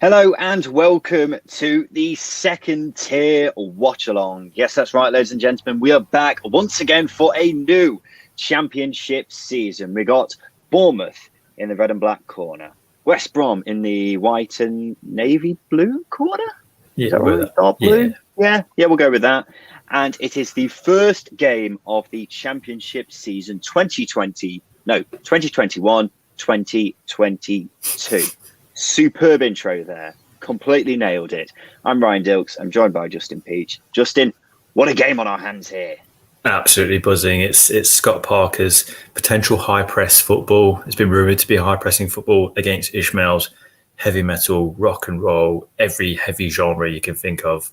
Hello and welcome to the second tier watch along. Yes, that's right, ladies and gentlemen. We are back once again for a new championship season. We got Bournemouth in the red and black corner, West Brom in the white and navy blue corner. Yeah, Is that right? Dark blue? Yeah, we'll go with that. And it is the first game of the championship season 2021, 2022. Superb intro there. Completely nailed it. I'm Ryan Dilks. I'm joined by Justin Peach. Justin, what a game on our hands here. Absolutely buzzing. It's Scott Parker's potential high press football. It's been rumoured to be a high pressing football against Ishmael's heavy metal, rock and roll, every heavy genre you can think of.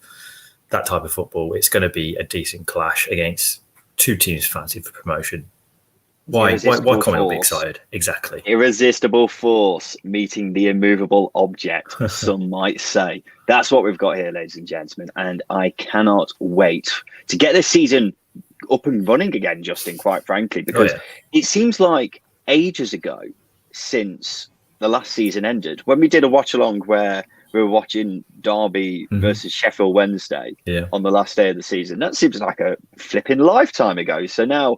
That type of football. It's going to be a decent clash against two teams fancied for promotion. Why can't we be excited? Exactly. Irresistible force meeting the immovable object, some might say. That's what we've got here, ladies and gentlemen. And I cannot wait to get this season up and running again, Justin, quite frankly, because it seems like ages ago since the last season ended, when we did a watch along where we were watching Derby versus Sheffield Wednesday on the last day of the season. That seems like a flipping lifetime ago. So now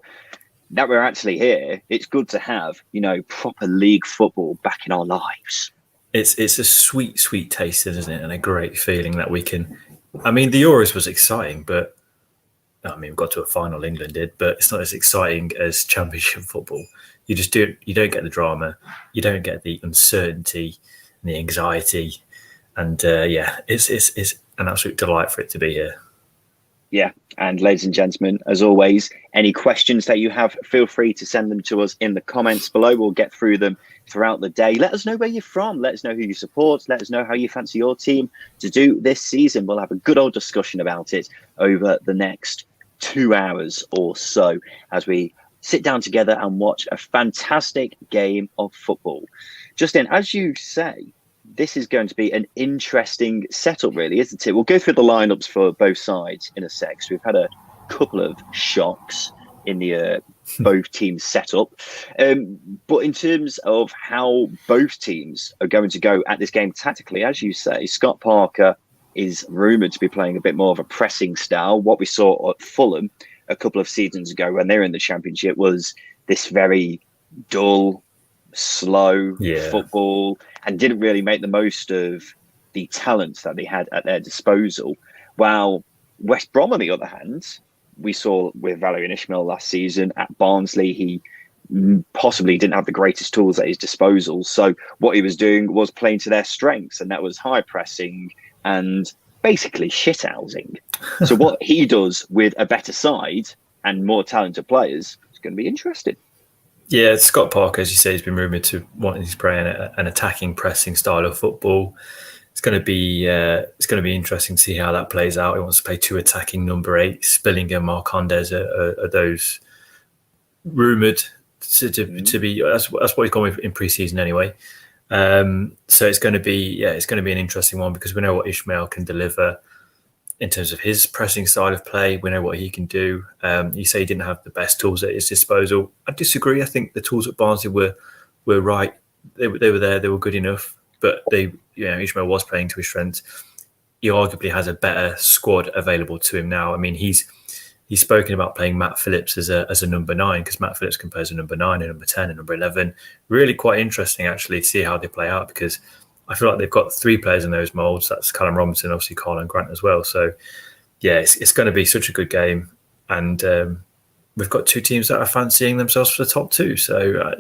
that we're actually here, it's good to have, proper league football back in our lives. It's a sweet, sweet taste, isn't it? And a great feeling that we can. I mean, the Euros was exciting, but we got to a final, England did, but it's not as exciting as Championship football. You don't get the drama, you don't get the uncertainty and the anxiety, and it's an absolute delight for it to be here. Yeah, and ladies and gentlemen, as always, any questions that you have, feel free to send them to us in the comments below. We'll get through them throughout the day. Let us know where you're from. Let us know who you support. Let us know how you fancy your team to do this season. We'll have a good old discussion about it over the next 2 hours or so as we sit down together and watch a fantastic game of football. Justin, as you say, this is going to be an interesting setup, really, isn't it? We'll go through the lineups for both sides in a sec. So we've had a couple of shocks in the both teams setup. But in terms of how both teams are going to go at this game tactically, as you say, Scott Parker is rumoured to be playing a bit more of a pressing style. What we saw at Fulham a couple of seasons ago when they were in the Championship was this very dull, slow football, and didn't really make the most of the talents that they had at their disposal. While West Brom, on the other hand, we saw with Valérien Ismaël last season at Barnsley, he possibly didn't have the greatest tools at his disposal. So what he was doing was playing to their strengths, and that was high pressing and basically shithousing. So what he does with a better side and more talented players is going to be interesting. Yeah, Scott Parker, as you say, has been rumoured to wanting to play an attacking, pressing style of football. It's going to be interesting to see how that plays out. He wants to play two attacking number 8s. Bellingham, Marcondes are those rumoured to be. That's what he's gone with in pre-season anyway. So it's going to be an interesting one because we know what Ismaël can deliver in terms of his pressing style of play. We know what he can do. You say he didn't have the best tools at his disposal. I disagree. I think the tools at Barnsley were right. They were there. They were good enough. But Ismaël was playing to his strengths. He arguably has a better squad available to him now. I mean, he's spoken about playing Matt Phillips as a number 9 because Matt Phillips can play as a number 9 and number 10 and number 11. Really quite interesting, actually, to see how they play out because I feel like they've got 3 players in those moulds. That's Callum Robinson, obviously Carl and Grant as well. So, yeah, it's going to be such a good game. And we've got 2 teams that are fancying themselves for the top 2. So,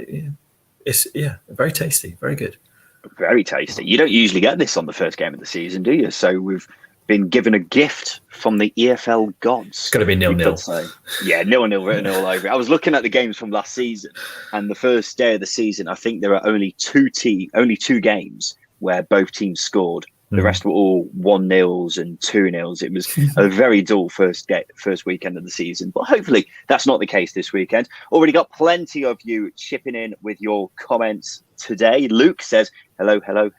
it's very tasty, very good. Very tasty. You don't usually get this on the first game of the season, do you? So we've been given a gift from the EFL gods. It's going to be 0-0. Yeah, 0-0 written all over it. I was looking at the games from last season, and the first day of the season, I think there are only two games where both teams scored. The rest were all 1-0s and 2-0s. It was a very dull first weekend of the season. But hopefully that's not the case this weekend. Already got plenty of you chipping in with your comments today. Luke says, hello. Who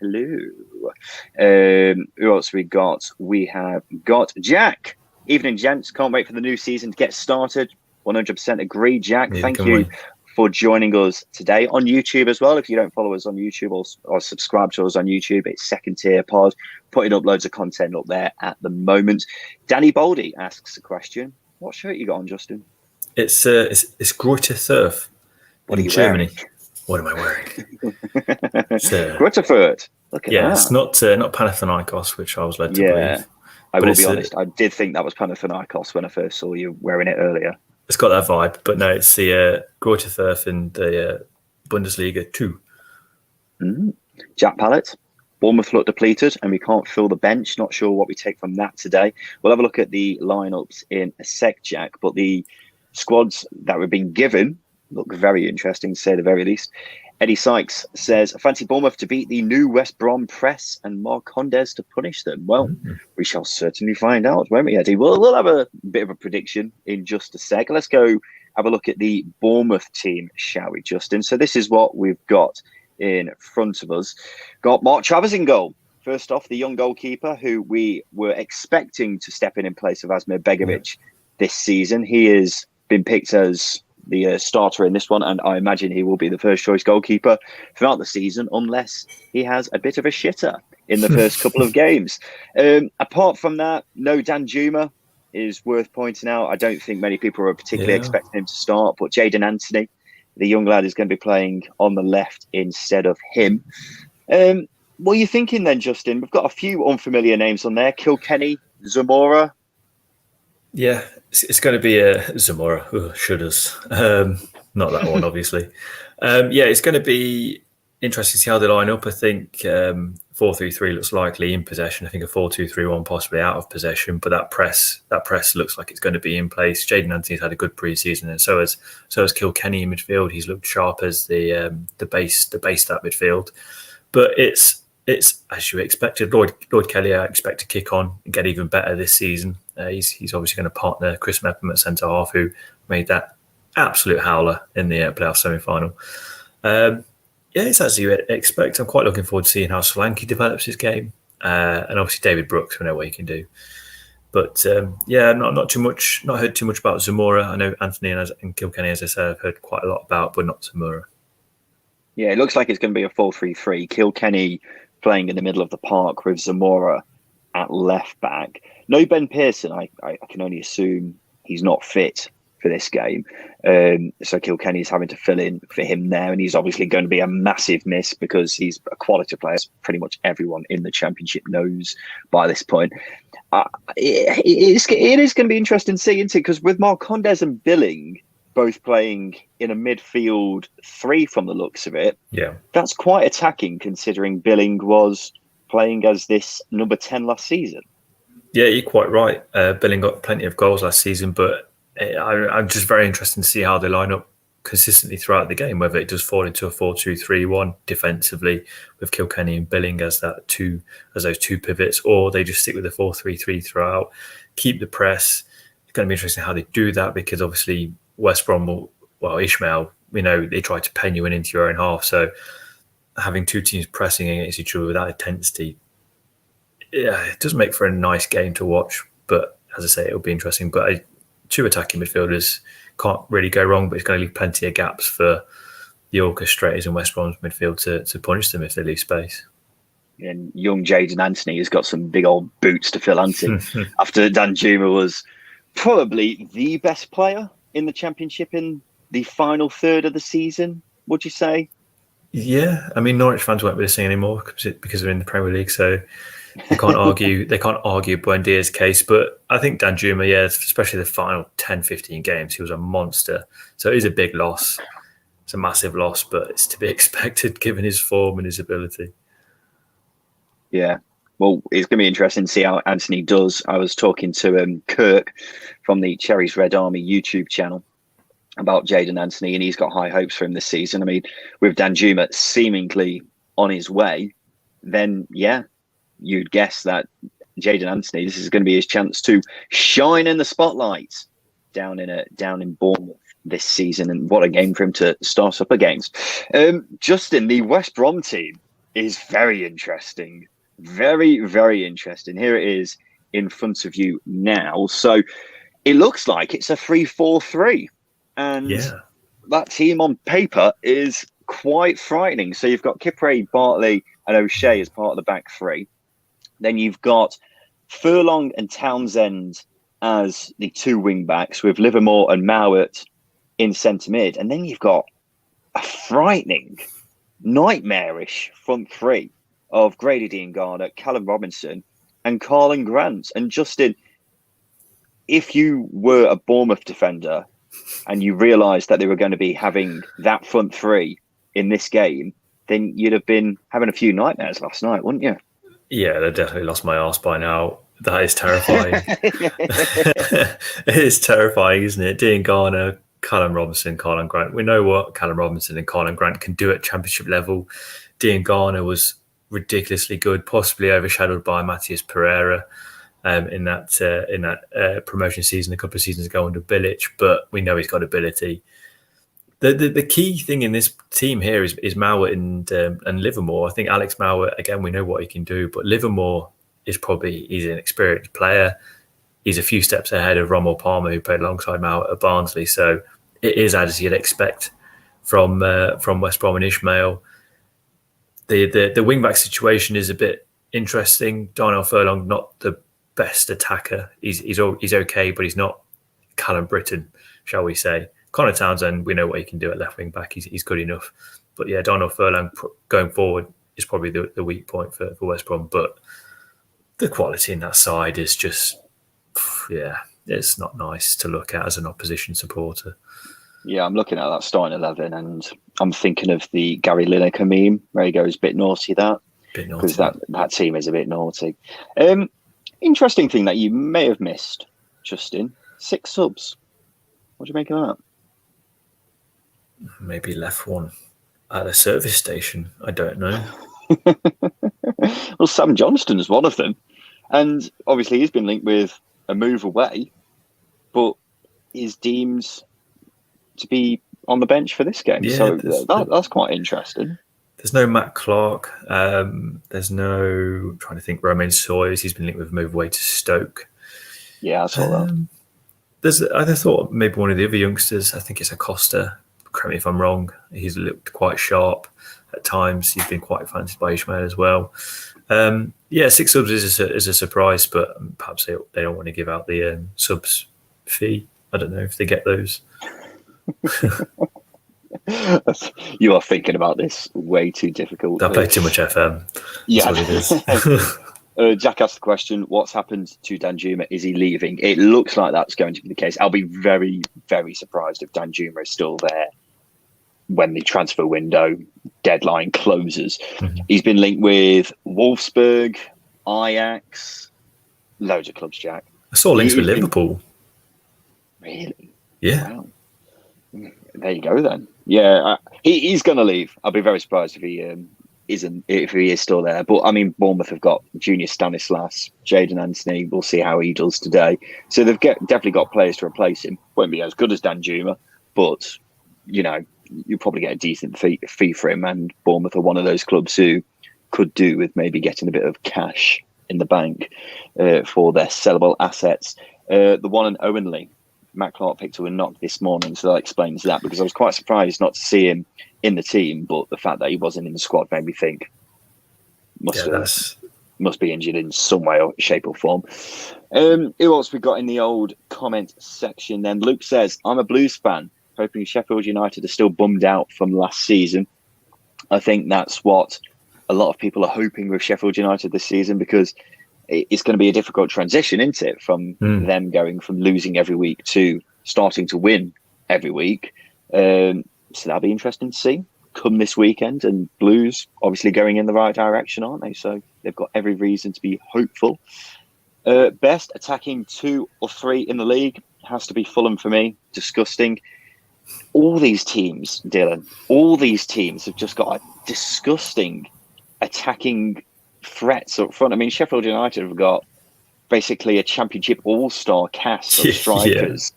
else we got? We have got Jack. Evening, gents. Can't wait for the new season to get started. 100% agree, Jack. Thank you for joining us today on YouTube as well. If you don't follow us on YouTube or subscribe to us on YouTube, it's Second Tier Pod, putting up loads of content up there at the moment. Danny Boldy asks a question. What shirt you got on, Justin? It's Greuther Fürth in Germany. What am I wearing? Greuther Fürth. Look at that. It's not Panathinaikos, which I was led to believe. I will be honest, I did think that was Panathinaikos when I first saw you wearing it earlier. It's got that vibe, but no, it's the Greuther Fürth in the Bundesliga 2. Jack Pallett, Bournemouth look depleted and we can't fill the bench. Not sure what we take from that today. We'll have a look at the lineups in a sec, Jack, but the squads that we've been given look very interesting, to say the very least. Eddie Sykes says, fancy Bournemouth to beat the new West Brom press and Marcondes to punish them. Well, we shall certainly find out, won't we, Eddie? We'll have a bit of a prediction in just a sec. Let's go have a look at the Bournemouth team, shall we, Justin? So this is what we've got in front of us. Got Mark Travers in goal. First off, the young goalkeeper who we were expecting to step in place of Asmir Begovic this season. He has been picked as the starter in this one, and I imagine he will be the first choice goalkeeper throughout the season unless he has a bit of a shitter in the first couple of games. Apart from that, no Danjuma is worth pointing out. I don't think many people are particularly expecting him to start, but Jayden Anthony, the young lad, is going to be playing on the left instead of him. What are you thinking then, Justin? We've got a few unfamiliar names on there. Kilkenny, Zamora. Yeah, it's going to be Zamora. Shudders. Not that one, obviously. It's going to be interesting to see how they line up. I think 4-3-3 looks likely in possession. I think a 4-2-3-1 possibly out of possession, but that press looks like it's going to be in place. Jayden Anthony's had a good pre-season, and so has Kilkenny in midfield. He's looked sharp as the base that midfield. But it's as you expected. Lloyd Kelly, I expect to kick on and get even better this season. He's obviously going to partner Chris Mepham at centre half, who made that absolute howler in the playoff semi-final. It's as you expect. I'm quite looking forward to seeing how Solanke develops his game, and obviously David Brooks. We know what he can do. But not too much. Not heard too much about Zamora. I know Anthony and Kilkenny, as I said, I've heard quite a lot about, but not Zamora. Yeah, it looks like it's going to be a 4-3-3. Kilkenny playing in the middle of the park with Zamora at left back. No Ben Pearson. I can only assume he's not fit for this game. So Kilkenny's having to fill in for him there, and he's obviously going to be a massive miss because he's a quality player, as pretty much everyone in the Championship knows by this point. It is going to be interesting to see, isn't it? Because with Marcondes and Billing both playing in a midfield three from the looks of it, that's quite attacking considering Billing was playing as this number 10 last season. Yeah, you're quite right. Billing got plenty of goals last season, but I'm just very interested to see how they line up consistently throughout the game, whether it does fall into a 4-2-3-1 defensively with Kilkenny and Billing as those two pivots, or they just stick with the 4-3-3 throughout, keep the press. It's going to be interesting how they do that, because obviously West Brom Ishmael, they try to pen you into your own half. So having two teams pressing against each other with that intensity, it does make for a nice game to watch. But as I say, it'll be interesting. But two attacking midfielders can't really go wrong, but it's going to leave plenty of gaps for the orchestrators in West Brom's midfield to punish them if they leave space. And young Jayden Anthony has got some big old boots to fill, hasn't he? After Danjuma was probably the best player in the Championship in the final third of the season, would you say? Yeah, I mean, Norwich fans won't be listening anymore because they're in the Premier League, so they can't argue. They can't argue Buendia's case. But I think Danjuma, especially the final 10-15 games, he was a monster. So it is a big loss. It's a massive loss, but it's to be expected given his form and his ability. Yeah. Well, it's going to be interesting to see how Anthony does. I was talking to Kirk from the Cherries Red Army YouTube channel about Jayden Anthony, and he's got high hopes for him this season. I mean, with Danjuma seemingly on his way, then, you'd guess that Jayden Anthony, this is going to be his chance to shine in the spotlight down in Bournemouth this season. And what a game for him to start up against. Justin, the West Brom team is very interesting. Very, very interesting. Here it is in front of you now. So it looks like it's a 3-4-3. And that team on paper is quite frightening. So you've got Kipre, Bartley, and O'Shea as part of the back three. Then you've got Furlong and Townsend as the two wing backs, with Livermore and Mowat in centre mid. And then you've got a frightening, nightmarish front three of Grady Dean Garner, Callum Robinson, and Carlin Grant. And Justin, if you were a Bournemouth defender and you realised that they were going to be having that front three in this game, then you'd have been having a few nightmares last night, wouldn't you? Yeah, they definitely lost my arse by now. That is terrifying. It is terrifying, isn't it? Dean Garner, Callum Robinson, Carlin Grant. We know what Callum Robinson and Carlin Grant can do at championship level. Dean Garner was ridiculously good, possibly overshadowed by Matthias Pereira in that promotion season a couple of seasons ago under Bilic, but we know he's got ability. The key thing in this team here is Mowat and Livermore. I think Alex Mowat, again, we know what he can do, but Livermore he's an experienced player. He's a few steps ahead of Rommel Palmer, who played alongside Mowat at Barnsley. So it is as you'd expect from West Brom and Ishmael. The wing-back situation is a bit interesting. Darnell Furlong, not the best attacker. He's okay, but he's not Callum Britton, shall we say. Connor Townsend, we know what he can do at left wing back. He's good enough. But yeah, Darnell Furlong going forward is probably the weak point for West Brom. But the quality in that side is just, it's not nice to look at as an opposition supporter. Yeah, I'm looking at that starting 11 and I'm thinking of the Gary Lineker meme where he goes, bit naughty that. Because that team is a bit naughty. Interesting thing that you may have missed, Justin, 6 subs. What do you make of that? Maybe left one at a service station. I don't know. Well, Sam Johnston is one of them. And obviously he's been linked with a move away, but is deemed to be on the bench for this game. Yeah, so that's quite interesting. There's no Matt Clark. There's no, trying to think, Romain Sawyers. He's been linked with a move away to Stoke. Yeah, I saw that. I thought maybe one of the other youngsters, I think it's Acosta. Correct me if I'm wrong. He's looked quite sharp at times. He's been quite fancied by Ishmael as well. 6 subs is a surprise, but perhaps they don't want to give out the subs fee. I don't know if they get those. You are thinking about this way too difficult. I play too much FM. Yeah. That's what it is. Jack asked the question, what's happened to Danjuma? Is he leaving? It looks like that's going to be the case. I'll be very, very surprised if Danjuma is still there when the transfer window deadline closes. Mm-hmm. He's been linked with Wolfsburg, Ajax, loads of clubs, Jack. I saw links with Liverpool. Really? Yeah. Wow. There you go then. Yeah, he's going to leave. I'll be very surprised if he is still there. But I mean, Bournemouth have got Junior Stanislas, Jadon Anthony. We'll see how he does today. So they've definitely got players to replace him. Won't be as good as Danjuma, but you probably get a decent fee for him. And Bournemouth are one of those clubs who could do with maybe getting a bit of cash in the bank for their sellable assets. The one and only Matt Clark picked up a knock this morning, so that explains that, because I was quite surprised not to see him in the team, but the fact that he wasn't in the squad made me think must be injured in some way or shape or form. Who else we got in the old comment section then? Luke says, I'm a Blues fan, hoping Sheffield United are still bummed out from last season. I think that's what a lot of people are hoping with Sheffield United this season, because it's going to be a difficult transition, isn't it, from them going from losing every week to starting to win every week. So that'll be interesting to see come this weekend. And Blues obviously going in the right direction, aren't they? So they've got every reason to be hopeful. Best attacking 2 or 3 in the league has to be Fulham for me. Disgusting. All these teams, Dylan, have just got a disgusting attacking threats up front. I mean, Sheffield United have got basically a championship all-star cast of strikers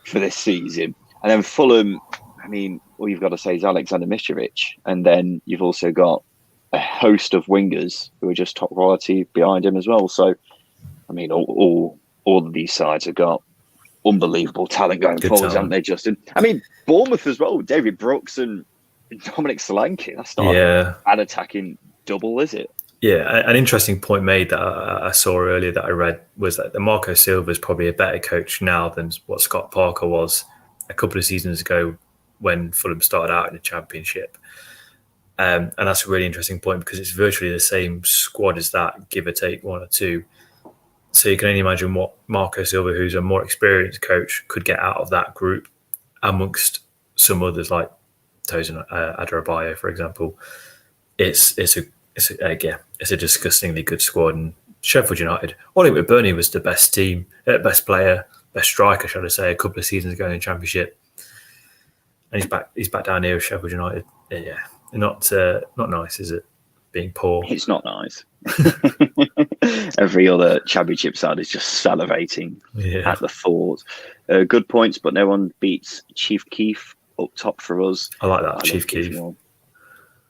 for this season. And then Fulham, I mean, all you've got to say is Alexander Mitrovic. And then you've also got a host of wingers who are just top quality behind him as well. So, I mean, all of these sides have got unbelievable talent going Good forwards, talent. haven't they, Justin? I mean, Bournemouth as well. David Brooks and Dominic Solanke. That's not an attacking double, is it? Yeah, an interesting point made that I saw earlier that I read was that the Marco Silva is probably a better coach now than what Scott Parker was a couple of seasons ago when Fulham started out in the Championship. And that's a really interesting point because it's virtually the same squad as that, give or take one or two. So you can only imagine what Marco Silva, who's a more experienced coach, could get out of that group amongst some others like Tosin Adarabioyo, for example. It's a disgustingly good squad. And Sheffield United, Oliver Burnley was the best team, best player, best striker, shall I say, a couple of seasons ago in the Championship, and he's back down here with Sheffield United. Yeah, not nice, is it? Being poor. It's not nice. Every other Championship side is just salivating at the thought. Good points, but no one beats Chief Keef up top for us. I like that, Chief Keef.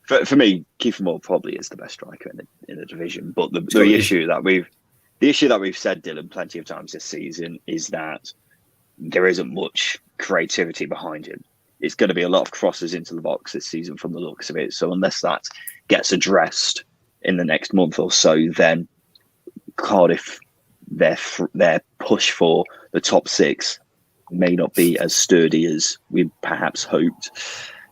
For me, Kiefer Moore probably is the best striker in the division. But the issue that we've said, Dylan, plenty of times this season is that there isn't much creativity behind him. It's going to be a lot of crosses into the box this season from the looks of it. So unless that gets addressed in the next month or so, then Cardiff, their push for the top six may not be as sturdy as we perhaps hoped.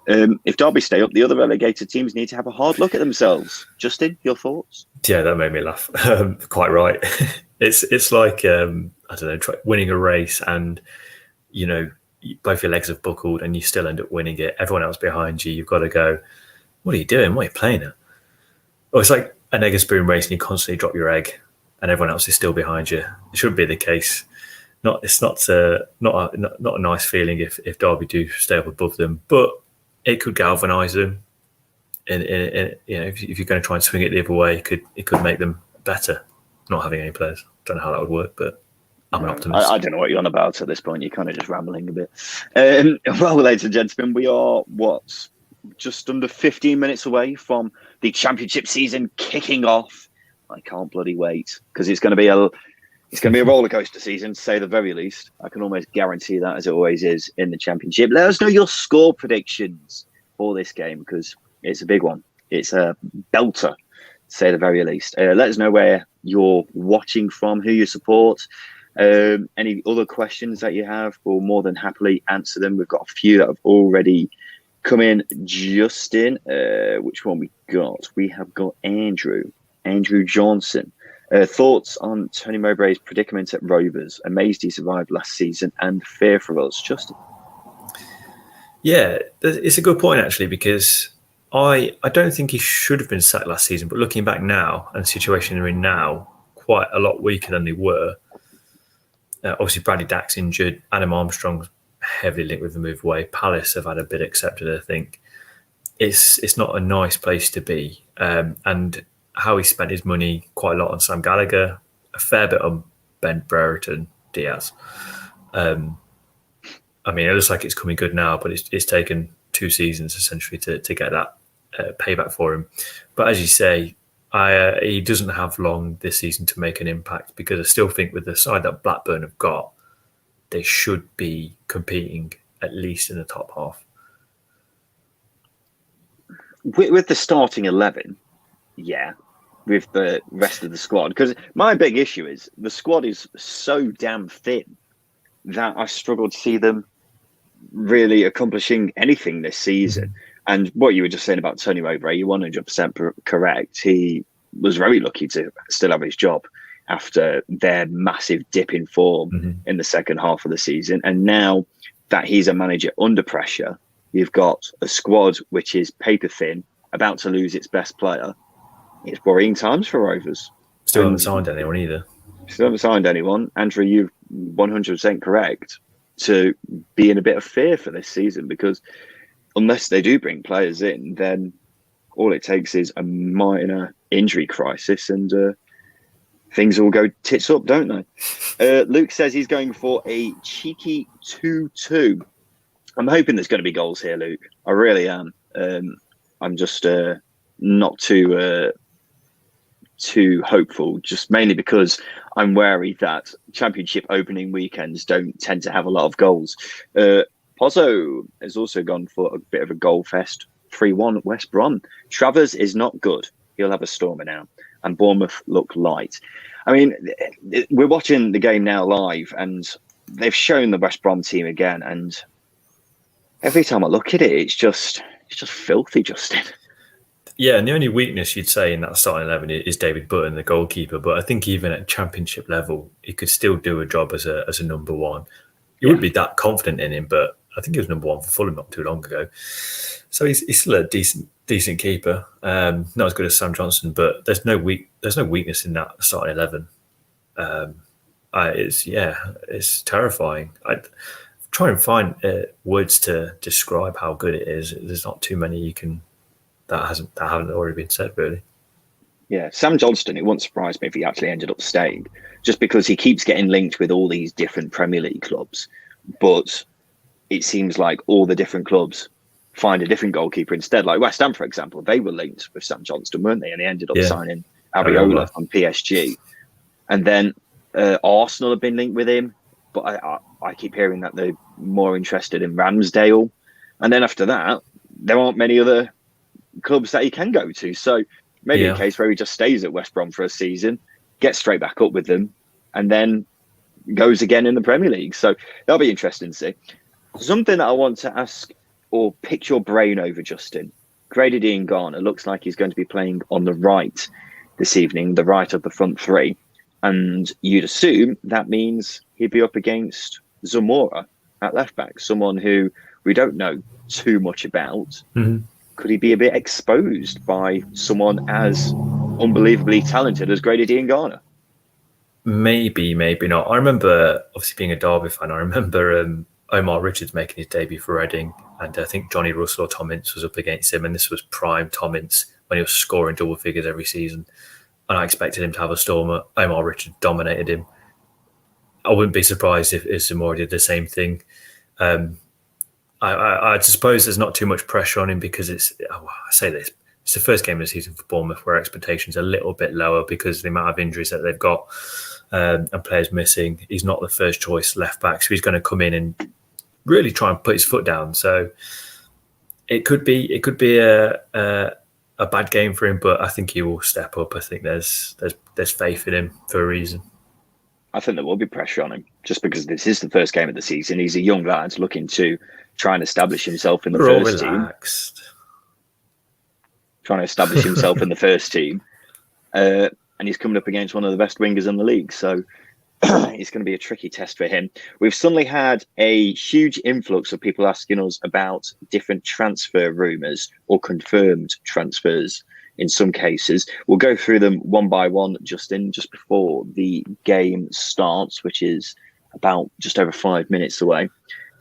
If Derby stay up, the other relegated teams need to have a hard look at themselves. Justin, your thoughts? Yeah, that made me laugh. Quite right. It's like I don't know, winning a race, and both your legs have buckled, and you still end up winning it. Everyone else behind you, you've got to go, what are you doing? What are you playing at? Or it's like an egg and spoon race, and you constantly drop your egg, and everyone else is still behind you. It shouldn't be the case. It's not a nice feeling if Derby do stay up above them, but it could galvanise them. If you're going to try and swing it the other way, it could make them better. Not having any players, don't know how that would work, but I'm an optimist. I don't know what you're on about at this point. You're kind of just rambling a bit. Well, ladies and gentlemen, we are just under 15 minutes away from the Championship season kicking off. I can't bloody wait because it's going to be a roller coaster season, to say the very least. I can almost guarantee that, as it always is in the Championship. Let us know your score predictions for this game because it's a big one. It's a belter, to say the very least. Let us know where you're watching from, who you support. Any other questions that you have, we'll more than happily answer them. We've got a few that have already come in. Justin, which one we got? We have got Andrew Johnson. Thoughts on Tony Mowbray's predicament at Rovers? Amazed he survived last season and fear for us. Justin? Yeah, it's a good point, actually, because I don't think he should have been sacked last season, but looking back now and the situation they're in now, quite a lot weaker than they were. Obviously, Bradley Dack's injured. Adam Armstrong's heavily linked with the move away. Palace have had a bit accepted, I think. It's not a nice place to be. And how he spent his money quite a lot on Sam Gallagher, a fair bit on Ben Brereton Diaz. It looks like it's coming good now, but it's taken 2 seasons essentially to get that payback for him. But as you say, he doesn't have long this season to make an impact because I still think with the side that Blackburn have got, they should be competing at least in the top half. With the starting 11, yeah, with the rest of the squad. Because my big issue is the squad is so damn thin that I struggle to see them really accomplishing anything this season. Mm-hmm. And what you were just saying about Tony Mowbray, you're 100% correct. He was very lucky to still have his job after their massive dip in form in the second half of the season. And now that he's a manager under pressure, you've got a squad which is paper thin, about to lose its best player. It's worrying times for Rovers. Still haven't signed anyone either. Still haven't signed anyone. Andrew, you're 100% correct to be in a bit of fear for this season because unless they do bring players in, then all it takes is a minor injury crisis and things all go tits up, don't they? Luke says he's going for a cheeky 2-2. I'm hoping there's going to be goals here, Luke. I really am. I'm just not too too hopeful, just mainly because I'm wary that Championship opening weekends don't tend to have a lot of goals. Pozzo has also gone for a bit of a goal fest. 3-1 West Brom. Travers is not good. He'll have a stormer now. And Bournemouth look light. I mean, we're watching the game now live, and they've shown the West Brom team again. And every time I look at it, it's just filthy, Justin. Yeah, and the only weakness you'd say in that starting 11 is David Button, the goalkeeper. But I think even at Championship level, he could still do a job as a number one. You wouldn't be that confident in him, but I think he was number one for Fulham not too long ago. So he's still a decent keeper. Not as good as Sam Johnson, but there's no weakness in that starting 11. It's terrifying. I try and find words to describe how good it is. There's not too many you can that haven't already been said, really. Yeah, Sam Johnston, it wouldn't surprise me if he actually ended up staying, just because he keeps getting linked with all these different Premier League clubs. But it seems like all the different clubs find a different goalkeeper instead. Like West Ham, for example, they were linked with Sam Johnston, weren't they? And they ended up signing Ariola on PSG. And then Arsenal have been linked with him, but I keep hearing that they're more interested in Ramsdale. And then after that, there aren't many other clubs that he can go to. So maybe a case where he just stays at West Brom for a season, gets straight back up with them, and then goes again in the Premier League. So that'll be interesting to see. Something that I want to ask or pick your brain over, Justin. Grady Diangana looks like he's going to be playing on the right this evening, the right of the front three. And you'd assume that means he'd be up against Zamora at left back, someone who we don't know too much about. Mm-hmm. Could he be a bit exposed by someone as unbelievably talented as Grady Diangana? Maybe, maybe not. I remember, obviously being a Derby fan, I remember Omar Richards making his debut for Reading, and I think Johnny Russell or Tom Ince was up against him, and this was prime Tom Ince when he was scoring double figures every season. And I expected him to have a stormer. Omar Richards dominated him. I wouldn't be surprised if Zamora did the same thing. I suppose there's not too much pressure on him because it's the first game of the season for Bournemouth where expectations are a little bit lower because of the amount of injuries that they've got and players missing. He's not the first choice left back, so he's going to come in and really try and put his foot down. So it could be a bad game for him, but I think he will step up. I think there's faith in him for a reason. I think there will be pressure on him just because this is the first game of the season. He's a young lad looking to try and establish himself in the first team. Trying to establish himself in the first team. And he's coming up against one of the best wingers in the league. So it's going to be a tricky test for him. We've suddenly had a huge influx of people asking us about different transfer rumours or confirmed transfers in some cases. We'll go through them one by one, Justin, just before the game starts, which is about just over 5 minutes away.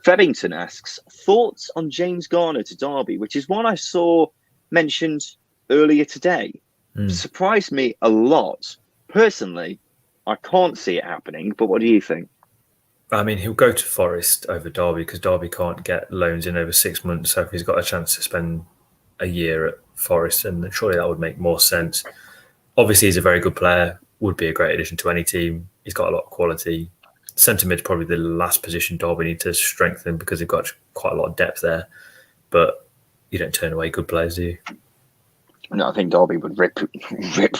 Febbington asks, thoughts on James Garner to Derby, which is one I saw mentioned earlier today. Surprised me a lot. Personally, I can't see it happening, but what do you think? I mean, he'll go to Forest over Derby because Derby can't get loans in over 6 months. So if he's got a chance to spend a year at Forest, and surely that would make more sense. Obviously, he's a very good player, would be a great addition to any team. He's got a lot of quality. Centre mid's probably the last position Derby need to strengthen because they've got quite a lot of depth there. But you don't turn away good players, do you? No, I think Derby would rip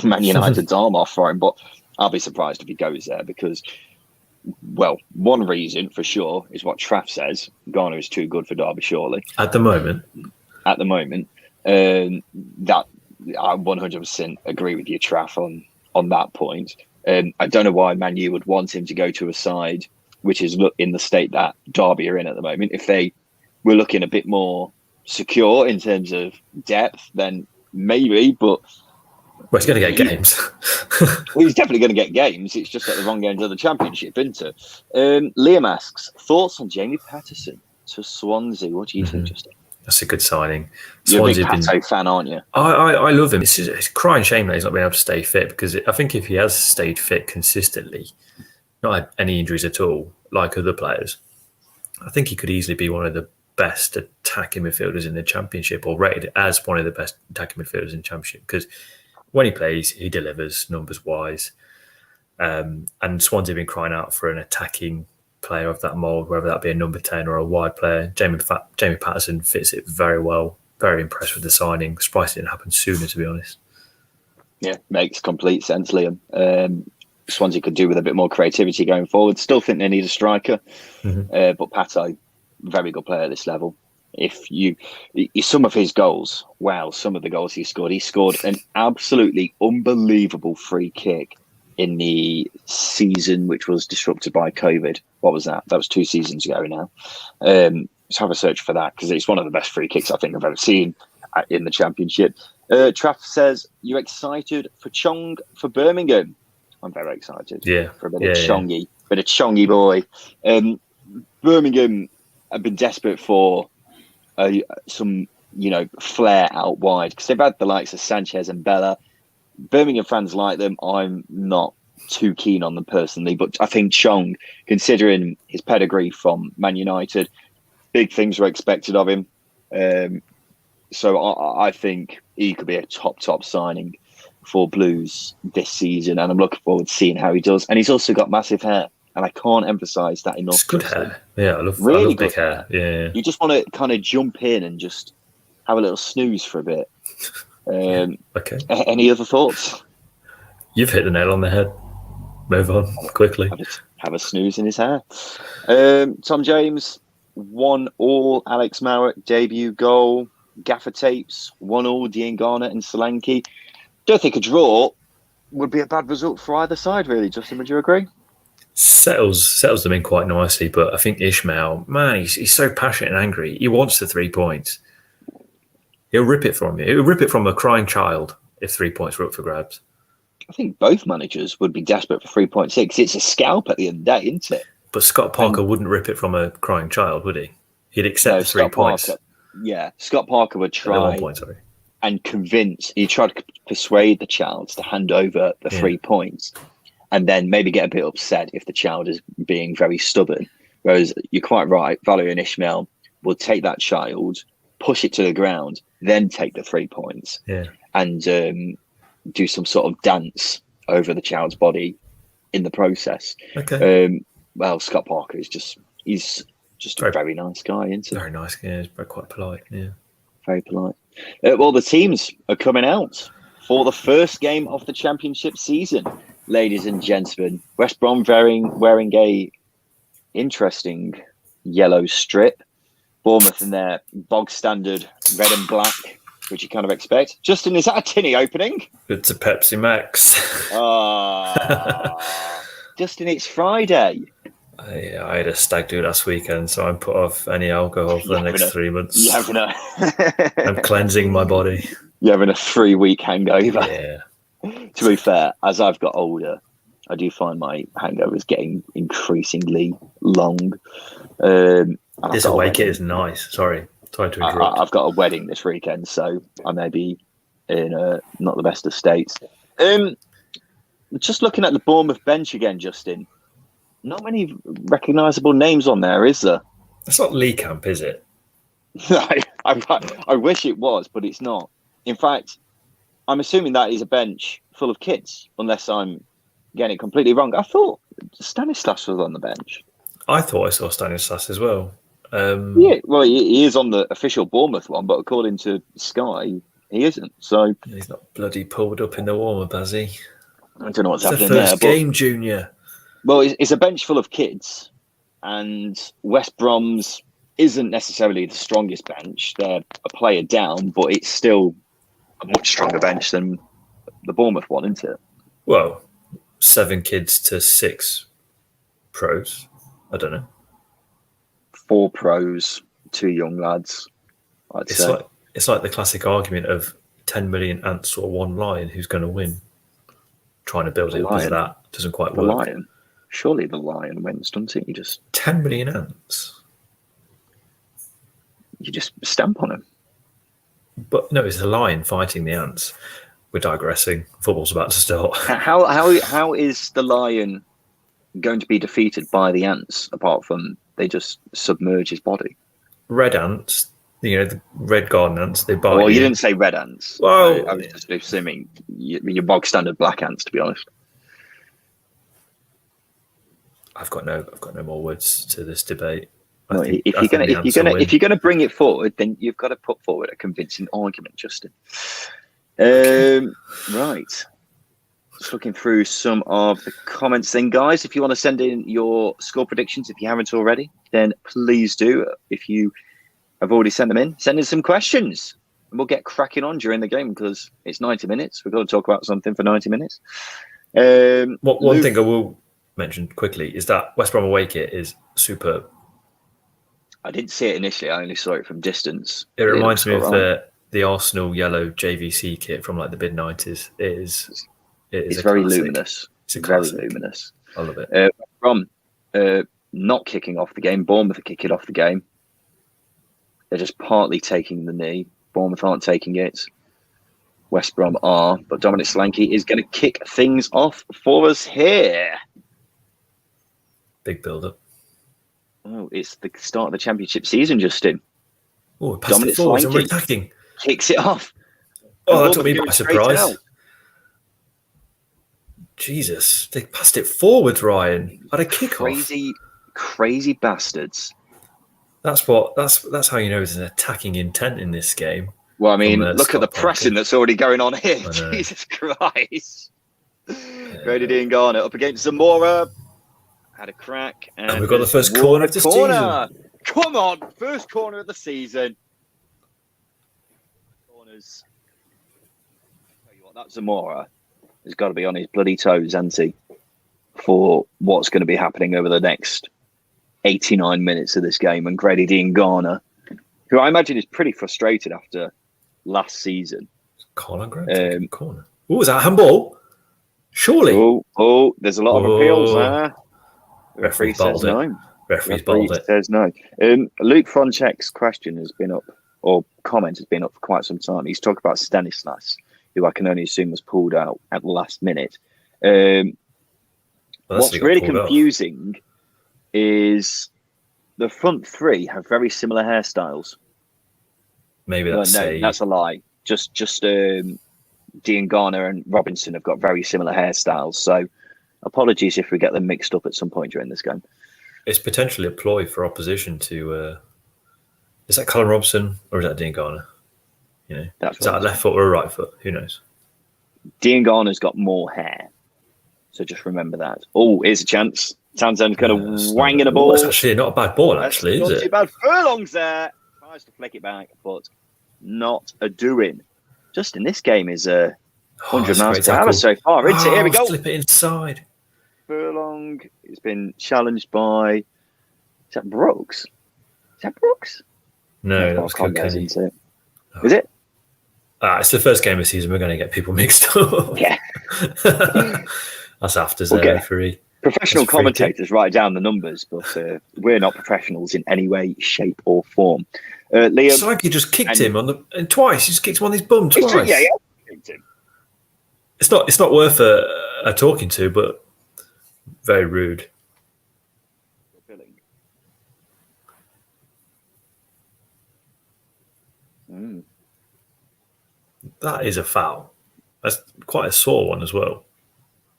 Man United's arm off for him, but I'll be surprised if he goes there because, well, one reason for sure is what Traff says. Garner is too good for Derby, surely. At the moment. That I 100% agree with you, Traff, on that point. I don't know why Man U would want him to go to a side which is in the state that Derby are in at the moment. If they were looking a bit more secure in terms of depth, then maybe, but... Well, he's going to get games. Well, he's definitely going to get games. It's just at the wrong end of the Championship, isn't it? Liam asks, thoughts on Jamie Patterson to Swansea? What do you think, Justin? That's a good signing. You're a big Pato fan, aren't you? I love him. It's a crying shame that he's not been able to stay fit because I think if he has stayed fit consistently, not had any injuries at all, like other players, I think he could easily be one of the best attacking midfielders in the Championship or rated as one of the best attacking midfielders in the Championship because when he plays, he delivers numbers wise. And Swansea have been crying out for an attacking player of that mould, whether that be a number 10 or a wide player. Jamie Patterson fits it very well. Very impressed with the signing. Surprised it didn't happen sooner, to be honest. Yeah, makes complete sense, Liam. Swansea could do with a bit more creativity going forward. Still think they need a striker, but Pato, very good player at this level. If you some of his goals, some of the goals he scored an absolutely unbelievable free kick in the season which was disrupted by COVID. What was that? That was 2 seasons ago now. Let's have a search for that, because it's one of the best free kicks I think I've ever seen in the Championship. Traff says, you excited for Chong for Birmingham? I'm very excited. For a bit of Chongy. Bit of Chongy boy. Birmingham have been desperate for some, flair out wide, because they've had the likes of Sanchez and Bella. Birmingham fans like them. I'm not too keen on them personally, but I think Chong, considering his pedigree from Man United, big things were expected of him. So I think he could be a top signing for Blues this season, and I'm looking forward to seeing how he does. And he's also got massive hair, and I can't emphasise that enough. It's good hair. Yeah, I love big hair. Yeah. You just want to kind of jump in and just have a little snooze for a bit. Okay. Any other thoughts? You've hit the nail on the head. Move on quickly. Have a snooze in his hair. Tom James, 1-1. Alex Mowat, debut goal. Gaffer tapes, 1-1. Diangana and Solanke. Don't think a draw would be a bad result for either side, really. Justin, would you agree? Settles them in quite nicely, but I think Ishmael, man, he's so passionate and angry. He wants the 3 points. He'll rip it from you. He'll rip it from a crying child if 3 points were up for grabs. I think both managers would be desperate for 3.6. It's a scalp at the end of the day, isn't it? But Scott Parker wouldn't rip it from a crying child, would he? He'd accept the 3 points. Scott Parker would try 1 point, and convince. He tried to persuade the child to hand over the 3 points, and then maybe get a bit upset if the child is being very stubborn. Whereas you're quite right, Valerie and Ishmael will take that child, push it to the ground, then take the 3 points, and do some sort of dance over the child's body in the process. Okay. Scott Parker is he's a very nice guy, isn't he? Very nice, yeah. He's quite polite, yeah. Very polite. Well, the teams are coming out for the first game of the Championship season, ladies and gentlemen. West Brom wearing a interesting yellow strip. Bournemouth in their bog standard red and black, which you kind of expect. Justin, is that a tinny opening? It's a Pepsi Max. Justin, it's Friday. I had a stag do last weekend, so I'm put off any alcohol for the next 3 months. I'm cleansing my body. You're having a 3-week hangover. Yeah. To be fair, as I've got older, I do find my hangovers getting increasingly long. This awake is nice. Sorry to interrupt. I've got a wedding this weekend, so I may be in not the best of states. Just looking at the Bournemouth bench again, Justin. Not many recognisable names on there, is there? It's not Lee Camp, is it? I wish it was, but it's not. In fact, I'm assuming that is a bench full of kids, unless I'm getting it completely wrong. I thought Stanislas was on the bench. I thought I saw Stanislas as well. He is on the official Bournemouth one, but according to Sky, he isn't. So he's not bloody pulled up in the warm-up, has he? I don't know what's happening there. It's the first game, Junior. Well, it's a bench full of kids, and West Brom's isn't necessarily the strongest bench. They're a player down, but it's still a much stronger bench than the Bournemouth one, isn't it? Well, 7 kids to 6 pros. I don't know. 4 pros, 2 young lads. It's like the classic argument of 10 million ants or 1 lion, who's going to win? Trying to build it up as that doesn't quite work. Lion. Surely the lion wins, doesn't it? 10 million ants. You just stamp on him. But no, it's a lion fighting the ants. We're digressing. Football's about to start. How is the lion going to be defeated by the ants, apart from they just submerge his body? Red ants, the red garden ants. They bite. Well, you didn't say red ants. Well, I was just assuming your bog standard black ants, to be honest. I've got no more words to this debate. No, if you're gonna bring it forward, then you've got to put forward a convincing argument, Justin. Right. Just looking through some of the comments then, guys. If you want to send in your score predictions, if you haven't already, then please do. If you have already sent them in, send in some questions. And we'll get cracking on during the game because it's 90 minutes. We've got to talk about something for 90 minutes. One thing I will mention quickly is that West Brom away kit is superb. I didn't see it initially. I only saw it from distance. It reminds me of the Arsenal yellow JVC kit from like the mid-90s. It's very classic. Luminous. It's very luminous. I love it. From not kicking off the game, Bournemouth are kicking off the game. They're just partly taking the knee. Bournemouth aren't taking it. West Brom are, but Dominic Solanke is going to kick things off for us here. Big build-up. Oh, it's the start of the championship season, Justin. Oh, passed it forward and we're attacking. Kicks it off. Oh, that took me by surprise. Jesus, they passed it forward, Ryan. Had a kick off. Crazy bastards. That's how you know there's an attacking intent in this game. Well, I mean, look at the pressing that's already going on here. Jesus Christ. Grady Diangana up against Zamora. Had a crack. And we've got the first corner of the season. Come on, first corner of the season. Corners. I'll tell you what, that Zamora has got to be on his bloody toes, hasn't he? For what's going to be happening over the next 89 minutes of this game. And Grady Diangana, who I imagine is pretty frustrated after last season. Corner. Oh, was that a handball? Surely. Oh, there's a lot of appeals there. Referee says no. Referee's balled it. Says no. Luke Fronchek's question has been up, or comment has been up for quite some time. He's talked about Stanislas, who I can only assume was pulled out at the last minute. What's really confusing is the front three have very similar hairstyles. Maybe that's that's a lie. Just Diangana and Robinson have got very similar hairstyles. So apologies if we get them mixed up at some point during this game. It's potentially a ploy for opposition to. Is that Colin Robson or is that Diangana? Is that a left foot or a right foot? Who knows? Diangana's got more hair, so just remember that. Oh, here's a chance. Townsend's going to wang in a ball. That's actually not a bad ball, actually, is it? Not too bad. Furlong's there. Tries to flick it back, but not a doing. Just in this game is 100 miles per hour so far, isn't it? Here we go. Slip it inside. Furlong has been challenged by... Is that Brooks? No, that was Kilkenny. Is it? It's the first game of the season. We're going to get people mixed up. Yeah. That's after the referee. Professional commentators write down the numbers, but we're not professionals in any way, shape, or form. Liam, Solanke just kicked him twice. He just kicked him on his bum twice. Yeah, kicked him. It's not worth a talking to, but very rude. That is a foul. That's quite a sore one as well.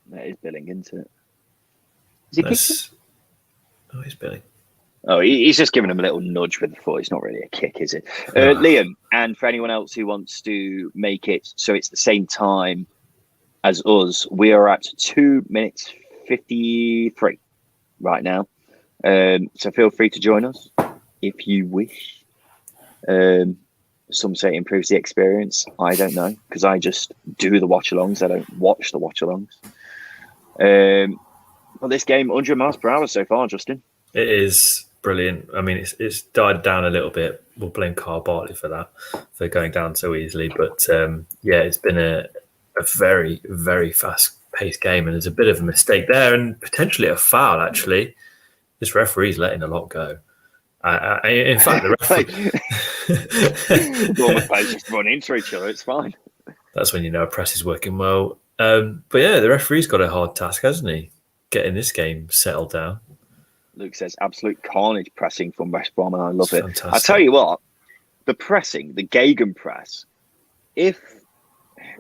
That is billing, isn't it? Is he kicking? Oh, he's billing. Oh, he's just giving him a little nudge with the foot. It's not really a kick, is it? Liam, and for anyone else who wants to make it so it's the same time as us, we are at 2 minutes 53 right now. So feel free to join us if you wish. Some say it improves the experience. I don't know, because I just do the watch-alongs. I don't watch the watch-alongs. But this game, 100 miles per hour so far, Justin. It is brilliant. I mean, it's died down a little bit. We'll blame Carl Bartley for that, for going down so easily. But it's been a very, very fast-paced game, and there's a bit of a mistake there, and potentially a foul, actually. This referee's letting a lot go. In fact, the referee... All the players just run into each other. It's fine. That's when you know a press is working well. But yeah, the referee's got a hard task, hasn't he? Getting this game settled down. Luke says absolute carnage pressing from West Brom, and I love it. Fantastic. I tell you what, the pressing, the gegenpress. If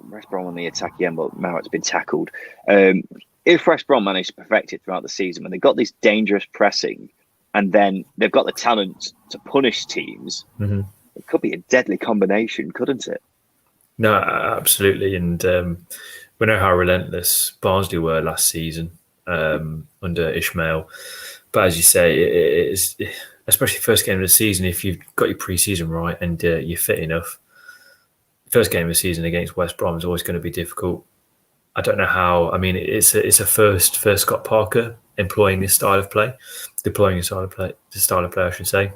West Brom on the attack again, but Mount's been tackled. If West Brom managed to perfect it throughout the season, when they've got this dangerous pressing, and then they've got the talent to punish teams, it could be a deadly combination, couldn't it? No, absolutely. And we know how relentless Barnsley were last season under Ishmael. But as you say, it is, especially first game of the season, if you've got your pre-season right and you're fit enough, first game of the season against West Brom is always going to be difficult. I don't know how. I mean, it's a first for Scott Parker employing this style of play, deploying this style of play, I should say.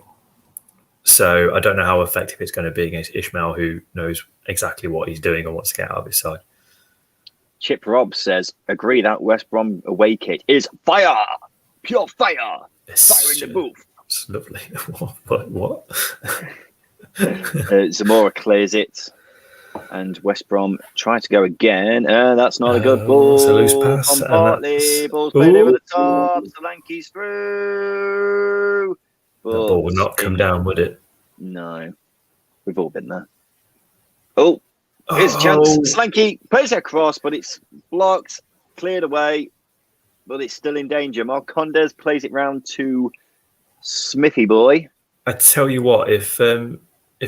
So I don't know how effective it's going to be against Ishmael, who knows exactly what he's doing and wants to get out of his side. Chip Robb says, agree that West Brom away kit is fire, pure fire, fire in the booth. It's lovely. What? Zamora clears it. And West Brom try to go again. That's not a good ball. It's a loose pass. From Bartley. Ball's played over the top. Solanke's through. The ball would not come down, would it? No. We've all been there. Oh, here's a chance. Solanke plays it across, but it's blocked, cleared away, but it's still in danger. Marcondes plays it round to Smithy boy. I tell you what, if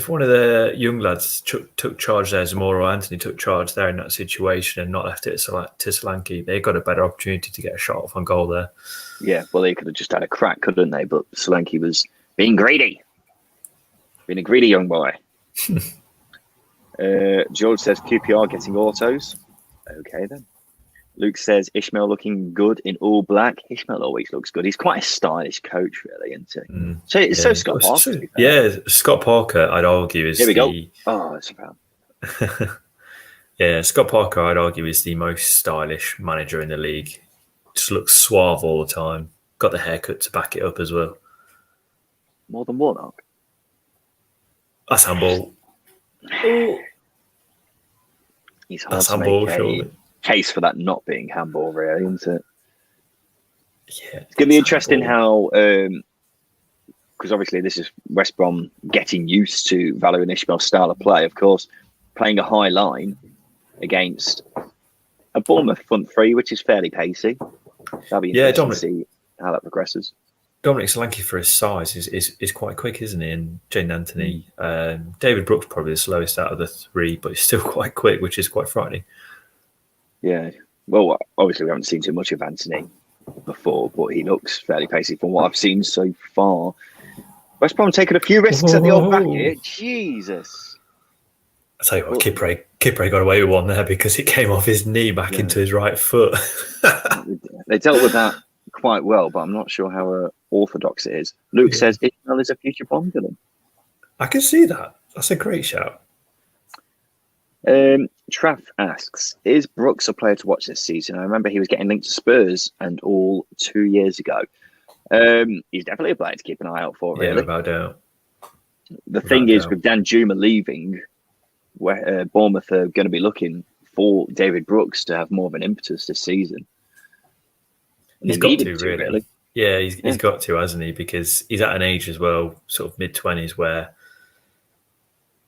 one of the young lads took charge there, Zamora or Anthony took charge there in that situation and not left it to Solanke, they got a better opportunity to get a shot off on goal there. Yeah, well, they could have just had a crack, couldn't they? But Solanke was being greedy. Being a greedy young boy. George says QPR getting autos. Okay, then. Luke says Ishmael looking good in all black. Ishmael always looks good. He's quite a stylish coach, really, isn't he? So Scott Parker. Yeah, Scott Parker, I'd argue, is Here we go. Oh, that's bad. Yeah, Scott Parker, I'd argue, is the most stylish manager in the league. Just looks suave all the time. Got the haircut to back it up as well. More than Warnock. That's handball. He's hard to make a case for that not being handball, really, isn't it? Yeah, it's going to be interesting how, because obviously this is West Brom getting used to Valérien Ismaël's style of play. Of course, playing a high line against a Bournemouth front three, which is fairly pacey. That'll be interesting to see how that progresses. Dominic Solanke, for his size, is quite quick, isn't he? And Jane Anthony, David Brooks probably the slowest out of the three, but he's still quite quick, which is quite frightening. Yeah, well, obviously we haven't seen too much of Anthony before, but he looks fairly pacey from what I've seen so far. West Brom taking a few risks at the old back here. Jesus. I tell you what, Kipre got away with one there because it came off his knee back into his right foot. They dealt with that quite well, but I'm not sure how orthodox it is. Luke says Ishmael is a future Bond villain. I can see that. That's a great shout. Traff asks, is Brooks a player to watch this season? I remember he was getting linked to Spurs and all 2 years ago. He's definitely a player to keep an eye out for, really. Yeah, without doubt. The thing is, with Dan Juma leaving, Bournemouth are going to be looking for David Brooks to have more of an impetus this season. He's got to, really. Yeah, he's got to, hasn't he? Because he's at an age as well, sort of mid-20s, where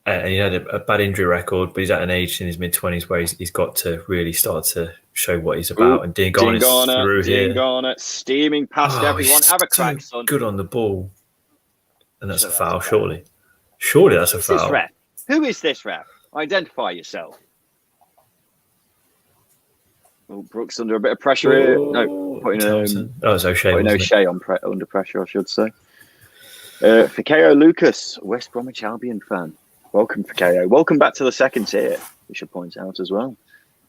he had a bad injury record, but he's at an age in his mid-20s where he's got to really start to show what he's about. And Diangana is through here. Diangana steaming past everyone. Have a crack, son. Good on the ball. And that's a foul, surely. Surely that's a foul. Who is this ref? Identify yourself. Oh, Brooks under a bit of pressure here. No, putting it's O'Shea. Putting O'Shea under pressure, I should say. Fikayo Lucas, West Bromwich Albion fan. Welcome, Fikayo. Welcome back to the second tier, we should point out as well.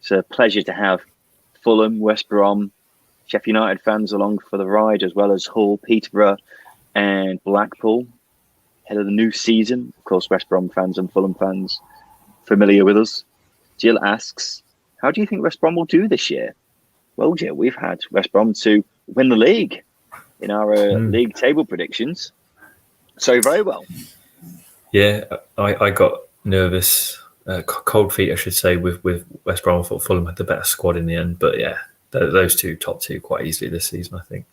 It's a pleasure to have Fulham, West Brom, Sheffield United fans along for the ride, as well as Hull, Peterborough and Blackpool. Ahead of the new season, of course, West Brom fans and Fulham fans familiar with us. Jill asks, how do you think West Brom will do this year? Well, Jill, we've had West Brom to win the league in our league table predictions. So very well. Yeah, I got nervous, cold feet, I should say, with West Brom. I thought Fulham had the better squad in the end. But yeah, those top two quite easily this season, I think.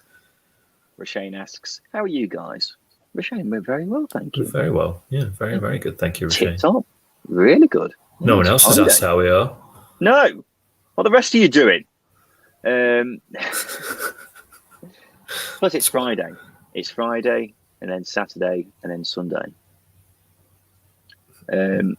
Rashane asks, how are you guys? Rashane, we're very well, thank you. Very well. Yeah, very good. Thank you, Tip Rashane. top. Really good. No one else has asked how we are. No. What the rest of you doing? Plus, it's Friday. It's Friday, and then Saturday, and then Sunday. That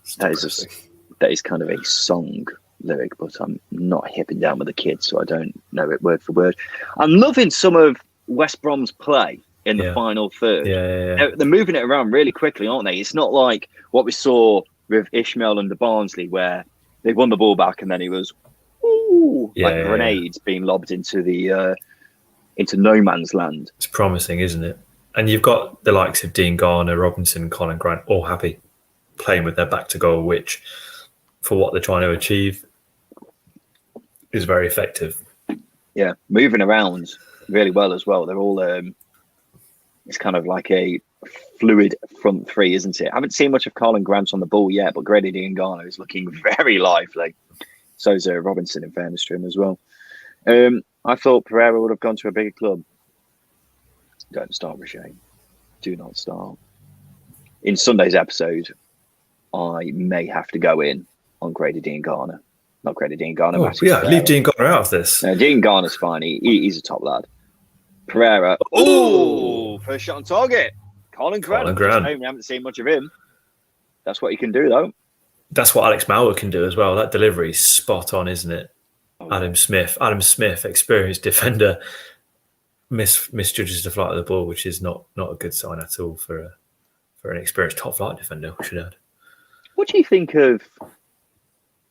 is kind of a song lyric, but I'm not hipping down with the kids, so I don't know it word for word. I'm loving some of West Brom's play in the final third. Yeah. They're moving it around really quickly, aren't they? It's not like what we saw with Ishmael under Barnsley, where they won the ball back and then he was grenades being lobbed into the into no man's land. It's promising, isn't it? And you've got the likes of Dean Garner, Robinson, Colin Grant, all happy playing with their back to goal, which for what they're trying to achieve is very effective. Yeah, moving around really well as well. They're all it's kind of like a fluid front three, isn't it? I haven't seen much of Colin Grant on the ball yet, but Grady Dean Garner is looking very lively. So's Robinson, in fairness to him as well. I thought Pereira would have gone to a bigger club. Don't start, Rashane. Do not start. In Sunday's episode, I may have to go in on Grady Dean Garner. Not Grady Dean Garner. Leave Dean Garner out of this. No, Dean Garner's fine. He's a top lad. Pereira. Oh, first shot on target. Colin Grant. We haven't seen much of him. That's what he can do, though. That's what Alex Mauer can do as well. That delivery is spot on, isn't it? Adam Smith, experienced defender, misjudges the flight of the ball, which is not a good sign at all for an experienced top flight defender, we should add. What do you think of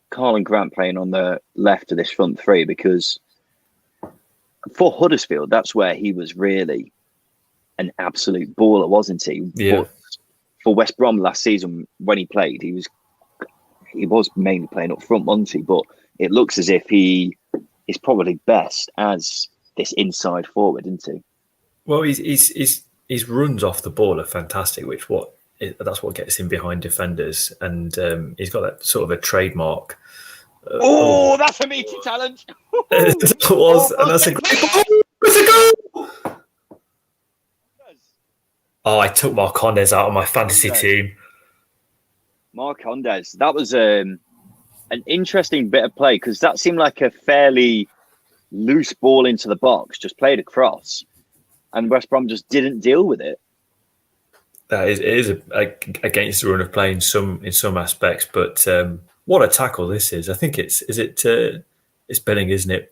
Colin Grant playing on the left of this front three? Because for Huddersfield, that's where he was really an absolute baller, wasn't he? Yeah. But for West Brom last season, when he played, he was mainly playing up front, wasn't he? But it looks as if he is probably best as this inside forward, isn't he? Well, his runs off the ball are fantastic, that's what gets him behind defenders, and he's got that sort of a trademark. That's a meaty talent. It was, and that's a great ball. It's a goal. I took Marcondes out of my fantasy team. Marcondes, that was an interesting bit of play, because that seemed like a fairly loose ball into the box, just played across, and West Brom just didn't deal with it. It is against the run of play in some aspects, but what a tackle this is! I think it's Billing, isn't it?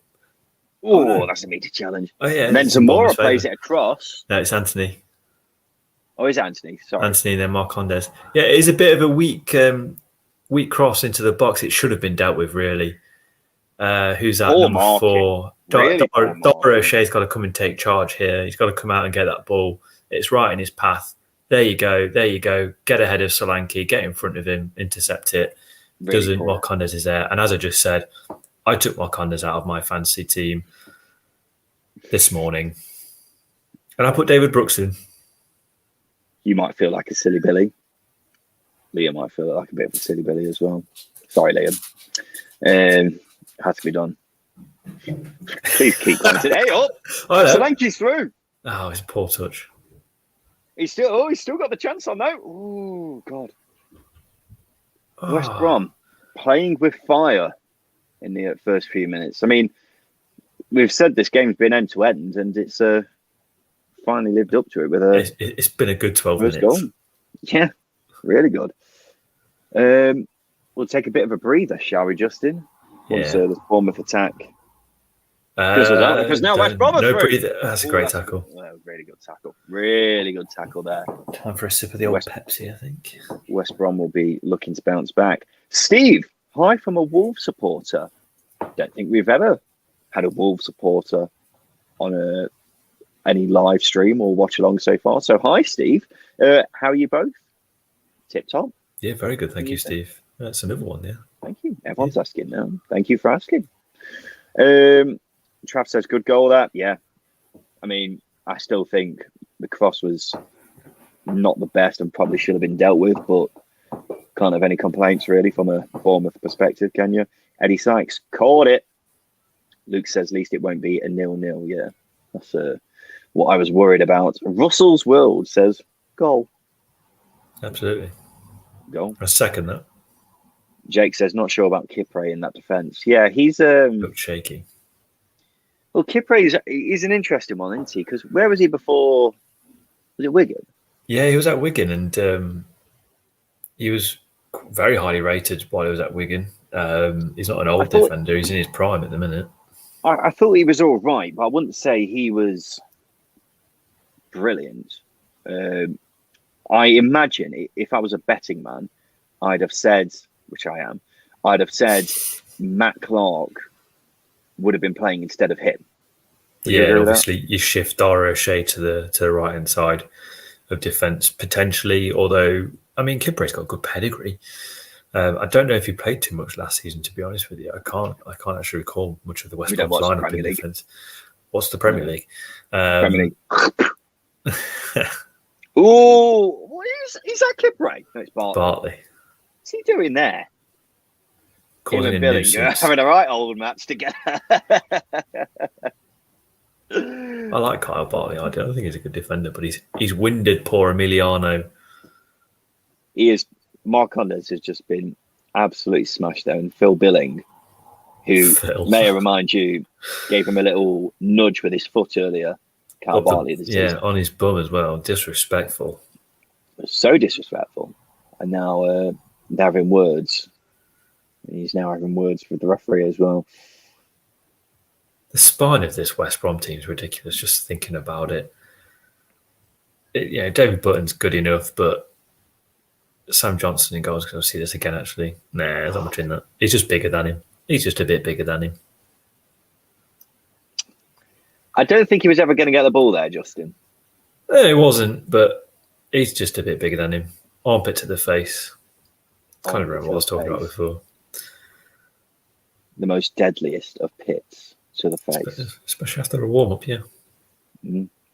That's a meaty challenge. Oh yeah, and then Zamora plays it across. No, it's Anthony. Oh, it's Anthony. Sorry, Anthony and then Marcondes. Yeah, it is a bit of a weak cross into the box. It should have been dealt with, really. Who's that? Number 4. Dr. O'Shea's got to come and take charge here. He's got to come out and get that ball. It's right in his path. There you go. Get ahead of Solanke. Get in front of him. Intercept it. Really Doesn't. Marcondes is there. And as I just said, I took Marcondes out of my fantasy team this morning. And I put David Brooks in. You might feel like a silly Billy. Liam might feel like a bit of a silly Billy as well. Sorry, Liam. Had to be done. Please keep commenting. Hey, up! Solanke's through. Oh, it's a poor touch. He's still got the chance on though. Oh God. West Brom playing with fire in the first few minutes. I mean, we've said this game's been end to end, and it's finally lived up to it with a. It's been a good 12 minutes. Goal. Yeah, really good. We'll take a bit of a breather, shall we, Justin? Once the Bournemouth attack. Because now West Brom are through. That's a great tackle. Really good tackle. Really good tackle there. Time for a sip of the old Pepsi, I think. West Brom will be looking to bounce back. Steve, hi from a Wolves supporter. Don't think we've ever had a Wolves supporter on any live stream or watch along so far. So hi, Steve. How are you both? Tip top. Yeah, very good. Thank you, Steve. That's another one, yeah. Thank you. Everyone's asking now. Thank you for asking. Trav says good goal there. Yeah. I mean, I still think the cross was not the best and probably should have been dealt with, but can't have any complaints really from a Bournemouth perspective, can you? Eddie Sykes caught it. Luke says at least it won't be a 0-0. Yeah, that's what I was worried about. Russell's World says Goal. Absolutely. Goal. I second that. Jake says, not sure about Kipre in that defence. Yeah, he's Looked shaky. well, Kipre is an interesting one, isn't he? Because where was he before? Was it Wigan? Yeah, he was at Wigan, and he was very highly rated while he was at Wigan. He's not an old defender; he's in his prime at the minute. I thought he was all right, but I wouldn't say he was brilliant. I imagine if I was a betting man, I'd have said, which I am, I'd have said Matt Clark would have been playing instead of him. Yeah, and obviously you shift Dara O'Shea to the right hand side of defence potentially. Although I mean, Kipre's got good pedigree. I don't know if he played too much last season. To be honest with you, I can't actually recall much of the West Brom's lineup in defence. What's the Premier League? Premier League. Oh, what is that Kipre? No, it's Bartley. What's he doing there? Causing a nuisance. Having a right old match together. I like Kyle Bartley. I don't think he's a good defender, but he's winded poor Emiliano. He is. Mark Condens has just been absolutely smashed there, and Phil Billing, who may I remind you, gave him a little nudge with his foot earlier. Kyle Bartley, on his bum as well. Disrespectful. So disrespectful. And now they're having words. He's now having words with the referee as well. The spine of this West Brom team is ridiculous. Just thinking about it. David Button's good enough, but Sam Johnson in goals. Because I'll see this again. Actually, there's not much in that. He's just bigger than him. He's just a bit bigger than him. I don't think he was ever going to get the ball there, Justin. It wasn't, but he's just a bit bigger than him. Armpit to the face. Kind of remember what I was talking about before. The most deadliest of pits to the face. Especially after a warm-up, yeah.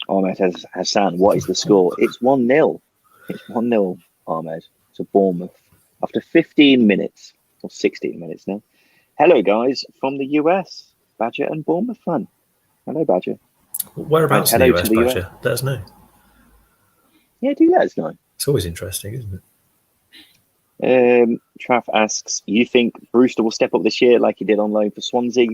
Ahmed Hassan, what is the score? It's 1-0. It's 1-0, Ahmed, to Bournemouth. After 15 minutes, or 16 minutes now. Hello, guys, from the US. Badger and Bournemouth fan. Hello, Badger. Whereabouts in the US, Badger? Let us know. Yeah, do let us know. It's always interesting, isn't it? Traff asks, you think Brewster will step up this year like he did on loan for Swansea?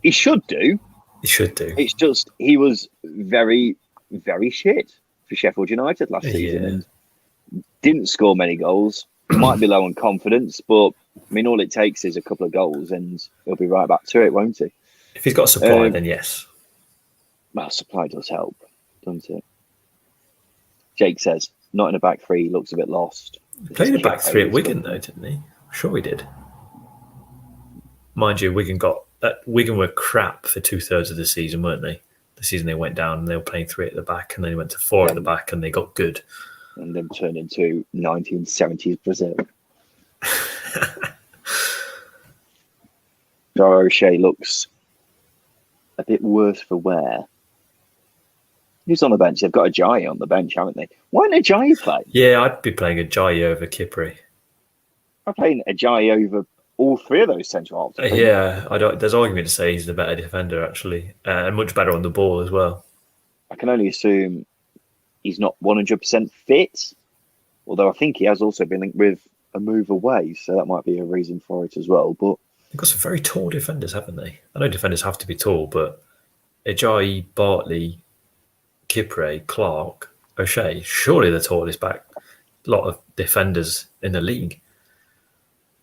He should do. He should do. It's just he was very, very shit for Sheffield United last season and didn't score many goals. Might be low on confidence, but I mean, all it takes is a couple of goals and he'll be right back to it, won't he? If he's got supply, then yes. Well, supply does help, doesn't it? Jake says, not in a back three, looks a bit lost. He played a back three at Wigan, though, didn't he? I'm sure he did. Mind you, Wigan were crap for 2/3 of the season, weren't they? The season they went down and they were playing 3 at the back, and then they went to 4 at the back and they got good. And then turned into 1970s Brazil. Dara O'Shea looks a bit worse for wear. Who's on the bench? They've got Ajayi on the bench, haven't they? Why didn't Ajayi play? Yeah, I'd be playing Ajayi over Kipre. I'm playing Ajayi over all 3 of those central halves. Yeah, there's argument to say he's the better defender, actually, and much better on the ball as well. I can only assume he's not 100% fit, although I think he has also been linked with a move away, so that might be a reason for it as well. But they've got some very tall defenders, haven't they? I know defenders have to be tall, but Ajayi, Bartley, Kipre, Clark, O'Shea, surely the tallest back lot of defenders in the league.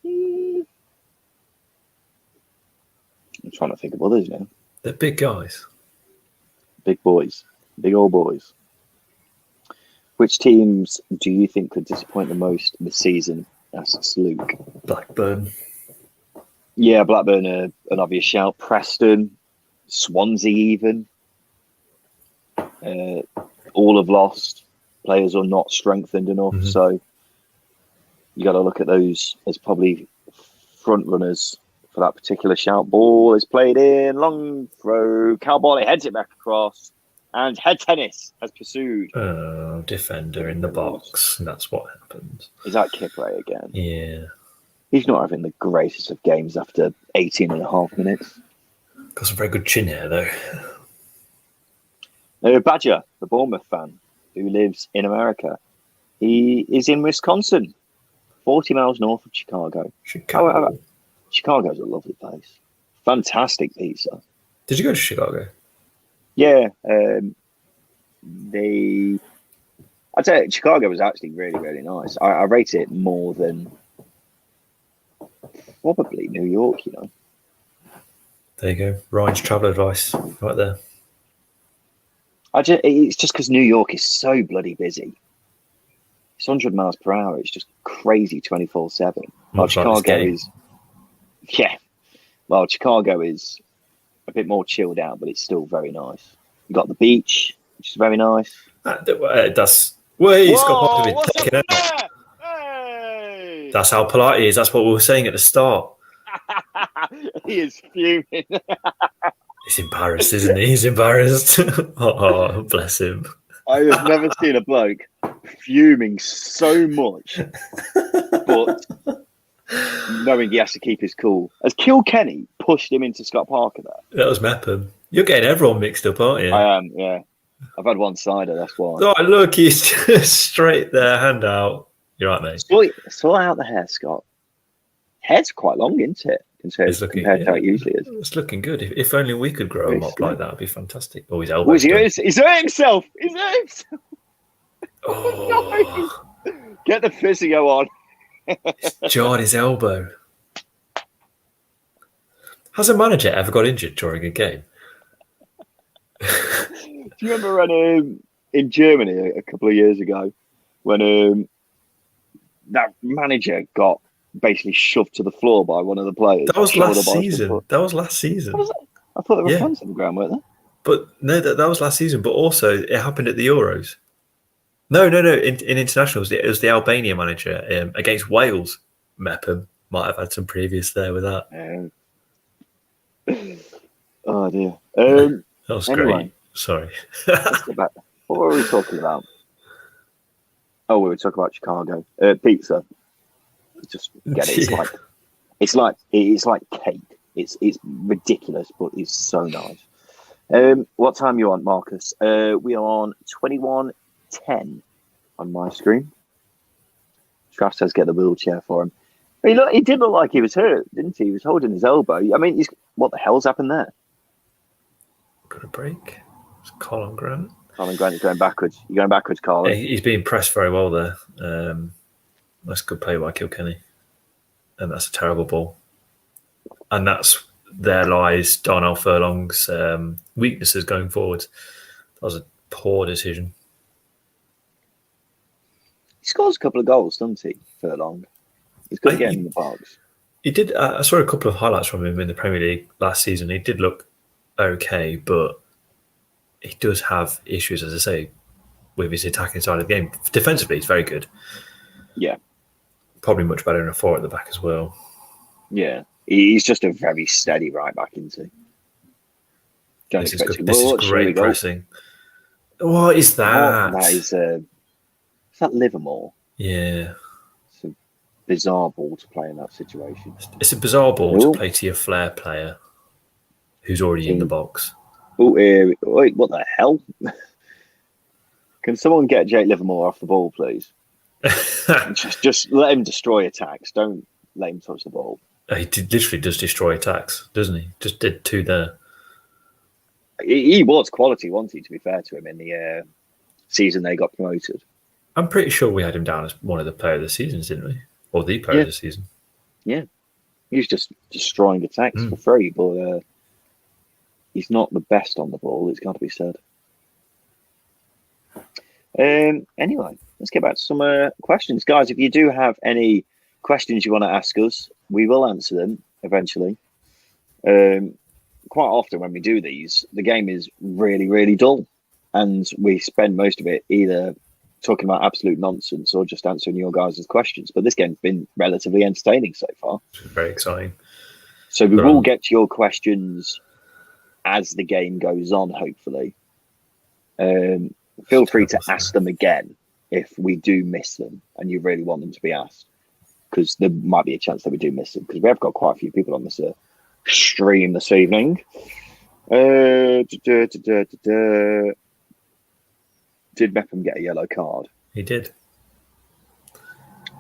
I'm trying to think of others now. They're big guys. Big boys. Big old boys. Which teams do you think could disappoint the most this season? Asks Luke. Blackburn. Yeah, Blackburn are an obvious shout. Preston, Swansea even. All have lost. Players are not strengthened enough. So you got to look at those as probably front runners for that particular shout. Ball is played in. Long throw. Cowboy heads it back across. And head tennis has pursued. Defender in the box. And that's what happens. Is that Kipre again? Yeah. He's not having the greatest of games after 18 and a half minutes. Got some very good chin hair, though. Badger, the Bournemouth fan who lives in America, he is in Wisconsin, 40 miles north of Chicago. Chicago. Chicago's a lovely place. Fantastic pizza. Did you go to Chicago? Yeah, I'd say Chicago was actually really, really nice. I rate it more than probably New York, you know. There you go. Ryan's travel advice right there. It's just because New York is so bloody busy. It's 100 miles per hour. It's just crazy 24/7. While Chicago is, well, Chicago is a bit more chilled out, but it's still very nice. You got the beach, which is very nice. That's he's got to be taken out. Hey! That's how polite he is. That's what we were saying at the start. He is fuming. He's embarrassed, isn't he? He's embarrassed. Oh, bless him. I have never seen a bloke fuming so much, but knowing he has to keep his cool. As Kilkenny pushed him into Scott Parker there. That was Mepham. You're getting everyone mixed up, aren't you? I am, yeah. I've had one-sider, that's why. Oh, look, he's just straight there, hand out. You're right, mate. Sort out the hair, Scott. Hair's quite long, isn't it? Compared to how it usually is. It's looking good. If only we could grow him up like that, it'd be fantastic. Oh, his elbow. He's hurt himself. He's hurt himself. Oh. No. Get the physio on. He's jarred his elbow. Has a manager ever got injured during a game? Do you remember when in Germany a couple of years ago when that manager got basically shoved to the floor by one of the players? That was last season. I thought there were fans on the ground, weren't there? But no, that was last season. But also, it happened at the Euros. No. In internationals, it was the Albania manager against Wales. Mepham might have had some previous there with that. Oh dear. That was anyway, great. Sorry. Let's get back. What were we talking about? Oh, we were talking about Chicago pizza. Just get it. It's like cake. It's ridiculous, but it's so nice. What time are you on, Marcus? We are on 21:10 on my screen. Trav says get the wheelchair for him. He did look like he was hurt, didn't he? He was holding his elbow. I mean, what the hell's happened there? Got a break. It's Colin Grant. Colin Grant is going backwards. You're going backwards, Colin. Yeah, he's being pressed very well there. That's a good play by Kilkenny. And that's a terrible ball. And there lies Darnell Furlong's weaknesses going forward. That was a poor decision. He scores a couple of goals, doesn't he, Furlong? He's good at getting in the box. He did. I saw a couple of highlights from him in the Premier League last season. He did look okay, but he does have issues, as I say, with his attacking side of the game. Defensively, he's very good. Yeah. Probably much better than a 4 at the back as well. Yeah. He's just a very steady right back, isn't he? This is great pressing. What is that? Is that Livermore? Yeah. It's a bizarre ball to play in that situation. It's a bizarre ball to play to your flair player who's already in the box. Oh, wait, what the hell? Can someone get Jake Livermore off the ball, please? just let him destroy attacks. Don't let him touch the ball. He literally does destroy attacks, doesn't he? Just did 2 there. He was quality, wasn't he, to be fair to him, in the season they got promoted. I'm pretty sure we had him down as one of the player of the seasons, didn't we? Or the player of the season. Yeah. He was just destroying attacks for free, but he's not the best on the ball, it's got to be said. Anyway, let's get back to some questions. Guys, if you do have any questions you want to ask us, we will answer them eventually. Quite often when we do these, the game is really, really dull. And we spend most of it either talking about absolute nonsense or just answering your guys' questions. But this game's been relatively entertaining so far. It's very exciting. So we will get to your questions as the game goes on, hopefully. Feel free to ask them again if we do miss them and you really want them to be asked. Because there might be a chance that we do miss them. Because we have got quite a few people on this stream this evening. Did Mepham get a yellow card? He did.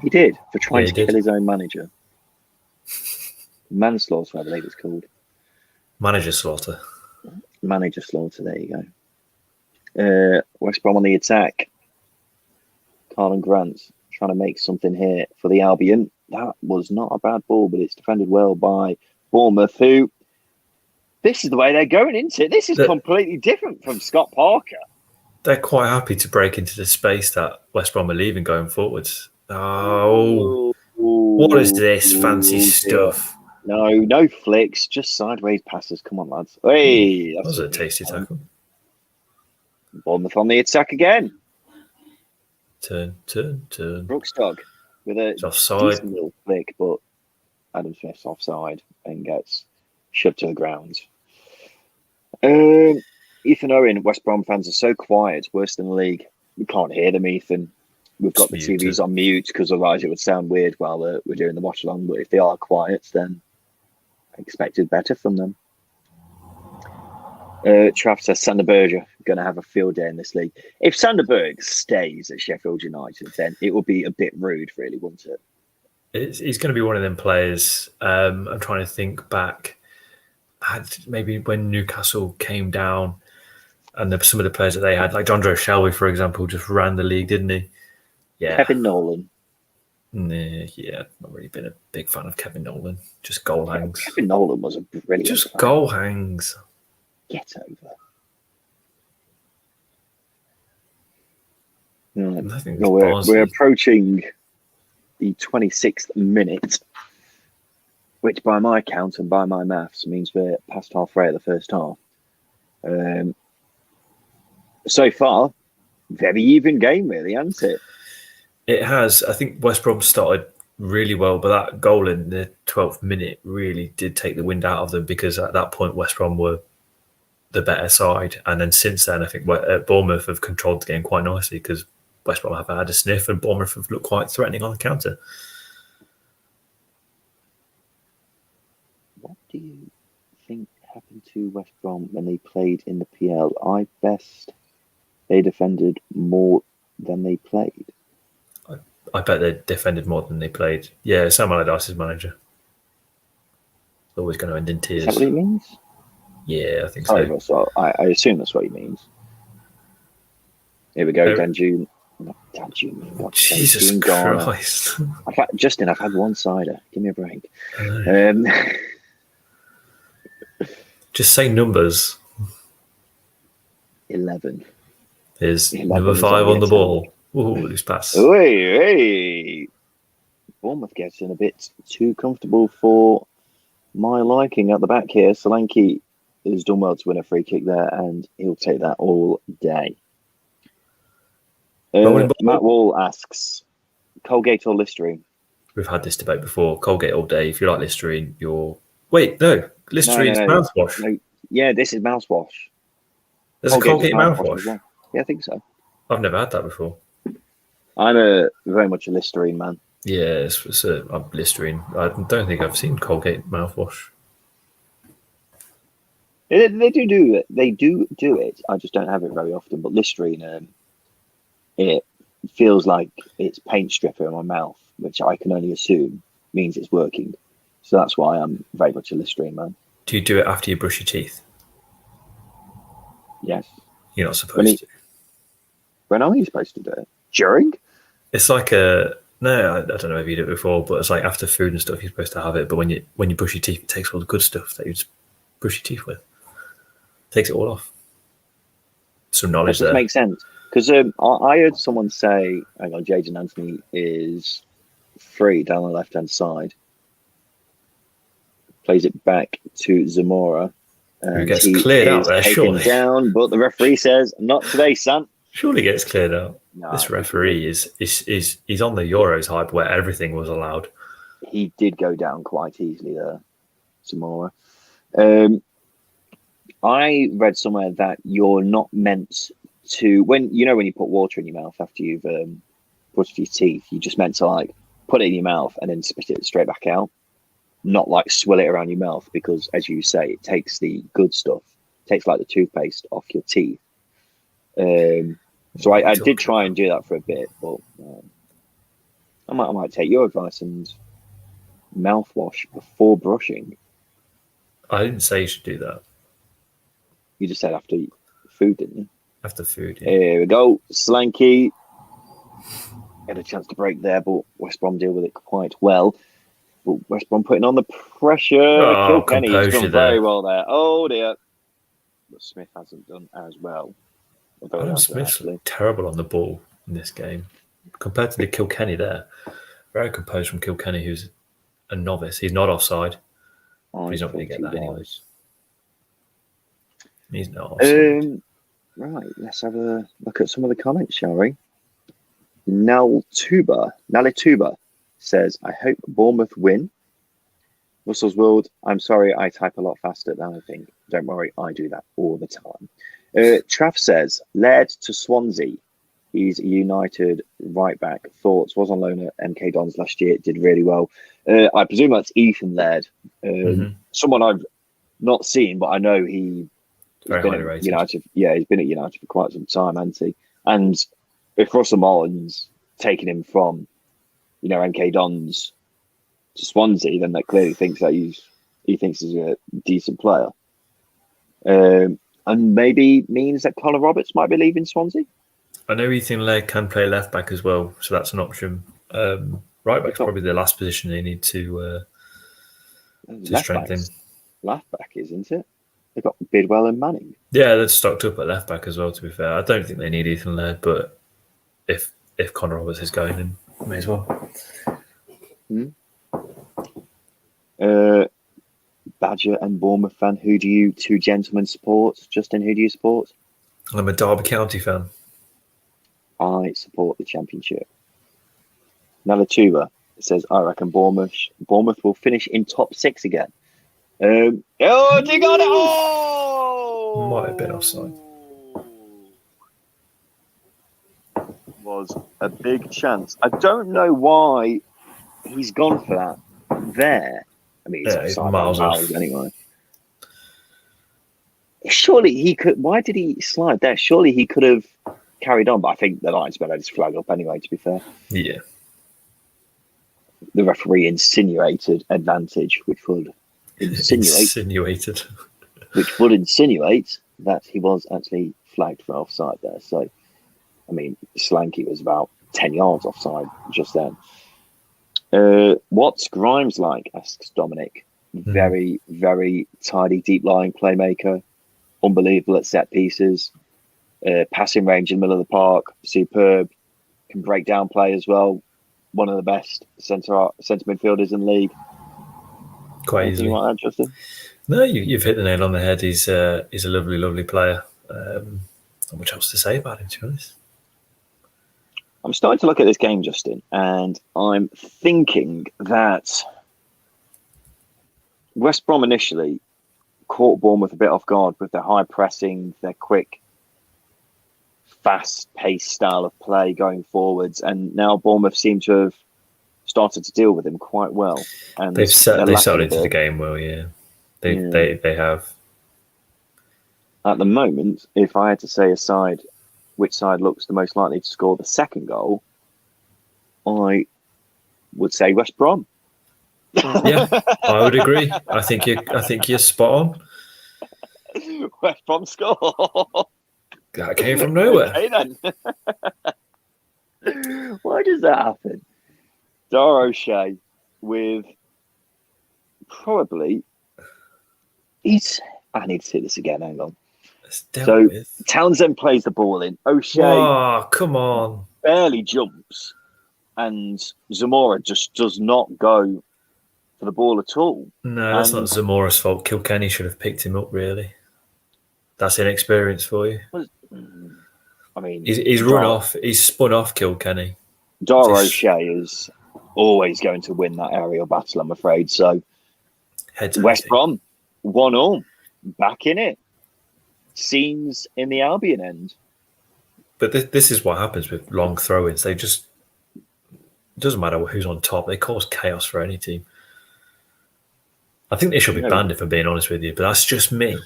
He did, for trying Yeah, to he did. kill his own manager. Manslaughter, I believe it's called. Manager slaughter. Manager slaughter, there you go. West Brom on the attack. Carlin Grant trying to make something here for the Albion. That was not a bad ball, but it's defended well by Bournemouth, who... This is the way they're going into it. This is completely different from Scott Parker. They're quite happy to break into the space that West Brom are leaving going forwards. Oh, what is this fancy stuff? No flicks, just sideways passes. Come on, lads. Hey, that was a tasty tackle. Bournemouth on the attack again. Turn. Brookstock with a decent little flick, but Adam Smith's offside and gets shoved to the ground. Ethan Owen, West Brom fans are so quiet, it's worse than the league. We can't hear them, Ethan. We've got the TVs on mute because otherwise it would sound weird while we're doing the watch along. But if they are quiet, then I expected better from them. Trav says Sander Berge going to have a field day in this league. If Sander Berge stays at Sheffield United, then it would be a bit rude, really, wouldn't it? He's going to be one of them players. I'm trying to think back. Maybe when Newcastle came down and some of the players that they had, like Jondro Shelby, for example, just ran the league, didn't he? Yeah. Kevin Nolan. Yeah, not really been a big fan of Kevin Nolan. Just goal hangs. Kevin Nolan was a brilliant Just player. Goal hangs. Get over. We're approaching the 26th minute, which by my count and by my maths means we're past halfway of the first half. So far, very even game, really, hasn't it? It has. I think West Brom started really well, but that goal in the 12th minute really did take the wind out of them, because at that point West Brom were the better side. And then since then, I think Bournemouth have controlled the game quite nicely, because West Brom have had a sniff and Bournemouth have looked quite threatening on the counter. What do you think happened to West Brom when they played in the PL? I best they defended more than they played. I bet they defended more than they played. Yeah, Sam Allardyce's manager. Always going to end in tears. Is that what he means? Yeah, I think so. So I assume that's what he means. Here we go, Danjuma. Jesus Christ. Justin, I've had one cider. Give me a break. Just say numbers. 11. Is number 5 on the ball. Ooh, loose pass. Hey. Bournemouth gets in a bit too comfortable for my liking at the back here. Solanke has done well to win a free kick there, and he'll take that all day. Matt Wall asks, Colgate or Listerine? We've had this debate before. Colgate all day. If you like Listerine, you're... Wait, no. Listerine's mouthwash. No. Yeah, this is mouthwash. There's a Colgate mouthwash? Well. Yeah, I think so. I've never had that before. I'm very much a Listerine man. Yeah, it's Listerine. I don't think I've seen Colgate mouthwash. They do it. They do it. I just don't have it very often. But Listerine, it feels like it's paint stripper in my mouth, which I can only assume means it's working. So that's why I'm very much a Listerine man. Do you do it after you brush your teeth? Yes. You're not supposed to. When are you supposed to do it? During? It's like I don't know if you did it before, but it's like after food and stuff, you're supposed to have it. But when you brush your teeth, it takes all the good stuff that you just brush your teeth with. It takes it all off. Some knowledge there. That makes sense. Because I heard someone say, hang on, Jaden Anthony is free down the left-hand side. Plays it back to Zamora. Who gets cleared out there, surely. Down, but the referee says, not today, son. Surely gets cleared out. No, this referee is on the Euros hype where everything was allowed. He did go down quite easily there, Zamora. I read somewhere that you're not meant to, when you put water in your mouth after you've brushed your teeth, you just meant to like put it in your mouth and then spit it straight back out, not like swill it around your mouth, because as you say, it takes the good stuff, takes like the toothpaste off your teeth. So What are we I did talking try and about? do that for a bit, but I might take your advice and mouthwash before brushing. I didn't say you should do that You just said after food, didn't you? after food. Yeah. Here we go. Slanky had a chance to break there, but West Brom deal with it quite well. But West Brom putting on the pressure. Oh, Kilkenny has composure done very there. well there. Oh dear. But Smith hasn't done as well. Although he Adam has done, Smith's actually. terrible on the ball in this game compared to the Kilkenny there. Very composed from Kilkenny, who's a novice. He's not offside, but I he's not going thought to get he that anyway. was. He's not offside. Right, let's have a look at some of the comments, shall we? Nalituba says, I hope Bournemouth win. Russell's World, I'm sorry, I type a lot faster than I think. Don't worry, I do that all the time. Traff says, led to Swansea. He's a United right back. Thoughts, was on loan at MK Dons last year, did really well. I presume that's Ethan Laird. Someone I've not seen, but I know he's Very been highly at rated. United. Yeah, he's been at United for quite some time, hasn't he? And if Russell Martin's taking him from, MK Dons to Swansea, then that clearly thinks that he thinks he's a decent player. And maybe means that Connor Roberts might be leaving Swansea. I know Ethan Laird can play left back as well, so that's an option. Right back's probably the last position they need to strengthen. Left back, isn't it? They've got Bidwell and Manning. Yeah, they're stocked up at left back as well, to be fair. I don't think they need Ethan Laird, but if Connor Roberts is going, then may as well. Badger and Bournemouth fan. Who do you two gentlemen support? Justin, who do you support? I'm a Derby County fan. I support the Championship. Nalatuba says, I reckon Bournemouth will finish in top 6 again. They got it! Oh! Might have been offside. Was a big chance. I don't know why he's gone for that there. I mean, he's miles off anyway. Surely he could. Why did he slide there? Surely he could have carried on, but I think the linesman had his flag up anyway, to be fair. Yeah. The referee insinuated advantage, which would insinuate that he was actually flagged for offside there. So, I mean, Slanky was about 10 yards offside just then. What's Grimes like? Asks Dominic. Very, very tidy, deep-lying playmaker. Unbelievable at set pieces. Passing range in the middle of the park. Superb. Can break down play as well. One of the best centre midfielders in the league. Quite easily. Anything like that, Justin? No, you've hit the nail on the head. He's a lovely, lovely player. Not much else to say about him, to be honest. I'm starting to look at this game, Justin, and I'm thinking that West Brom initially caught Bournemouth a bit off guard with their high pressing, their quick, fast-paced style of play going forwards, and now Bournemouth seem to have started to deal with him quite well. And they settled into the game well, yeah. They have. At the moment, if I had to say which side looks the most likely to score the second goal, I would say West Brom. Yeah, I would agree. I think you're spot on. West Brom score. That came from nowhere. Okay, then. Why does that happen? Dar O'Shea with probably I need to see this again. Hang on. So Townsend plays the ball in. O'Shea. Oh, come on. Barely jumps, and Zamora just does not go for the ball at all. No, that's not Zamora's fault. Kilkenny should have picked him up, really. That's inexperience for you. I mean, he's run off. He's spun off Kilkenny. Dar O'Shea is always going to win that aerial battle, I'm afraid. So West Brom, 1-1, back in it. Scenes in the Albion end. But this is what happens with long throw-ins. They just, it doesn't matter who's on top. They cause chaos for any team. I think they should be banned, if I'm being honest with you, but that's just me.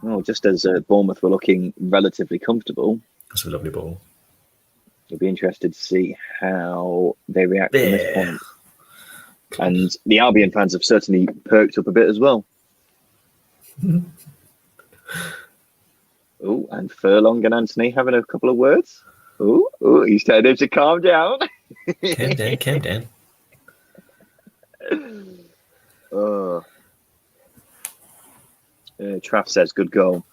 Well, just as Bournemouth were looking relatively comfortable, That's a lovely ball. you'll be interested to see how they react from this Yeah. point. And the Albion fans have certainly perked up a bit as well. Oh, and Furlong and Anthony having a couple of words. Oh, he's telling him to calm down. Calm down. Traff says good goal.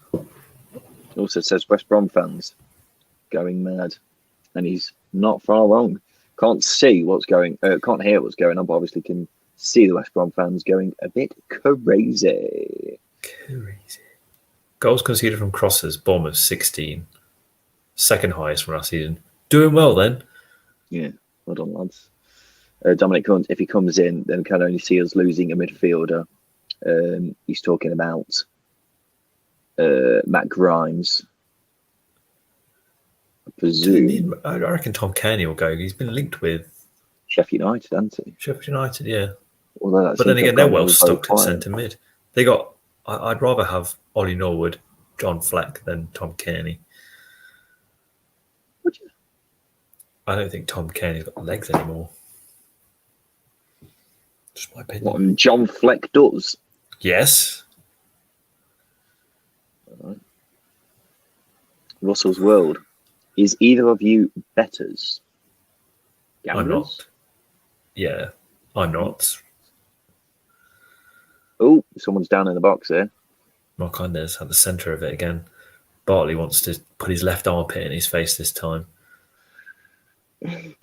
Also says West Brom fans going mad, and he's not far wrong. Can't see what's going, can't hear what's going on, but obviously can see the West Brom fans going a bit crazy. Goals conceded from crosses, Bournemouth 16. Second highest from last season. Doing well then. Yeah, well done, lads. Dominic Hunt, if he comes in, then can only see us losing a midfielder. He's talking about Matt Grimes. I presume. I reckon Tom Kearney will go. He's been linked with Sheffield United, hasn't he? Sheffield United, yeah. But then again, they're well stocked at centre mid. They got. I'd rather have Ollie Norwood, John Fleck than Tom Kearney. Would you? I don't think Tom Kearney's got legs anymore. Just my opinion. What John Fleck does. Yes. Right. Russell's World. Is either of you betters? Gamblers? I'm not. Yeah, I'm not. Oh, someone's down in the box here. Mark Hernandez at the centre of it again. Bartley wants to put his left armpit in his face this time.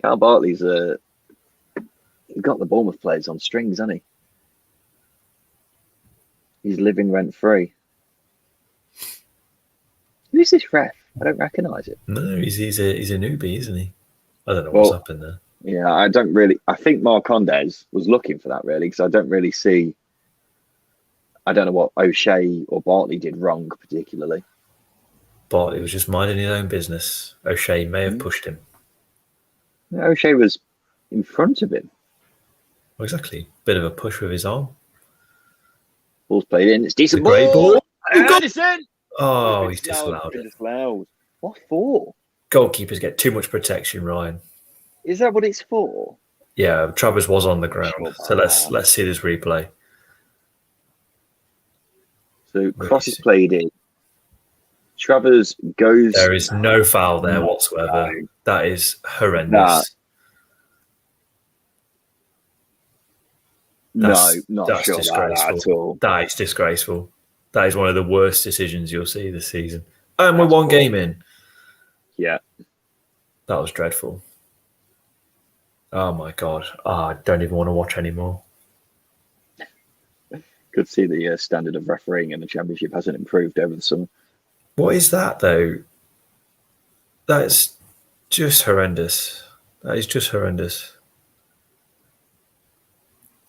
Carl Bartley's got the Bournemouth players on strings, hasn't he? He's living rent free. Who's this ref? I don't recognise it. No, he's a newbie, isn't he? I don't know what's happened there. Yeah, I don't really. I think Marcondes was looking for that really, because I don't really see. I don't know what O'Shea or Bartley did wrong particularly. Bartley was just minding his own business. O'Shea may have pushed him. O'Shea was in front of him. Well, exactly. Bit of a push with his arm. Ball's played in. It's decent. Great ball. Addison! Oh, he's disallowed it. What for? Goalkeepers get too much protection, Ryan. Is that what it's for? Yeah, Travers was on the ground. So let's see this replay. So cross is played in. Travers goes. There is no foul there whatsoever. No. That is horrendous. That's sure disgraceful. That at all. That is disgraceful. That is one of the worst decisions you'll see this season. And we're one game in. Yeah. That was dreadful. Oh my God. I don't even want to watch anymore. Could see the standard of refereeing in the Championship hasn't improved over the summer. What is that, though? That's just horrendous. That is just horrendous.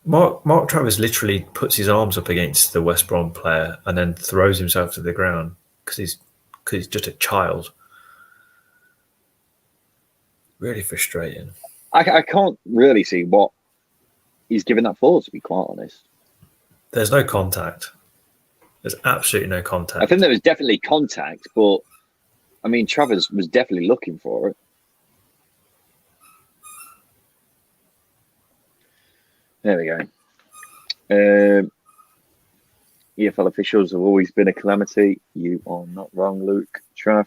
Mark Travers literally puts his arms up against the West Brom player and then throws himself to the ground because he's just a child. Really frustrating. I can't really see what he's given that for, to be quite honest. There's no contact. There's absolutely no contact. I think there was definitely contact, but I mean, Travers was definitely looking for it. There we go. EFL officials have always been a calamity. You are not wrong, Luke. Trav.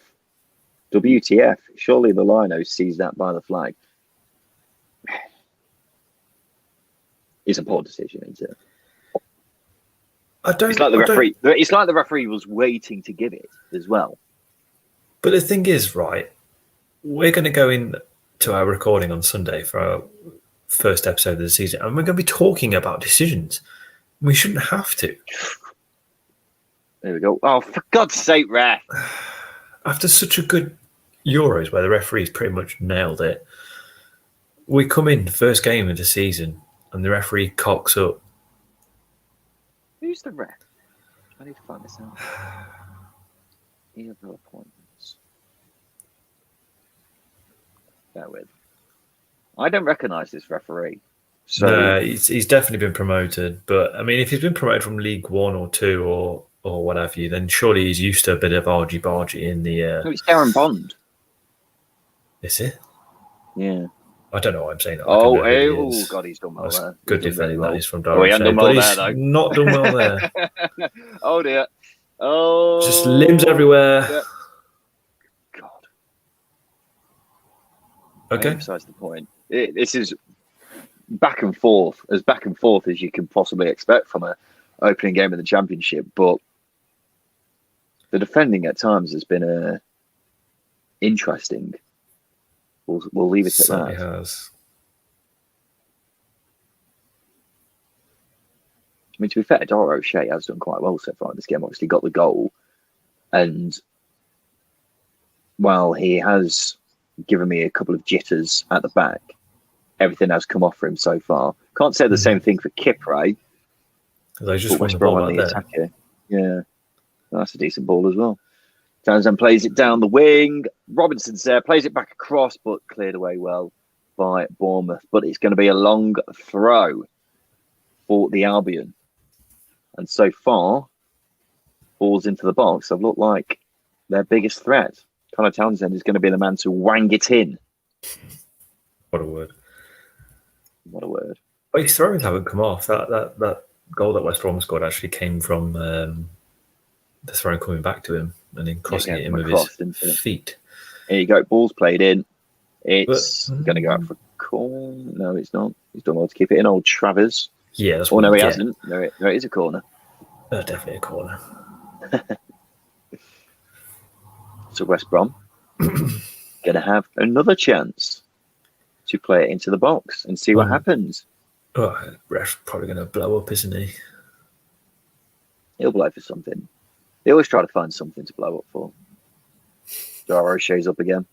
WTF. Surely the Lino sees that by the flag. It's a poor decision, isn't it? It's like the referee was waiting to give it as well. But the thing is, right, we're going to go in to our recording on Sunday for our first episode of the season, and we're going to be talking about decisions. We shouldn't have to. There we go. Oh, for God's sake, ref. After such a good Euros where the referees pretty much nailed it, we come in first game of the season and the referee cocks up. Who's the ref? I need to find this out. EFL appointments. Bear with. I don't recognise this referee. So no, he's definitely been promoted. But I mean, if he's been promoted from League 1 or 2 or or what have you, then surely he's used to a bit of argy-bargy in the... No, it's Darren Bond. Is it? Yeah. I don't know why I'm saying that. Oh, God, he's done well That's there. good He's done defending really that is from well. Oh, he Darren hasn't done Shea, well but there, he's though. not done well there. Oh, dear. Oh. Just limbs everywhere. Yeah. God. Okay. Besides the point. This is back and forth as you can possibly expect from a opening game of the Championship, but the defending at times has been interesting. We'll leave it at Certainly that. has. I mean, to be fair, Dara O'Shea has done quite well so far in this game. Obviously got the goal, and while he has given me a couple of jitters at the back, everything has come off for him so far. Can't say the same thing for Kipre. They just won the West Brom ball on right the there. attacker. Yeah, that's a decent ball as well. Townsend plays it down the wing. Robinson's there, plays it back across, but cleared away well by Bournemouth. But it's going to be a long throw for the Albion. And so far, balls into the box have looked like their biggest threat. Connor Townsend is going to be the man to wang it in. What a word. What a word. But his throws haven't come off. That goal that West Brom scored actually came from the throw coming back to him and then crossing it in with his feet. Here you go. Ball's played in. It's going to go out for a corner. No, it's not. He's done well to keep it in. Old Travers. Yeah, that's Oh, what no, he get. hasn't. No, it is a corner. Definitely a corner. So West Brom going to have another chance to play it into the box and see what happens. Oh, ref's probably going to blow up, isn't he? He'll blow for something. They always try to find something to blow up for. Dara O'Shea's up again.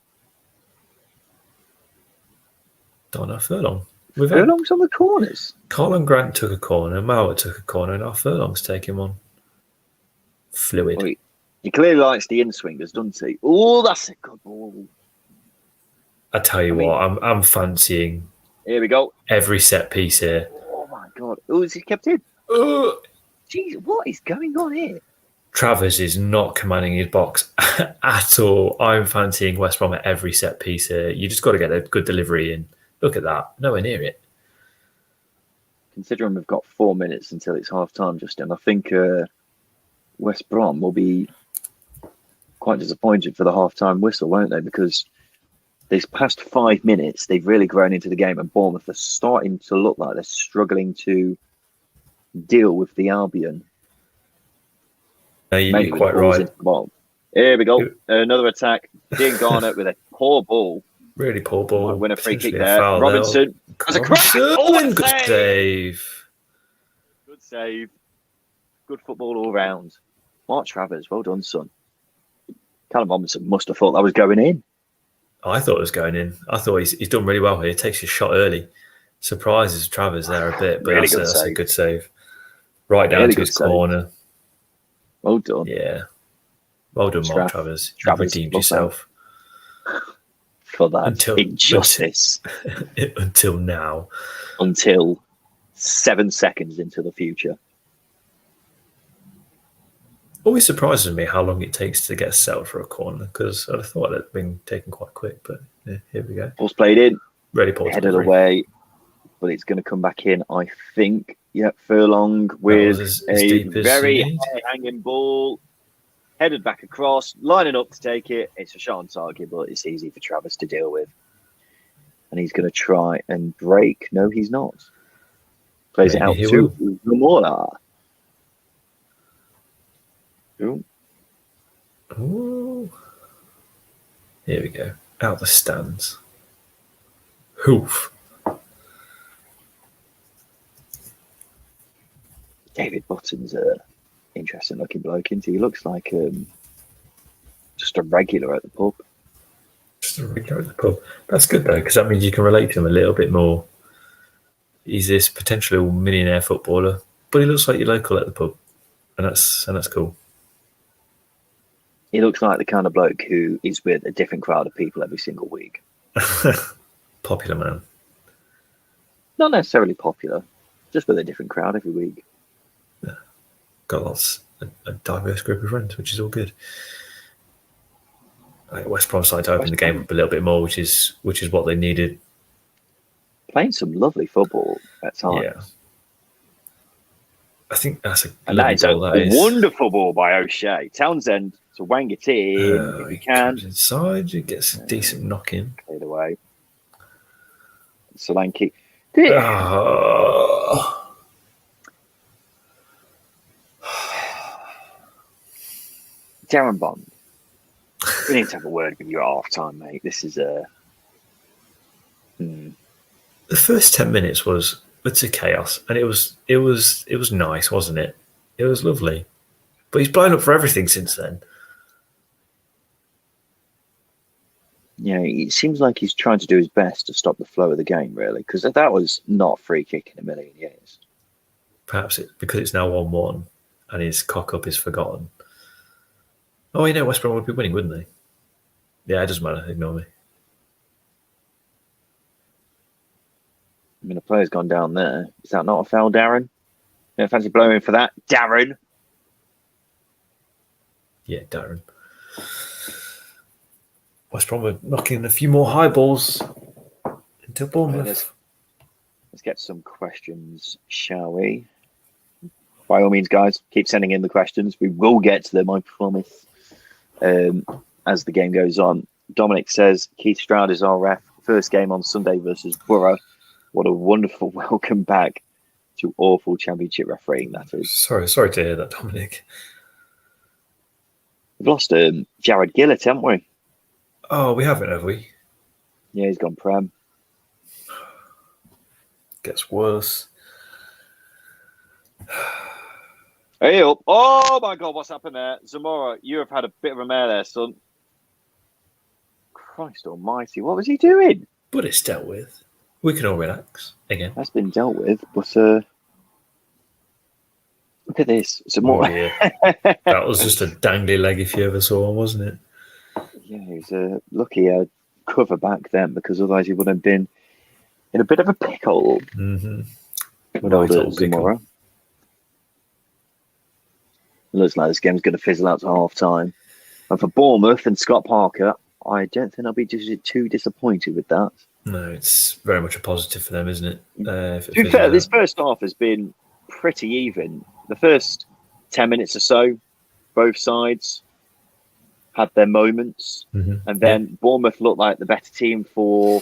Donna Furlong. Furlong's on the corners. Colin Grant took a corner, Mowat took a corner, and now Furlong's taking one. Fluid. Wait, he clearly likes the in-swingers, doesn't he? Oh, that's a good ball. I tell you what, I'm fancying. Here we go. Every set piece here. Oh my God! Oh, is he kept in? Jeez, what is going on here? Travers is not commanding his box at all. I'm fancying West Brom at every set piece here. You just got to get a good delivery in. Look at that. Nowhere near it. Considering we've got 4 minutes until it's half time, Justin, I think West Brom will be quite disappointed for the half time whistle, won't they? Because these past 5 minutes, they've really grown into the game, and Bournemouth are starting to look like they're struggling to deal with the Albion. No, you're quite right. Here we go. Another attack. Dean Garnett with a poor ball. Really poor ball. Might win a free kick there. Robinson has a crack. Oh, good save. Good save. Good football all round. Mark Travers, well done, son. Callum Robinson must have thought that was going in. I thought it was going in. I thought he's done really well here. He takes his shot early. Surprises Travers there a bit, but Really that's a good save. Right down to his corner. Well done. Yeah. Well done, Mark Travers. You've redeemed yourself. For that injustice. Until now. Until 7 seconds into the future. Always surprises me how long it takes to get settled for a corner, because I thought it'd been taken quite quick, but yeah, here we go. Ball's played in. Ready, Paul. Headed away, but it's going to come back in, I think. Yep, Furlong with a very high-hanging ball. Headed back across, lining up to take it. It's a shot on target, but it's easy for Travers to deal with. And he's going to try and break. No, he's not. Plays it out to Lamola. Ooh. Here we go. Out the stands. Hoof. David Button's a interesting looking bloke, isn't he? He looks like just a regular at the pub. Just a regular at the pub. That's good though, because that means you can relate to him a little bit more. He's this potential millionaire footballer, but he looks like your local at the pub, and that's cool. He looks like the kind of bloke who is with a different crowd of people every single week. Popular man. Not necessarily popular, just with a different crowd every week. Yeah. Got a diverse group of friends, which is all good. West Brom started to open the game up a little bit more, which is what they needed. Playing some lovely football at times. Yeah. I think that's a wonderful ball by O'Shea. Townsend to wang it in if he can. Comes inside, he gets a decent knock in. Cleared away. Solanke. Darren Bond. We need to have a word with you at half time, mate. This is a. The first 10 minutes was utter chaos, and it was nice, wasn't it? It was lovely, but he's blown up for everything since then. Yeah, it seems like he's trying to do his best to stop the flow of the game, really, because that was not a free kick in a million years. Perhaps because it's now 1-1 and his cock up is forgotten. Oh, you know, West Brom would be winning, wouldn't they? Yeah, it doesn't matter. Ignore me. I mean, the player's gone down there. Is that not a foul, Darren? Yeah, fancy blowing for that, Darren. Yeah, Darren. West Brom were knocking a few more high balls into Bournemouth. Let's get some questions, shall we? By all means, guys, keep sending in the questions. We will get to them, I promise, as the game goes on. Dominic says, Keith Stroud is our ref. First game on Sunday versus Borough. What a wonderful welcome back to awful championship refereeing, that is. Sorry to hear that, Dominic. We've lost Jared Gillett, haven't we? Oh, we haven't, have we? Yeah, he's gone Prem. Gets worse. Hey up. Oh my God, what's happened there? Zamora, you have had a bit of a mare there, son. Christ almighty, what was he doing? But it's dealt with. We can all relax again. That's been dealt with, but look at this. Zamora. Oh, yeah. That was just a dangly leg if you ever saw one, wasn't it? Yeah, he was lucky cover back then, because otherwise he would have been in a bit of a pickle. Mm-hmm. With old Zamora. Looks like this game's going to fizzle out to half time. And for Bournemouth and Scott Parker, I don't think I'll be too disappointed with that. No, it's very much a positive for them, isn't it? To be fair, this first half has been pretty even. The first 10 minutes or so, both sides had their moments. Mm-hmm. And then Bournemouth looked like the better team for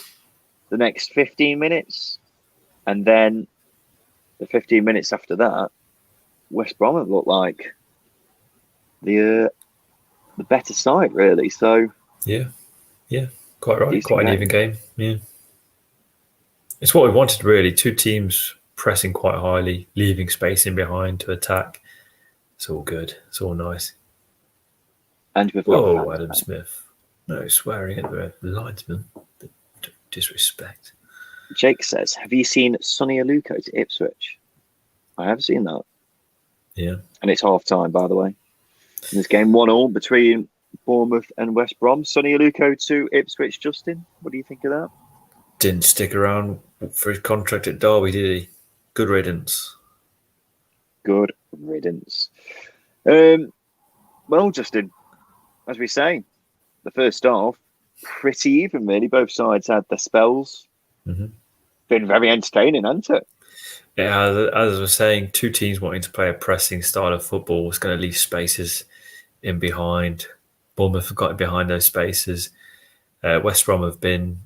the next 15 minutes. And then the 15 minutes after that, West Brom have looked like the better side, really. So yeah, quite right. Quite an even game. Yeah, it's what we wanted, really. Two teams pressing quite highly, leaving space in behind to attack. It's all good. It's all nice. And we've got Adam Smith. No swearing at the linesman. Disrespect. Jake says, have you seen Sonny Aluko to Ipswich? I have seen that. Yeah. And it's half time, by the way. In this game, 1-1 between Bournemouth and West Brom. Sonny Aluko to Ipswich. Justin, what do you think of that? Didn't stick around for his contract at Derby, did he? Good riddance. Good riddance. Well, Justin, as we say, the first half, pretty even, really. Both sides had their spells. Mm-hmm. Been very entertaining, hasn't it? Yeah, as I was saying, two teams wanting to play a pressing style of football was going to leave spaces in behind. Bournemouth have got behind those spaces. West Brom have been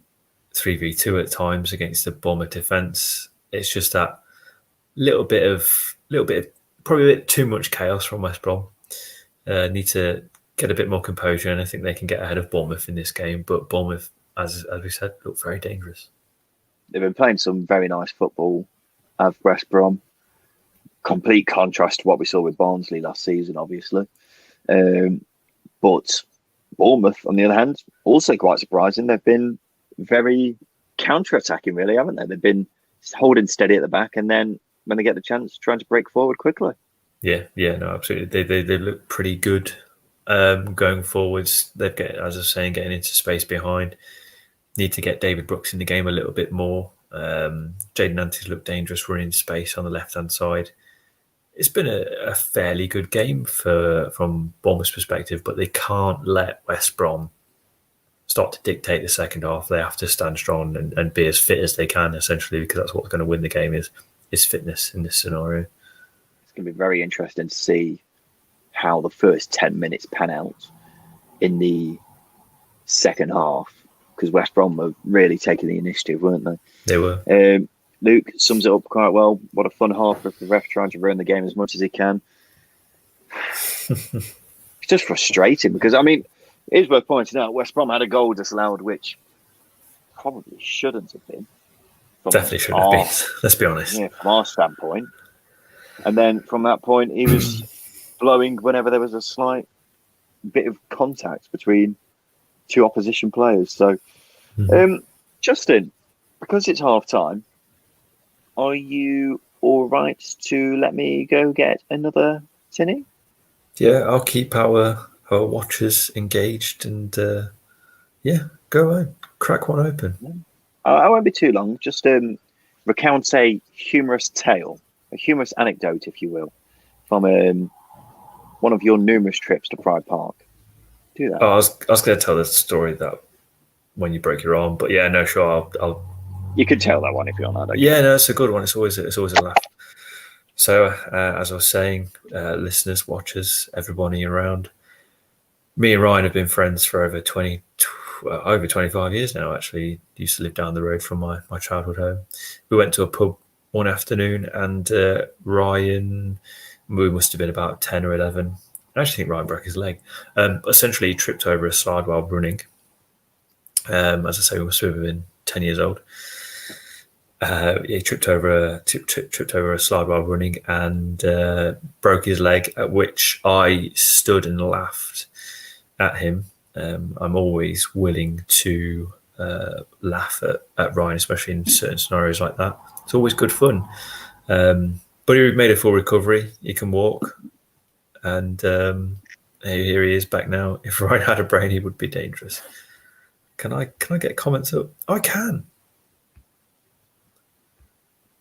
3v2 at times against the Bournemouth defence. It's just that little bit of probably a bit too much chaos from West Brom. Need to get a bit more composure, and I think they can get ahead of Bournemouth in this game. But Bournemouth, as we said, look very dangerous. They've been playing some very nice football of West Brom. Complete contrast to what we saw with Barnsley last season, obviously. But Bournemouth, on the other hand, also quite surprising. They've been very counter-attacking, really, haven't they? They've been holding steady at the back, and then when they get the chance, trying to break forward quickly. Yeah, no, absolutely. They look pretty good going forwards. They've got, as I was saying, getting into space behind. Need to get David Brooks in the game a little bit more. Jaden Antes looked dangerous running space on the left-hand side. it's been a fairly good game from Bournemouth's perspective, but they can't let West Brom start to dictate the second half. They have to stand strong and be as fit as they can, essentially, because that's what's going to win the game is fitness in this scenario. It's going to be very interesting to see how the first 10 minutes pan out in the second half, because West Brom were really taking the initiative, weren't they? They were. Luke sums it up quite well. What a fun half of the ref trying to ruin the game as much as he can. It's just frustrating because, I mean, it is worth pointing out West Brom had a goal disallowed, which probably shouldn't have been. Definitely shouldn't have been. Let's be honest. Yeah, from our standpoint. And then from that point, he was blowing whenever there was a slight bit of contact between two opposition players. So, Justin, because it's half time, are you all right to let me go get another tinny? Yeah, I'll keep our watchers engaged and go on, crack one open. I won't be too long. Just recount a humorous tale, a humorous anecdote, if you will, from one of your numerous trips to Pride Park. Do that. Oh, I was going to tell the story that when you broke your arm, but yeah, no, sure, I'll. You could tell that one if you're not. Yeah, no, it's a good one. It's always a laugh. So, as I was saying, listeners, watchers, everybody around, me and Ryan have been friends for over 25 years now, actually. Used to live down the road from my childhood home. We went to a pub one afternoon and Ryan, we must have been about 10 or 11. I actually think Ryan broke his leg. Essentially, he tripped over a slide while running. As I say, we must have been 10 years old. He tripped over a slide while running and broke his leg, at which I stood and laughed at him. I'm always willing to laugh at Ryan, especially in certain scenarios like that. It's always good fun. But he made a full recovery. He can walk. And here he is back now. If Ryan had a brain, he would be dangerous. Can I get comments up? I can.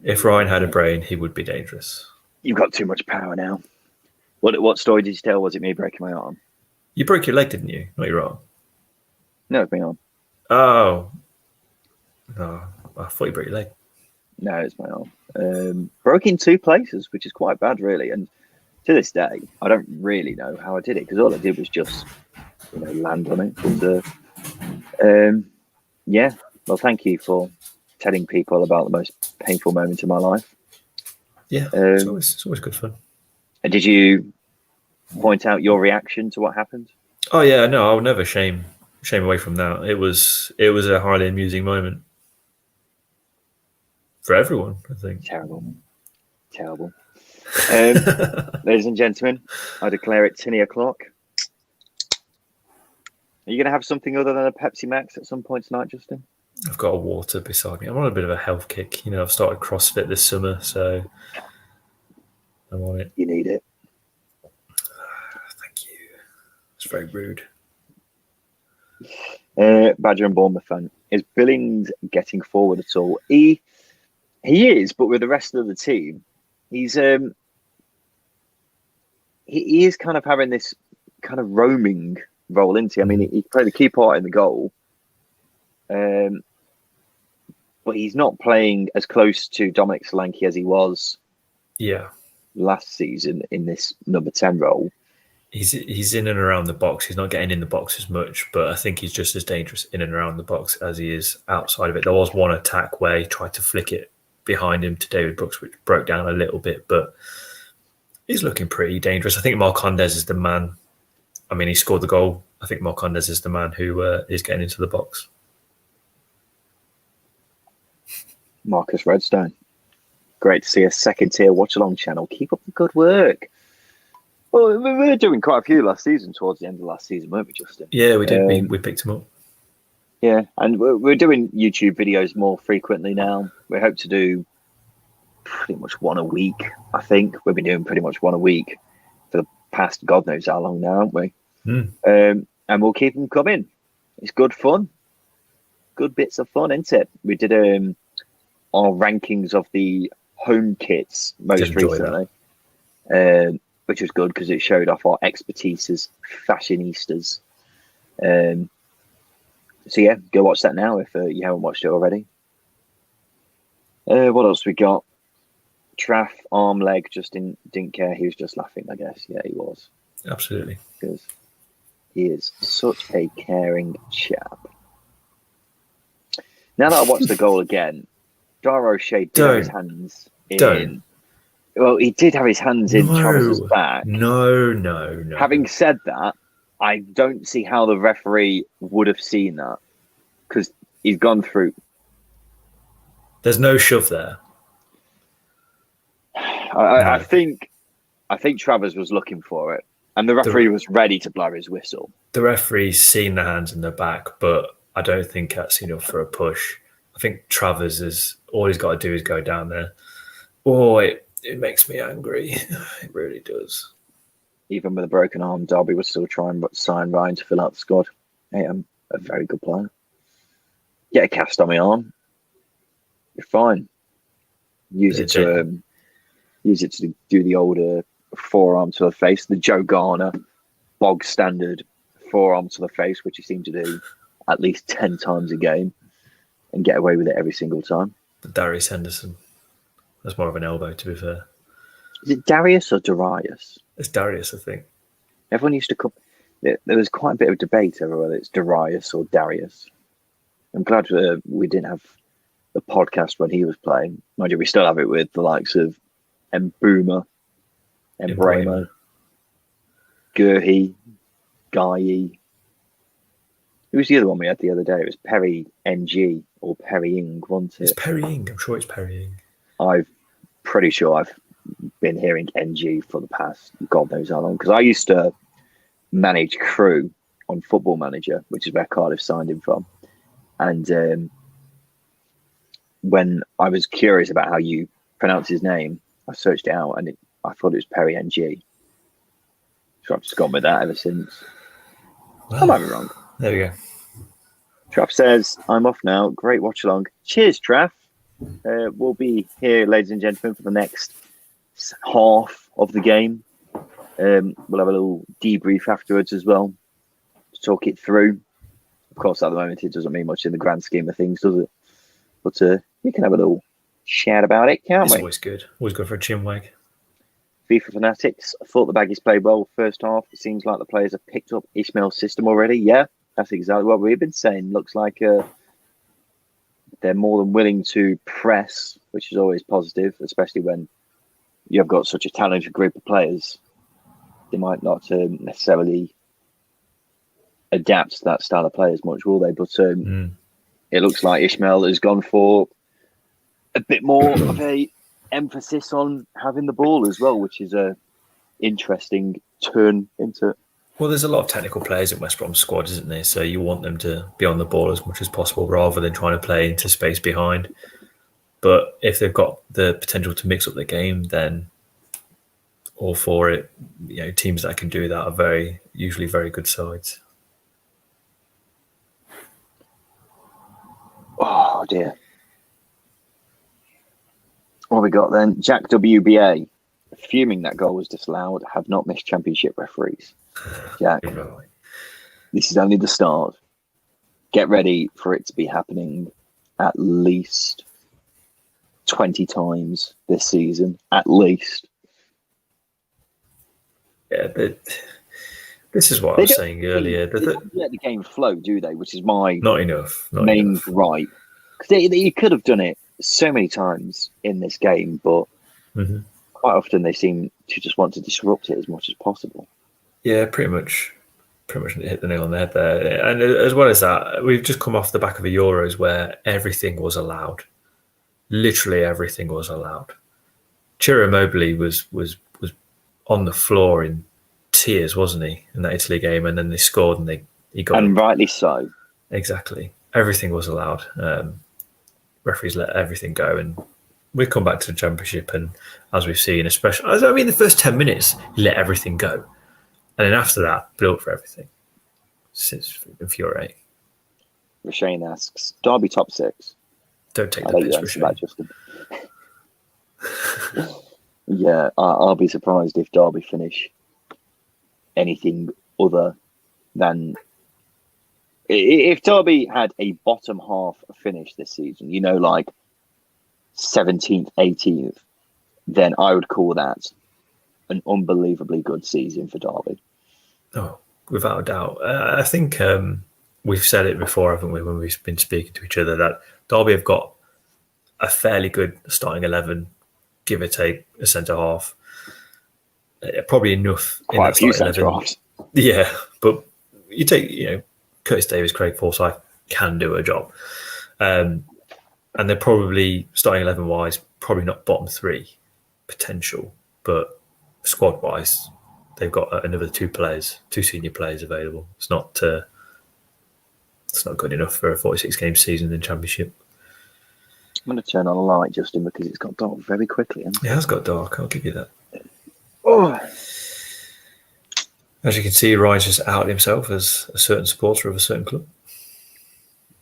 If Ryan had a brain, he would be dangerous. You've got too much power now. What story did you tell? Was it me breaking my arm? You broke your leg, didn't you? Not your arm. No, it's my arm. Oh. No, I thought you broke your leg. No, it's my arm. Broke in two places, which is quite bad, really. And to this day, I don't really know how I did it because all I did was just, land on it. But, yeah. Well, thank you for telling people about the most painful moment in my life. Yeah, it's always good fun. And did you point out your reaction to what happened? Oh yeah, no, I'll never shame away from that. It was a highly amusing moment for everyone, I think. Terrible. Ladies and gentlemen, I declare it 10 o'clock. Are you going to have something other than a Pepsi Max at some point tonight, Justin? I've got a water beside me. I'm on a bit of a health kick. I've started CrossFit this summer, so I'm on it. You need it. Thank you. It's very rude. Badger and Bournemouth fan. Is Billings getting forward at all? He is, but with the rest of the team, he's he is kind of having this kind of roaming role into. I mean, he played a key part in the goal. But he's not playing as close to Dominic Solanke as he was last season in this number 10 role. He's in and around the box. He's not getting in the box as much, but I think he's just as dangerous in and around the box as he is outside of it. There was one attack where he tried to flick it behind him to David Brooks, which broke down a little bit, but he's looking pretty dangerous. I think Marcondes is the man. I mean, he scored the goal. I think Marcondes is the man who is getting into the box. Marcus Redstone. Great to see a second-tier watch-along channel. Keep up the good work. Well, we were doing quite a few last season, towards the end of last season, weren't we, Justin? Yeah, we did. We picked him up. Yeah, and we're doing YouTube videos more frequently now. We hope to do pretty much one a week, I think. We've been doing pretty much one a week for the past God knows how long now, haven't we? And we'll keep them coming. It's good fun. Good bits of fun, isn't it? We did our rankings of the home kits most recently. which was good because it showed off our expertise as fashionistas. So yeah, go watch that now if you haven't watched it already. What else we got? Traff, arm, leg, just didn't care. He was just laughing, I guess. Yeah, he was. Absolutely. Because he is such a caring chap. Now that I watched the goal again, Dara O'Shea did have his hands in. Well, he did have his hands in Travis's back. No. Having said that, I don't see how the referee would have seen that because he's gone through. There's no shove there. I think Travers was looking for it, and the referee was ready to blow his whistle. The referee's seen the hands in the back, but I don't think that's enough for a push. I think Travers is all he's got to do is go down there. Oh, it makes me angry. It really does. Even with a broken arm, Derby was still trying to sign Ryan to fill out the squad. Hey, I'm a very good player. Get a cast on my arm. You're fine. Use it to do the older forearm to the face, the Joe Garner bog standard forearm to the face, which you seem to do at least 10 times a game and get away with it every single time. Darius Henderson. That's more of an elbow, to be fair. Is it Darius or Darius? It's Darius, I think. Everyone used to come. There was quite a bit of debate over whether it's Darius or Darius. I'm glad we didn't have the podcast when he was playing. Mind you, we still have it with the likes of Mbuma, Embramo, Gurhi, Guyi. Who was the other one we had the other day? It was Perry NG or Perry Ing, wasn't it? It's Perry Ing. I'm sure it's Perry Ing. I'm pretty sure I've been hearing NG for the past God knows how long, because I used to manage Crew on Football Manager, which is where Cardiff signed him from. And when I was curious about how you pronounce his name, I searched it out and I thought it was Perry NG. So I've just gone with that ever since. Well, I might be wrong. There we go. Traff says, I'm off now. Great watch along. Cheers, Traff. We'll be here, ladies and gentlemen, for the next half of the game. We'll have a little debrief afterwards as well to talk it through. Of course, at the moment, it doesn't mean much in the grand scheme of things, does it? But we can have a little chat about it, can't we? It's always good. Always good for a chin wag. FIFA Fanatics. I thought the Baggies played well first half. It seems like the players have picked up Ismail's system already. Yeah, that's exactly what we've been saying. Looks like they're more than willing to press, which is always positive, especially when you have got such a talented group of players. They might not necessarily adapt to that style of play as much, will they? But it looks like Ismail has gone for a bit more of a emphasis on having the ball as well, which is a interesting turn into. Well, there's a lot of technical players in West Brom's squad, isn't there? So you want them to be on the ball as much as possible rather than trying to play into space behind. But if they've got the potential to mix up the game, then all for it. You know, teams that can do that are usually very good sides. Oh dear. What have we got then? Jack WBA, fuming that goal was disallowed, have not missed championship referees. Jack, this is only the start. Get ready for it to be happening at least 20 times this season, at least. Yeah, but this is what I was saying earlier. They don't let the game flow, do they? Which is my not enough main gripe. Because you could have done it so many times in this game, but quite often they seem to just want to disrupt it as much as possible. Yeah, pretty much hit the nail on the head there. And as well as that, we've just come off the back of a Euros where everything was allowed. Literally everything was allowed. Ciro Mobley was on the floor in tears, wasn't he, in that Italy game? And then they scored and he got and rightly so. Exactly. Everything was allowed. Referees let everything go, and we come back to the championship, and as we've seen, especially, the first 10 minutes, he let everything go. And then after that, built for everything. It's infuriating. Rashane asks, Derby top 6. Don't take the piss, Rashane. Yeah, I'll be surprised if Derby finish anything other than if Derby had a bottom half finish this season, like 17th, 18th, then I would call that an unbelievably good season for Derby. Oh, without a doubt. I think we've said it before, haven't we, when we've been speaking to each other, that Derby have got a fairly good starting 11, give or take a centre half. Probably enough. Quite in a few starting centre 11. halves. Yeah, but you take, Curtis Davies, Craig Forsyth can do a job. And they're probably, starting 11 wise, probably not bottom three potential, but squad wise, they've got another two senior players available. It's not good enough for a 46-game season in Championship. I'm going to turn on the light, Justin, because it's got dark very quickly. It has got dark, I'll give you that. Oh. As you can see, Ryan's just outed himself as a certain supporter of a certain club.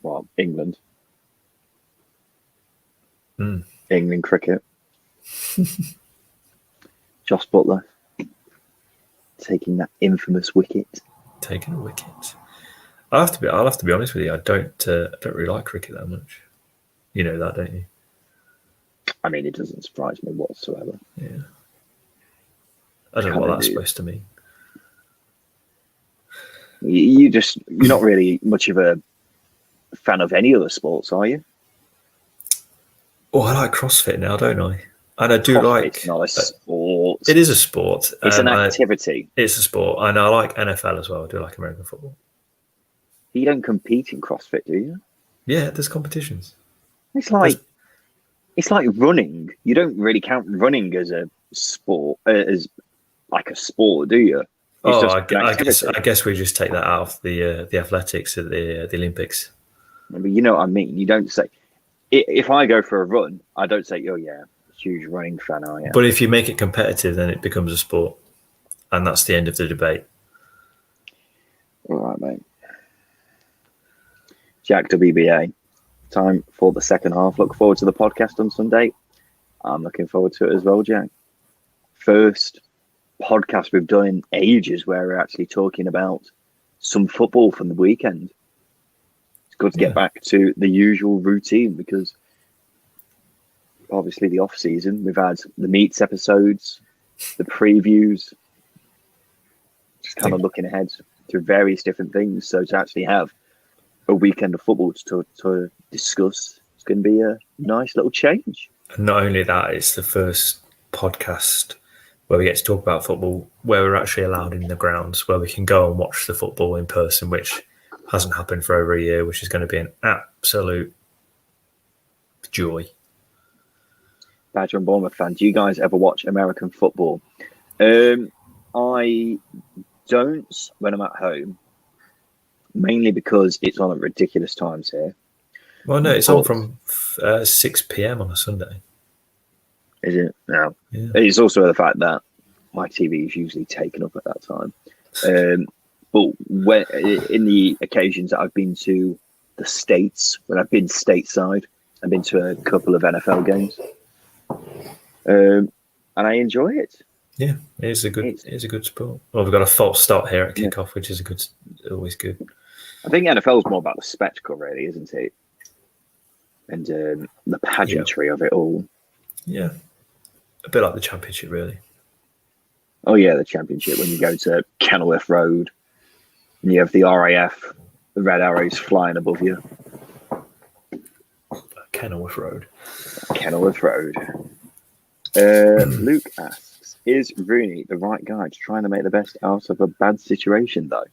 Well, England. Mm. England cricket. Josh Butler taking that infamous wicket. Taking a wicket. I'll have to be honest with you. I don't really like cricket that much. You know that, don't you? I mean, it doesn't surprise me whatsoever. Yeah. I don't know what that's supposed to mean. You're not really much of a fan of any other sports, are you? Oh, I like CrossFit now, don't I? And I do CrossFit's not a sport. It is a sport. It's an activity. It's a sport. And I like NFL as well. I do like American football. You don't compete in CrossFit, do you? Yeah, there's competitions. It's like running. You don't really count running as a sport, as like a sport, do you? I guess we just take that out of the athletics at the Olympics. But you know what I mean. You don't say, if I go for a run, I don't say, "Oh yeah, huge running fan, are you?" But if you make it competitive, then it becomes a sport, and that's the end of the debate. All right, mate. Jack WBA. Time for the second half. Look forward to the podcast on Sunday. I'm looking forward to it as well, Jack. First podcast we've done in ages where we're actually talking about some football from the weekend. It's good to get back to the usual routine because obviously the off season, we've had the meets episodes, the previews, just kind of looking ahead to various different things. So to actually have a weekend of football to discuss, it's going to be a nice little change. And not only that, it's the first podcast where we get to talk about football, where we're actually allowed in the grounds, where we can go and watch the football in person, which hasn't happened for over a year, which is going to be an absolute joy. Badger and Bournemouth fan, do you guys ever watch American football? I don't when I'm at home, mainly because it's on at ridiculous times here. Well, no, it's on from 6 p.m. on a Sunday. Is it? No. Yeah. It's also the fact that my TV is usually taken up at that time. But when, in the occasions that I've been to the States, when I've been stateside, I've been to a couple of NFL games. And I enjoy it. Yeah, it is a good sport. Well, we've got a false start here at kickoff, which is always good. I think NFL is more about the spectacle, really, isn't it? And the pageantry of it all. Yeah, a bit like the Championship, really. Oh yeah, the Championship. When you go to Kenilworth Road, and you have the RAF, the Red Arrows flying above you. Kenilworth Road. Kenilworth Road. Luke asks, is Rooney the right guy to try and make the best out of a bad situation, though?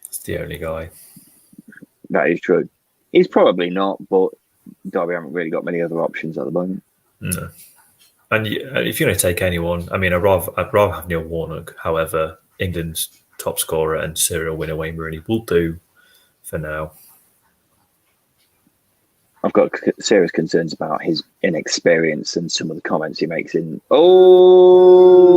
It's the only guy. That is true. He's probably not, but Derby haven't really got many other options at the moment. No. And if you're going to take anyone, I mean, I'd rather have Neil Warnock. However, England's top scorer and serial winner Wayne Rooney will do for now. I've got serious concerns about his inexperience and some of the comments he makes in. Oh,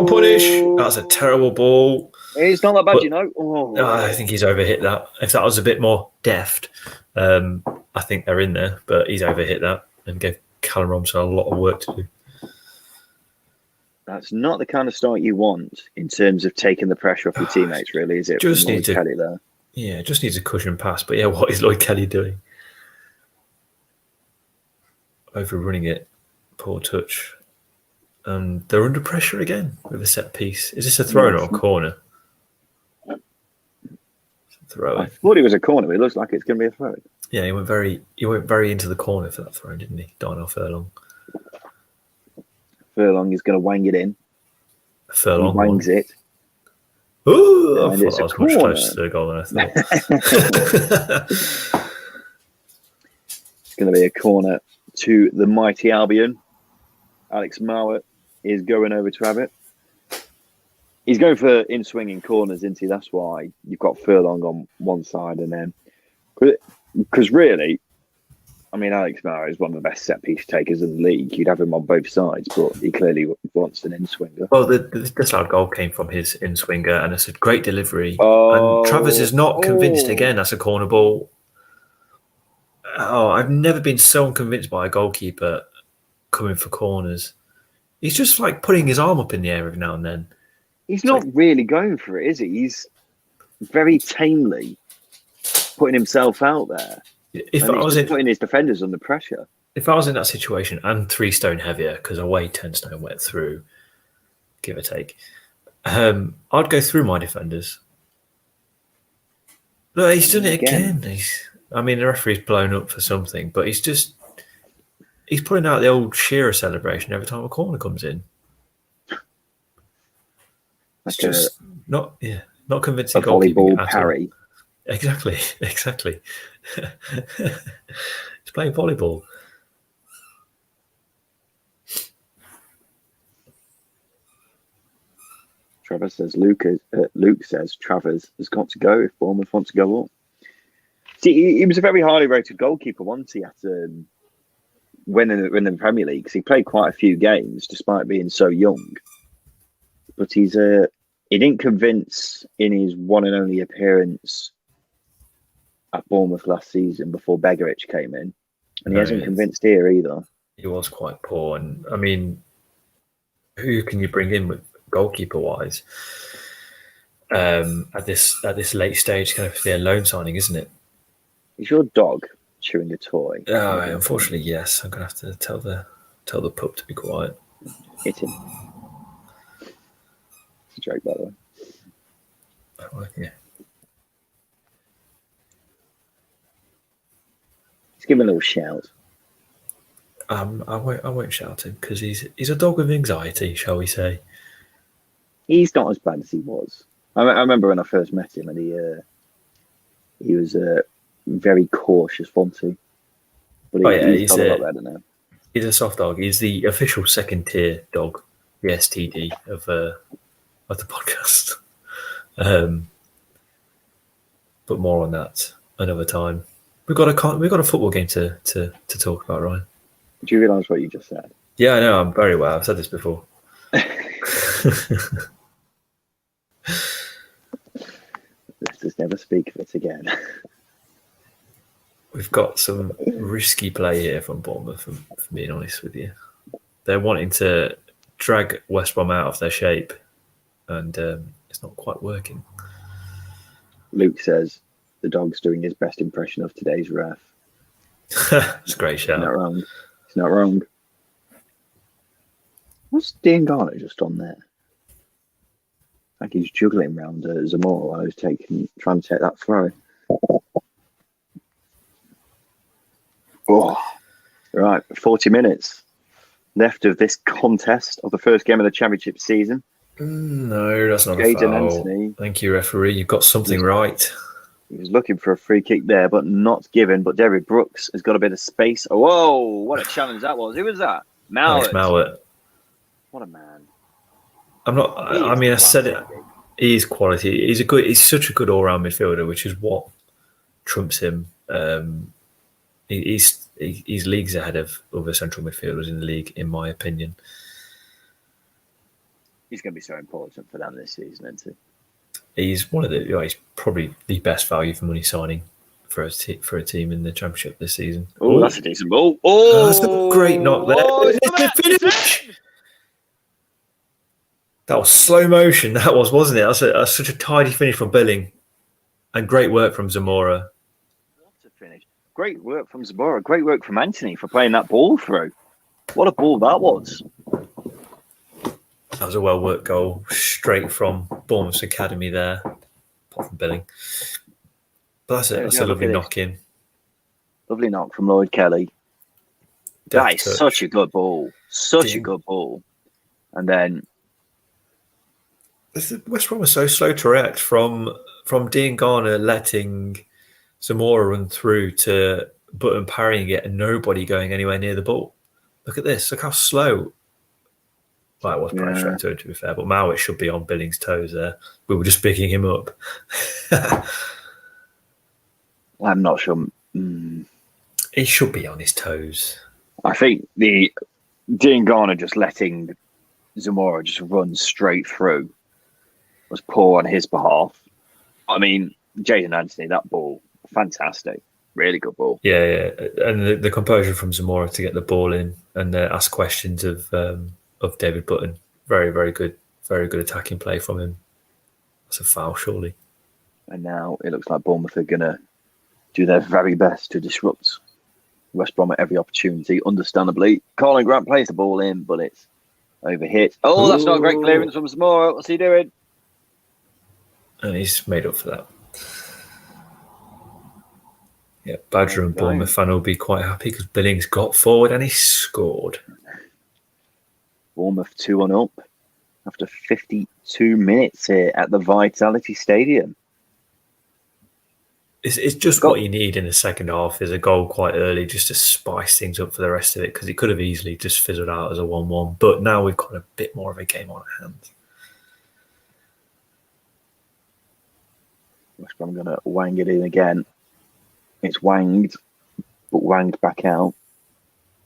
punish! That's a terrible ball. It's not that bad, you know. Oh. I think he's overhit that. If that was a bit more deft, I think they're in there. But he's overhit that and gave Callum Robinson a lot of work to do. That's not the kind of start you want in terms of taking the pressure off your teammates, really, is it? Just from needs Lloyd Kelly there. Yeah, just needs a cushion pass. But yeah, what is Lloyd Kelly doing? Overrunning it. Poor touch. They're under pressure again with a set piece. Is this a throw or a corner? Throw. I thought it was a corner. It looks like it's going to be a throw. Yeah, he went very into the corner for that throw, didn't he? Darnell Furlong. Furlong is going to wang it in. Furlong he wangs it. Ooh, I thought that was much closer to the goal than I thought. It's going to be a corner to the mighty Albion. Alex Mowat is going over to have it. He's going for in-swinging corners, isn't he? That's why you've got Furlong on one side and then... Because really, I mean, Alex Mowat is one of the best set-piece takers in the league. You'd have him on both sides, but he clearly wants an in-swinger. Well, this our goal came from his in-swinger, and it's a great delivery. And Travers is not convinced again. That's a corner ball. Oh, I've never been so unconvinced by a goalkeeper coming for corners. He's just like putting his arm up in the air every now and then. He's not really going for it, is he? He's very tamely putting himself out there. If I was putting his defenders under pressure. If I was in that situation and 3 stone heavier, because I weigh 10 stone wet through, give or take, I'd go through my defenders. Look, he's done it again. I mean, the referee's blown up for something, but he's putting out the old Shearer celebration every time a corner comes in. It's just not convincing. A volleyball parry. Exactly. He's playing volleyball. Trevor says Luke says Travers has got to go if Bournemouth want to go up. See, he was a very highly rated goalkeeper once he had to win in the Premier League because he played quite a few games despite being so young. But he didn't convince in his one and only appearance at Bournemouth last season before Begovic came in, and he hasn't convinced here either. He was quite poor, and I mean, who can you bring in with goalkeeper wise at this late stage? Kind of a loan signing, isn't it? Is your dog chewing a toy? Oh, unfortunately, yes. I'm gonna have to tell the pup to be quiet. Hit him. It's a joke, by the way. Oh, yeah. Let's give him a little shout. I won't shout him because he's a dog with anxiety, shall we say? He's not as bad as he was. I remember when I first met him, and he was very cautious, wasn't he? But he's got a lot better now. He's a soft dog. He's the official second tier dog, the STD of the podcast. But more on that another time. We've got a football game to talk about, Ryan. Do you realise what you just said? Yeah, I know. I'm very well. I've said this before. Let's just never speak of it again. We've got some risky play here from Bournemouth, for being honest with you. They're wanting to drag West Brom out of their shape, and it's not quite working. Luke says the dog's doing his best impression of today's ref. It's a great shout. It's not wrong. What's Dean Garner just on there? Like he's juggling around Zamora while I was trying to take that throw. Oh, right, 40 minutes left of this contest of the first game of the championship season. No, that's not a foul. Anthony, thank you, referee. You've got something right. He was looking for a free kick there, but not given. But Derek Brooks has got a bit of space. Oh, whoa, what a challenge that was. Who was that? Mowat. What a man. I said it. He's quality. He's such a good all-round midfielder, which is what trumps him. He's leagues ahead of other central midfielders in the league, in my opinion. He's going to be so important for them this season, isn't he? He's he's probably the best value for money signing for a team in the championship this season. Oh, that's a decent ball. Oh, that's a great knock there. It's a finish. That was slow motion. That was, wasn't it? That's such a tidy finish from Billing, and great work from Zamora. What a finish! Great work from Zamora. Great work from Anthony for playing that ball through. What a ball that was! That was a well worked goal, straight from Bournemouth's academy there, apart from Billing. But that's it. That's a lovely knock in. Lovely knock from Lloyd Kelly. That is such a good ball. Such a good ball. And then West Brom was so slow to react from Dean Garner letting Zamora run through to Button parrying it and nobody going anywhere near the ball. Look at this. Look how slow. Well, it was probably straight to it, to be fair, but Mowat should be on Billing's toes there. We were just picking him up. I'm not sure. He should be on his toes. I think the Dean Garner just letting Zamora just run straight through was poor on his behalf. I mean, Jadon Anthony, that ball, fantastic. Really good ball. Yeah. And the composure from Zamora to get the ball in and ask questions of David Button. Very, very good. Very good attacking play from him. That's a foul, surely. And now it looks like Bournemouth are going to do their very best to disrupt West Brom at every opportunity, understandably. Colin Grant plays the ball in, but it's overhit. Oh, that's not a great clearance from Zamora. What's he doing? And he's made up for that. Yeah, Badger and Bournemouth fan will be quite happy because Billings got forward and he scored. Bournemouth 2-1 up after 52 minutes here at the Vitality Stadium. It's just what you need in the second half is a goal quite early just to spice things up for the rest of it because it could have easily just fizzled out as a 1-1. But now we've got a bit more of a game on our hands. West Brom going to wang it in again. It's wanged, but wanged back out.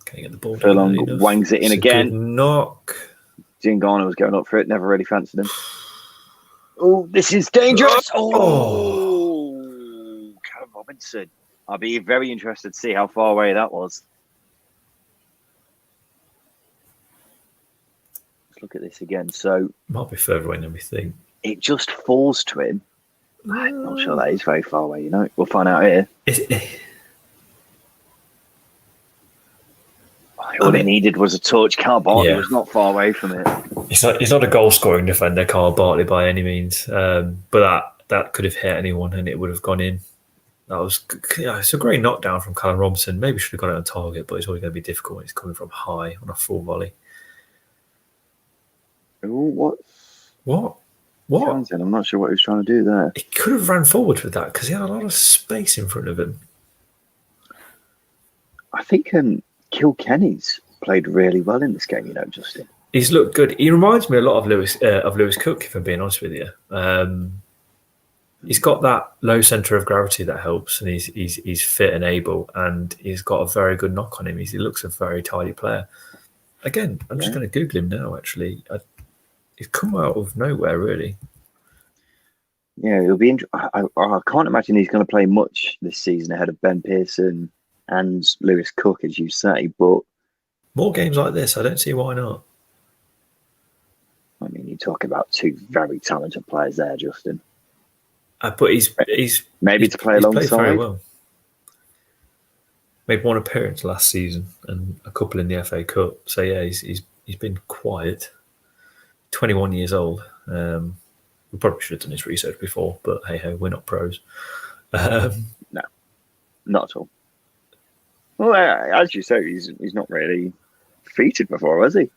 Can you get the ball? Furlong wangs it in again. Good knock. Dean Garner was going up for it. Never really fancied him. Oh, this is dangerous. Oh, Callum Robinson. I'll be very interested to see how far away that was. Let's look at this again. So might be further away than we think. It just falls to him. I'm not sure that is very far away, We'll find out here. All he needed was a touch. Carl Bartley was not far away from it. He's not a goal-scoring defender, Carl Bartley, by any means. But that could have hit anyone and it would have gone in. It's a great knockdown from Callum Robinson. Maybe should have got it on target, but it's always going to be difficult when it's coming from high on a full volley. What? I'm not sure what he was trying to do there. He could have ran forward with that because he had a lot of space in front of him. I think Kilkenny's played really well in this game, Justin. He's looked good. He reminds me a lot of Lewis Cook, if I'm being honest with you. He's got that low centre of gravity that helps, and he's fit and able, and he's got a very good knock on him. He looks a very tidy player. Again, I'm just going to Google him now, actually. He's come out of nowhere, really. Yeah, it'll be interesting. I can't imagine he's going to play much this season ahead of Ben Pearson and Lewis Cook, as you say. But more games like this, I don't see why not. I mean, you talk about two very talented players there, Justin. But he's to play alongside. Played very well. Made one appearance last season and a couple in the FA Cup. So yeah, he's been quiet. 21 years old. We probably should have done his research before, but hey ho, we're not pros. No, not at all. Well, as you say, he's not really featured before, has he?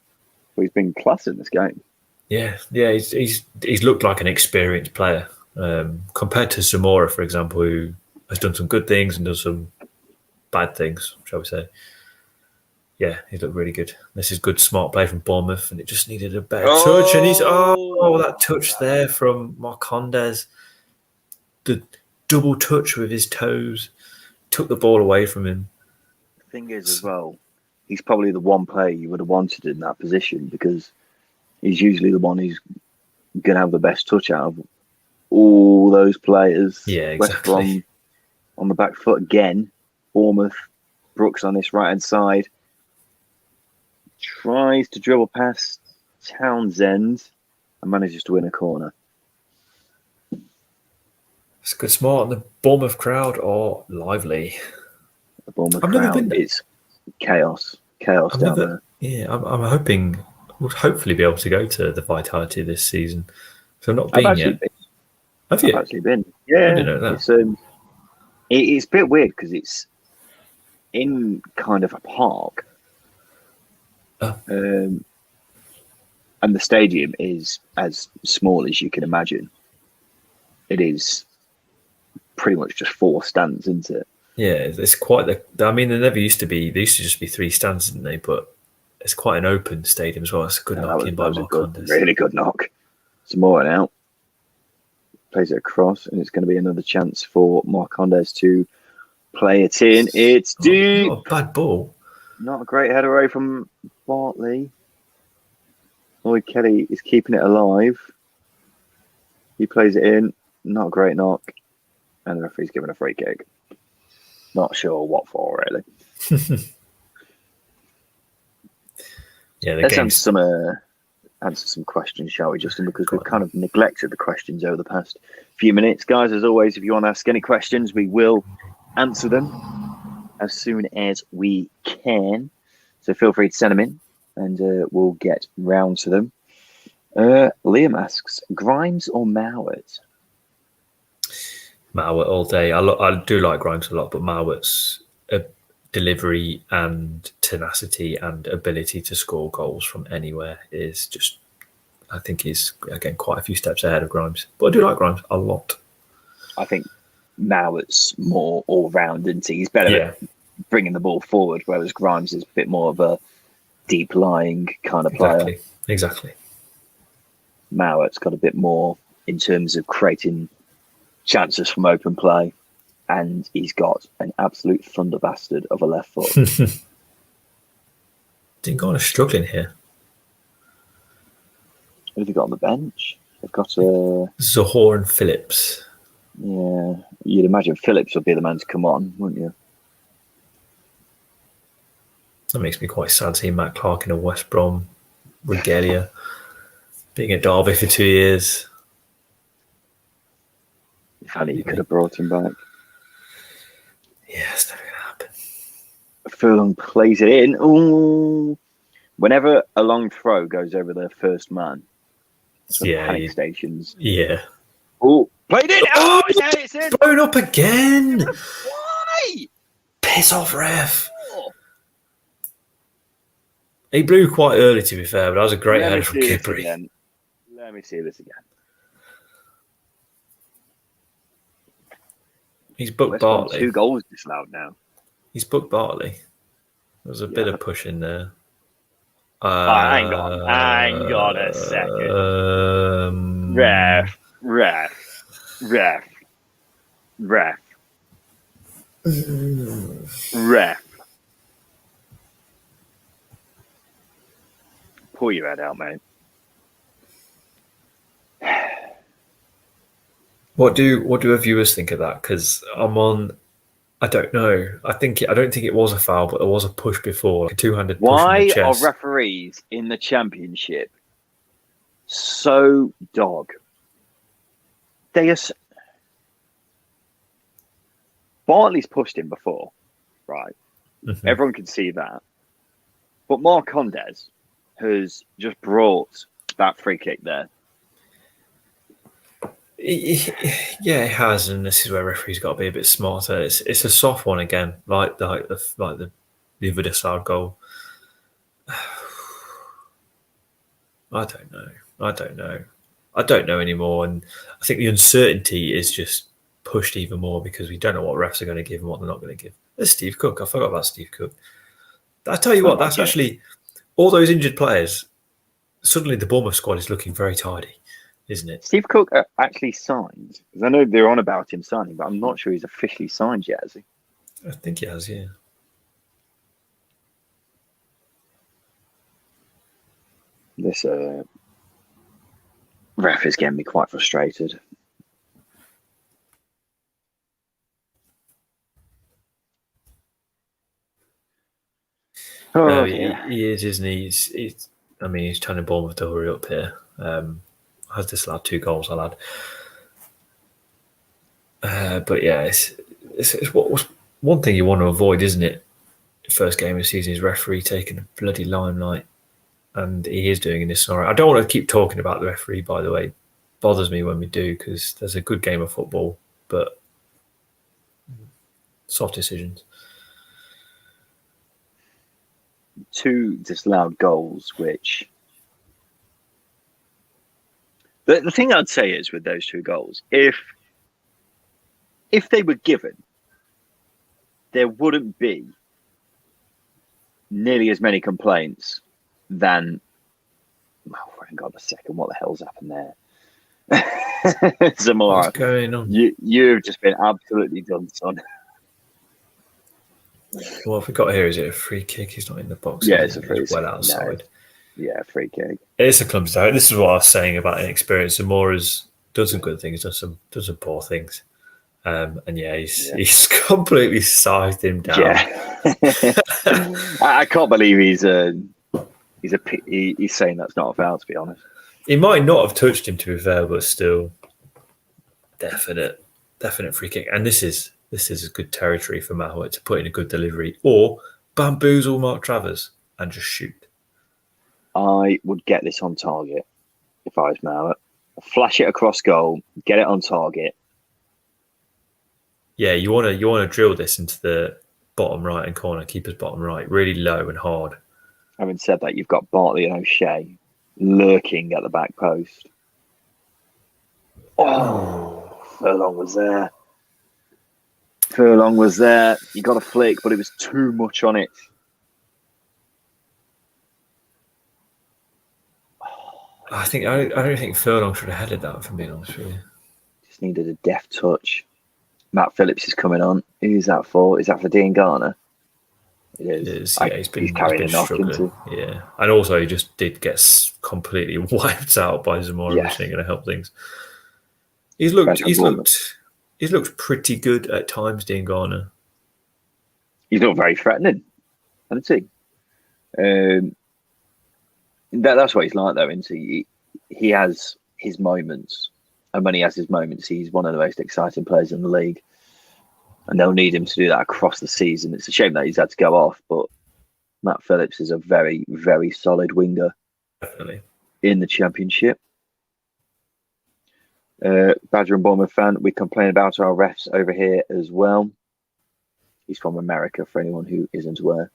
Well, he's been class in this game. Yeah. He's looked like an experienced player compared to Zamora, for example, who has done some good things and done some bad things, shall we say? Yeah, he looked really good. This is good, smart play from Bournemouth, and it just needed a better touch. And that touch there from Marcondes, the double touch with his toes, took the ball away from him. The thing is, as well, he's probably the one player you would have wanted in that position because he's usually the one who's going to have the best touch out of all those players. Yeah, exactly. West Brom on the back foot again. Bournemouth, Brooks on this right-hand side. Tries to dribble past Townsend. and manages to win a corner. It's good, smart. And the Bournemouth crowd are lively. The Bournemouth I've never crowd been there. is chaos down there. Yeah, I'm hoping we'll hopefully be able to go to the Vitality this season. So I've not been yet. Have you? I've actually been. Yeah, I didn't know that. It's a bit weird because it's in kind of a park, and the stadium is as small as you can imagine. It is pretty much just 4 stands, isn't it? Yeah, it's quite I mean, there never used to be. There used to just be 3 stands, didn't they? But it's quite an open stadium as well. It's a good knock in by Marcondes. Really good knock. Some more now. Plays it across, and it's going to be another chance for Marcondes to play it in. It's deep. Not a bad ball. Not a great header away from Bartley. Lloyd Kelly is keeping it alive. He plays it in. Not a great knock. And the referee's given a free kick. Not sure what for, really. Yeah, Let's answer some questions, shall we, Justin? Because we've kind of neglected the questions over the past few minutes. Guys, as always, if you want to ask any questions, we will answer them as soon as we can. So feel free to send them in, and we'll get round to them. Liam asks, Grimes or Mowat? Mowat all day. I do like Grimes a lot, but Mowat's delivery and tenacity and ability to score goals from anywhere is just, I think he's, again, quite a few steps ahead of Grimes. But I do like Grimes a lot. I think Mowat's more all-round, isn't he? He's better at bringing the ball forward, whereas Grimes is a bit more of a deep-lying kind of player. Exactly. Mowat's got a bit more in terms of creating chances from open play, and he's got an absolute thunder bastard of a left foot. Dingo is struggling here. Who have they got on the bench? They've got Zohore and Phillips. Yeah, you'd imagine Phillips would be the man to come on, wouldn't you? That makes me quite sad seeing Matt Clark in a West Brom regalia, being at Derby for 2 years. If only you could have brought him back. Yeah, it's never going to happen. Furlong plays it in. Ooh. Whenever a long throw goes over their first man, panic stations. Yeah. Oh, played it! Oh, it's in! Thrown up again! Why? Piss off, ref. He blew quite early, to be fair, but that was a great header from Kipri. Let me see this again. He's booked Bartley. 2 goals disallowed now. He's booked Bartley. There's a bit of push in there. Hang on a second. Ref. Pull your head out, mate. What do our viewers think of that? Because I don't know. I don't think it was a foul, but there was a push before, like a 2-handed push in the chest. Why are referees in the Championship so dog? They are. Bartley's pushed him before, right? Mm-hmm. Everyone can see that. But Marcondes has just brought that free kick there. Yeah, it has, and this is where referees got to be a bit smarter. It's a soft one again, like the Vidasar goal. I don't know anymore, and I think the uncertainty is just pushed even more because we don't know what refs are going to give and what they're not going to give. There's Steve Cook. I forgot about Steve Cook. I tell you what, that's actually all those injured players. Suddenly, the Bournemouth squad is looking very tidy, isn't it? Steve Cook actually signed, because I know they're on about him signing, but I'm not sure he's officially signed yet, has he? I think he has, yeah. This ref is getting me quite frustrated. No, he is, isn't he? He's trying to Bournemouth to hurry up here. has disallowed 2 goals, I'll add. But yeah, it's what one thing you want to avoid, isn't it? First game of the season is referee taking a bloody limelight, and he is doing in this scenario. I don't want to keep talking about the referee, by the way. It bothers me when we do, because there's a good game of football, but soft decisions. 2 disallowed goals, which the thing I'd say is with those 2 goals, if they were given, there wouldn't be nearly as many complaints than. Oh, thank God, a second! What the hell's happened there? Zamora, what's going on? You've just been absolutely done, son. What we got here, is it a free kick? He's not in the box. Yeah, it's a free kick. Well outside. No. Yeah, free kick. It's a clumsy tackle. This is what I was saying about inexperience. Zamora's done some good things, done some poor things. And yeah, he's completely sized him down. Yeah. I can't believe he's saying that's not a foul, to be honest. He might not have touched him, to be fair, but still definite free kick. And this is a good territory for Mahwat to put in a good delivery or bamboozle Mark Travers and just shoot. I would get this on target if I was Mahwat. Flash it across goal, get it on target. Yeah, you want to drill this into the bottom right hand corner, keeper's bottom right, really low and hard. Having said that, you've got Bartley and O'Shea lurking at the back post. Oh, Furlong was there. You got a flick, but it was too much on it. I don't think Furlong should have headed that, if I'm being honest with you. Just needed a deft touch. Matt Phillips is coming on. Who's that for? Is that for Dean Garner? It is. Yeah, he's carrying a knock into. Yeah, and also he just did get completely wiped out by Zamora, which ain't going to help things. He's looked pretty good at times, Dean Garner. He's not very threatening, hasn't he? That's what he's like, though, isn't he? He has his moments, and when he has his moments, he's one of the most exciting players in the league. And they'll need him to do that across the season. It's a shame that he's had to go off, but Matt Phillips is a very, very solid winger. Definitely. In the Championship. Badger and Bournemouth fan, we complain about our refs over here as well. He's from America, for anyone who isn't aware.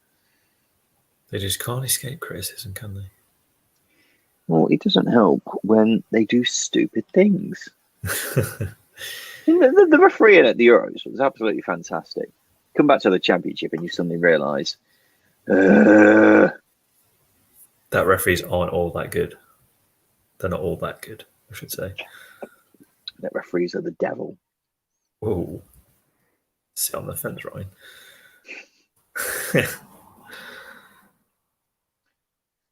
They just can't escape criticism, can they? Well, it doesn't help when they do stupid things. The refereeing at the Euros was absolutely fantastic. Come back to the Championship and you suddenly realise that referees aren't all that good. They're not all that good, I should say. That referees are the devil. Whoa. Sit on the fence, Ryan.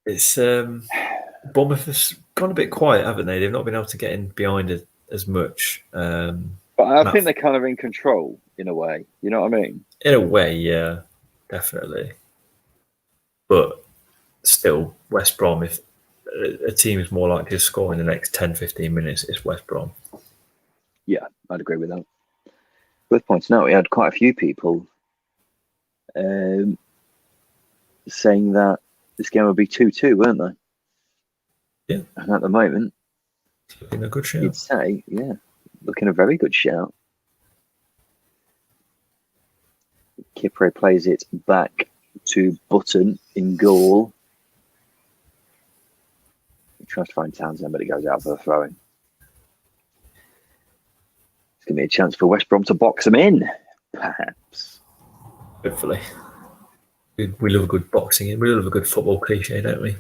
It's Bournemouth has gone a bit quiet, haven't they? They've not been able to get in behind it as much. But I think they're kind of in control in a way. You know what I mean? In a way, yeah, definitely. But still, West Brom, if a team is more likely to score in the next 10, 15 minutes, it's West Brom. Yeah, I'd agree with that. Worth pointing out, we had quite a few people saying that this game would be 2-2, weren't they? Yeah. And at the moment, looking a good shout. You'd say, yeah, looking a very good shout. Kipre plays it back to Button in goal. He tries to find Townsend, but it goes out for the throw-in. It's going to be a chance for West Brom to box them in, perhaps. Hopefully. We love a good boxing in. We love a good football cliche, don't we?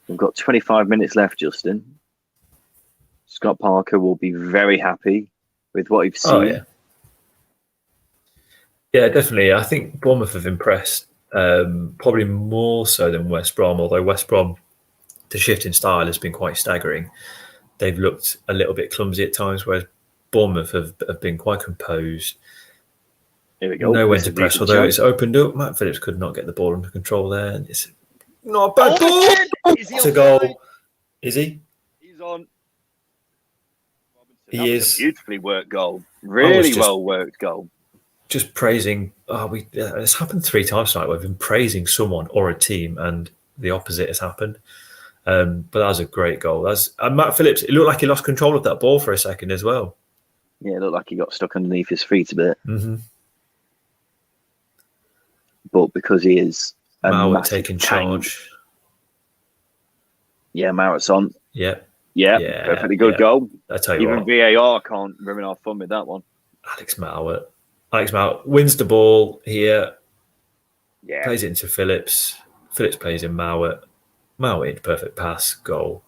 We've got 25 minutes left, Justin. Scott Parker will be very happy with what you've seen. Oh, yeah. Yeah, definitely. I think Bournemouth have impressed, probably more so than West Brom, although West Brom, the shift in style has been quite staggering. They've looked a little bit clumsy at times, whereas Bournemouth have been quite composed. Here we go. Know when to press, although it's opened up. Matt Phillips could not get the ball under control there. And it's not a bad ball. It's a goal. Is he? He's He's on. He That was is a beautifully worked goal. Really well worked goal. Just praising. It's happened 3 times tonight. We've been praising someone or a team, and the opposite has happened. But that was a great goal. And Matt Phillips. It looked like he lost control of that ball for a second as well. Yeah, it looked like he got stuck underneath his feet a bit. Mm-hmm. But because he is a Mauer massive taking tank, charge. Yeah, Mauer's on. Yeah, perfectly good goal. I tell you Even what, VAR can't ruin our fun with that one. Alex Mauer wins the ball here. Yeah, plays it into Phillips. Phillips plays in Mauer. Mauer in perfect pass, goal.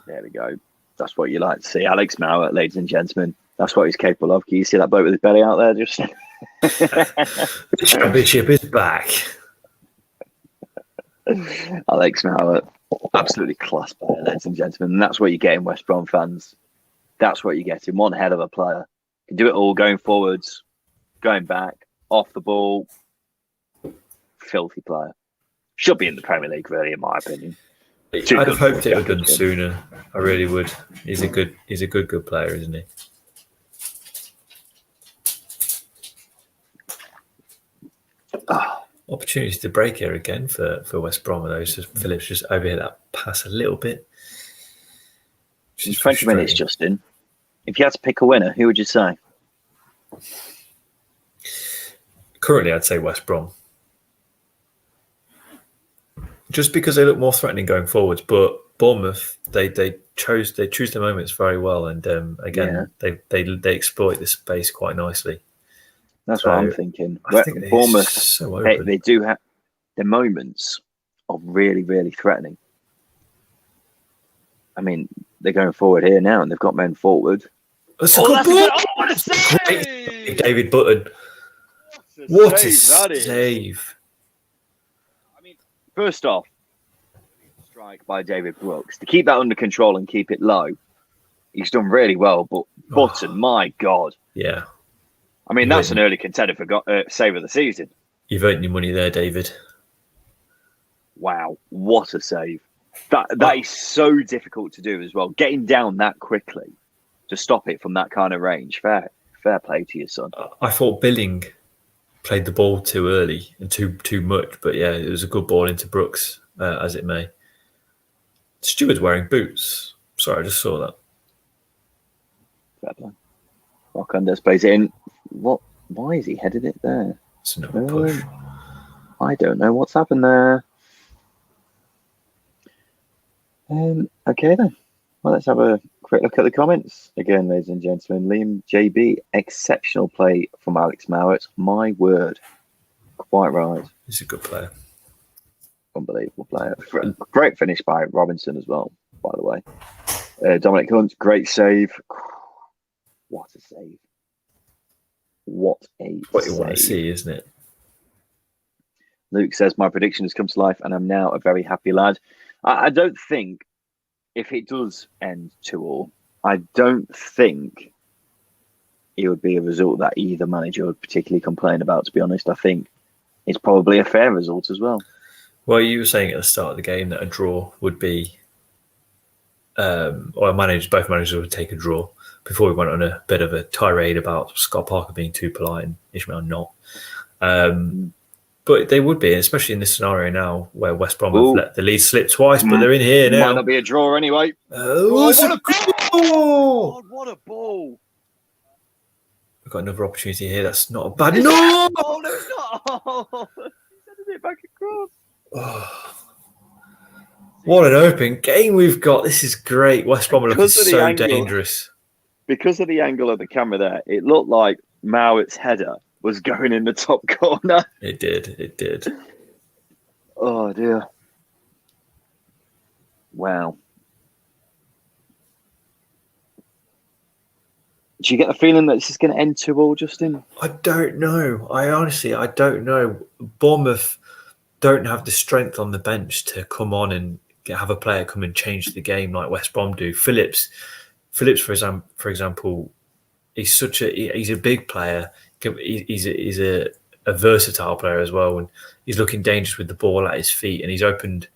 There we go. That's what you like to see. Alex Mauer, ladies and gentlemen. That's what he's capable of. Can you see that bloke with his belly out there? Just The championship is back. Alex Mauer, absolutely class player, ladies and gentlemen. And that's what you get in West Brom fans. That's what you get in one hell of a player. Can do it all, going forwards, going back, off the ball. Filthy player. Should be in the Premier League, really, in my opinion. I'd have hoped it would have done sooner. I really would. He's a good player, isn't he? Opportunity to break here again for West Brom. Phillips just overhit that pass a little bit. In 20 minutes, Justin. If you had to pick a winner, who would you say? Currently, I'd say West Brom. Just because they look more threatening going forwards, but Bournemouth they choose their moments very well, and they exploit the space quite nicely. That's what I'm thinking. I think Bournemouth, they do have the moments of really, really threatening. I mean, they're going forward here now, and they've got men forward. That's a good ball. What a save! David Button. What a save! First off, strike by David Brooks to keep that under control and keep it low. He's done really well, but Button, my God. Yeah. I mean, that's an early contender for save of the season. You've earned your money there, David. Wow, what a save. That is so difficult to do as well. Getting down that quickly to stop it from that kind of range. Fair play to your son. I thought Billing played the ball too early and too much, but yeah, it was a good ball into Brooks, as it may. Stewart's wearing boots. Sorry, I just saw that. Fair play. Marcondes plays it in. What? Why is he headed it there? It's another push. I don't know what's happened there. Okay then. Well, let's have a quick look at the comments again, ladies and gentlemen. Liam JB, exceptional play from Alex Mauer. My word, quite right. He's a good player. Unbelievable player. Great finish by Robinson as well, by the way. Dominic Hunt, great save. What a save. What you want to see, isn't it? Luke says, my prediction has come to life and I'm now a very happy lad. I don't think, if it does end 2-2, I don't think it would be a result that either manager would particularly complain about, to be honest. I think it's probably a fair result as well. Well, you were saying at the start of the game that a draw would be, or both managers would take a draw, before we went on a bit of a tirade about Scott Parker being too polite and Ishmael not. But they would be, especially in this scenario now where West Brom have let the lead slip twice, but they're in here now. Might not be a draw anyway. What a goal! God, what a ball! We've got another opportunity here. That's not a bad... No! Oh, no, it's not! He's sending it back across. Oh. What an open game we've got. This is great. West Brom are looking so dangerous. Because of the angle of the camera there, it looked like Mauer's header was going in the top corner. It did. Oh, dear. Wow. Do you get the feeling that this is going to end 2-2, Justin? I don't know. I don't know. Bournemouth don't have the strength on the bench to come on and have a player come and change the game like West Brom do. Phillips, for example, he's a big player. He's a versatile player as well, and he's looking dangerous with the ball at his feet. And he's opened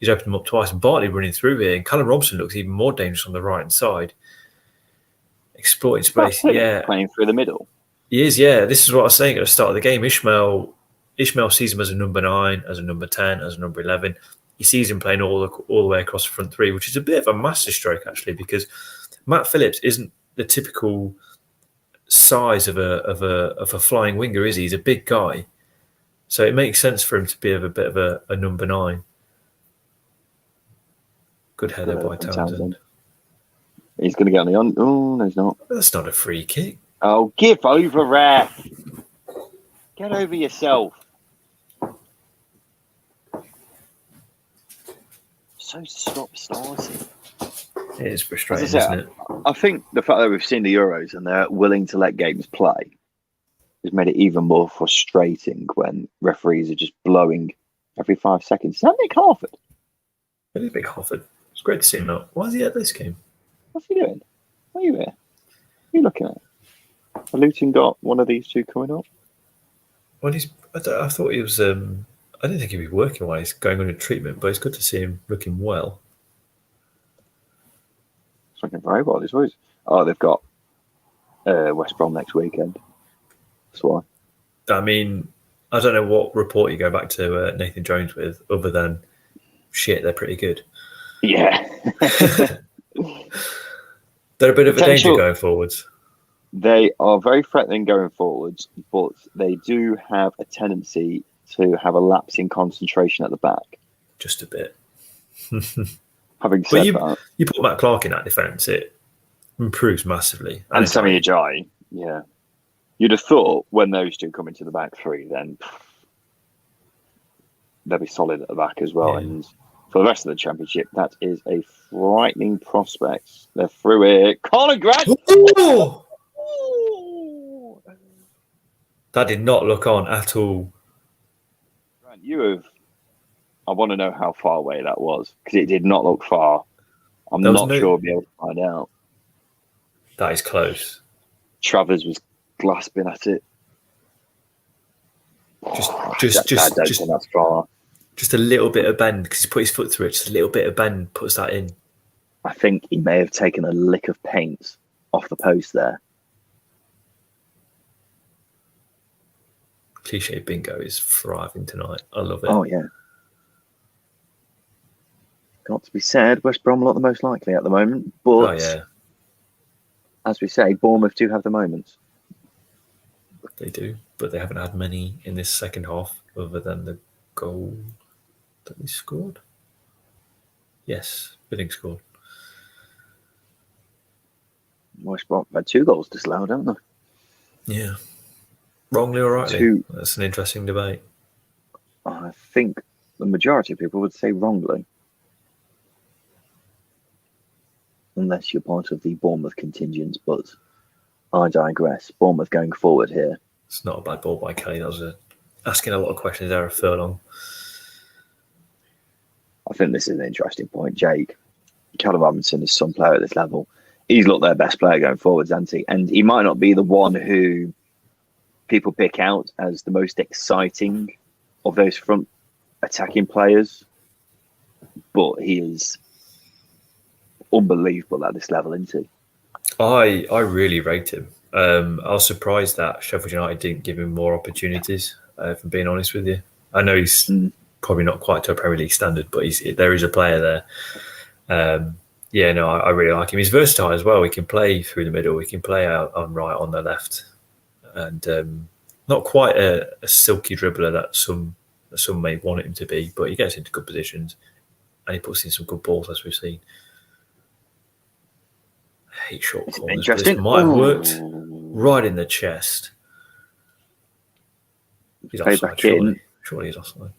He's opened them up twice, and Bartley running through here, and Callum Robson looks even more dangerous on the right-hand side. Exploiting space, playing through the middle. He is, yeah. This is what I was saying at the start of the game. Ishmael sees him as a number 9, as a number 10, as a number 11. He sees him playing all the way across the front three, which is a bit of a masterstroke, actually, because Matt Phillips isn't the typical size of a flying winger, is he? He's a big guy. So it makes sense for him to be a bit of a number 9. Good header by Townsend. He's going to get on the on. Oh, no, he's not. That's not a free kick. Oh, give over, ref. Get over yourself. So stop-starting. It is frustrating, isn't it? I think the fact that we've seen the Euros and they're willing to let games play has made it even more frustrating when referees are just blowing every 5 seconds. Is that Nick Harford? It is Nick Harford. It's great to see him out. Why is he at this game? What's he doing? Why are you here? What are you looking at? Has Luton got one of these two coming up? Well, I thought he was. I didn't think he'd be working while he's going under treatment, but it's good to see him looking well. It's looking very well. They've got West Brom next weekend. That's why. I mean, I don't know what report you go back to Nathan Jones with, other than shit, they're pretty good. Yeah. They're a bit of a danger going forwards. They are very threatening going forwards, but they do have a tendency to have a lapse in concentration at the back. Just a bit. Having said that, you put Matt Clark in that defence, it improves massively. And Sammy Ajayi, yeah. You'd have thought when those two come into the back three, then they'll be solid at the back as well. Yeah. And for the rest of the championship, that is a frightening prospect. They're through it. Conor Grant! Ooh! That did not look on at all. I want to know how far away that was, because it did not look far. I'm not sure I'll be able to find out. That is close. Travers was grasping at it. That's far. Just a little bit of bend, because he put his foot through it. Just a little bit of bend puts that in. I think he may have taken a lick of paint off the post there. Cliche bingo is thriving tonight. I love it. Oh, yeah. Got to be said, West Brom are not the most likely at the moment. But, as we say, Bournemouth do have the moments. They do, but they haven't had many in this second half other than the goal that they scored. Yes, Bidding scored. West Brom had 2 goals disallowed, haven't they? Yeah. Wrongly or rightly? That's an interesting debate. I think the majority of people would say wrongly. Unless you're part of the Bournemouth contingent, but I digress. Bournemouth going forward here. It's not a bad ball by Kelly. That was asking a lot of questions there, a furlong. I think this is an interesting point. Jake, Callum Robinson is some player at this level. He's looked their best player going forwards, hasn't he? And he might not be the one who people pick out as the most exciting of those front attacking players, but he is unbelievable at this level, isn't he? I really rate him. I was surprised that Sheffield United didn't give him more opportunities, if I'm being honest with you. I know he's probably not quite to a Premier League standard, but there is a player there. I really like him. He's versatile as well. He can play through the middle. He can play out on right, on the left. And not quite a silky dribbler that some may want him to be, but he gets into good positions and he puts in some good balls, as we've seen. I hate short corners, but this might have worked right in the chest. He's offside, surely. Surely he's offside.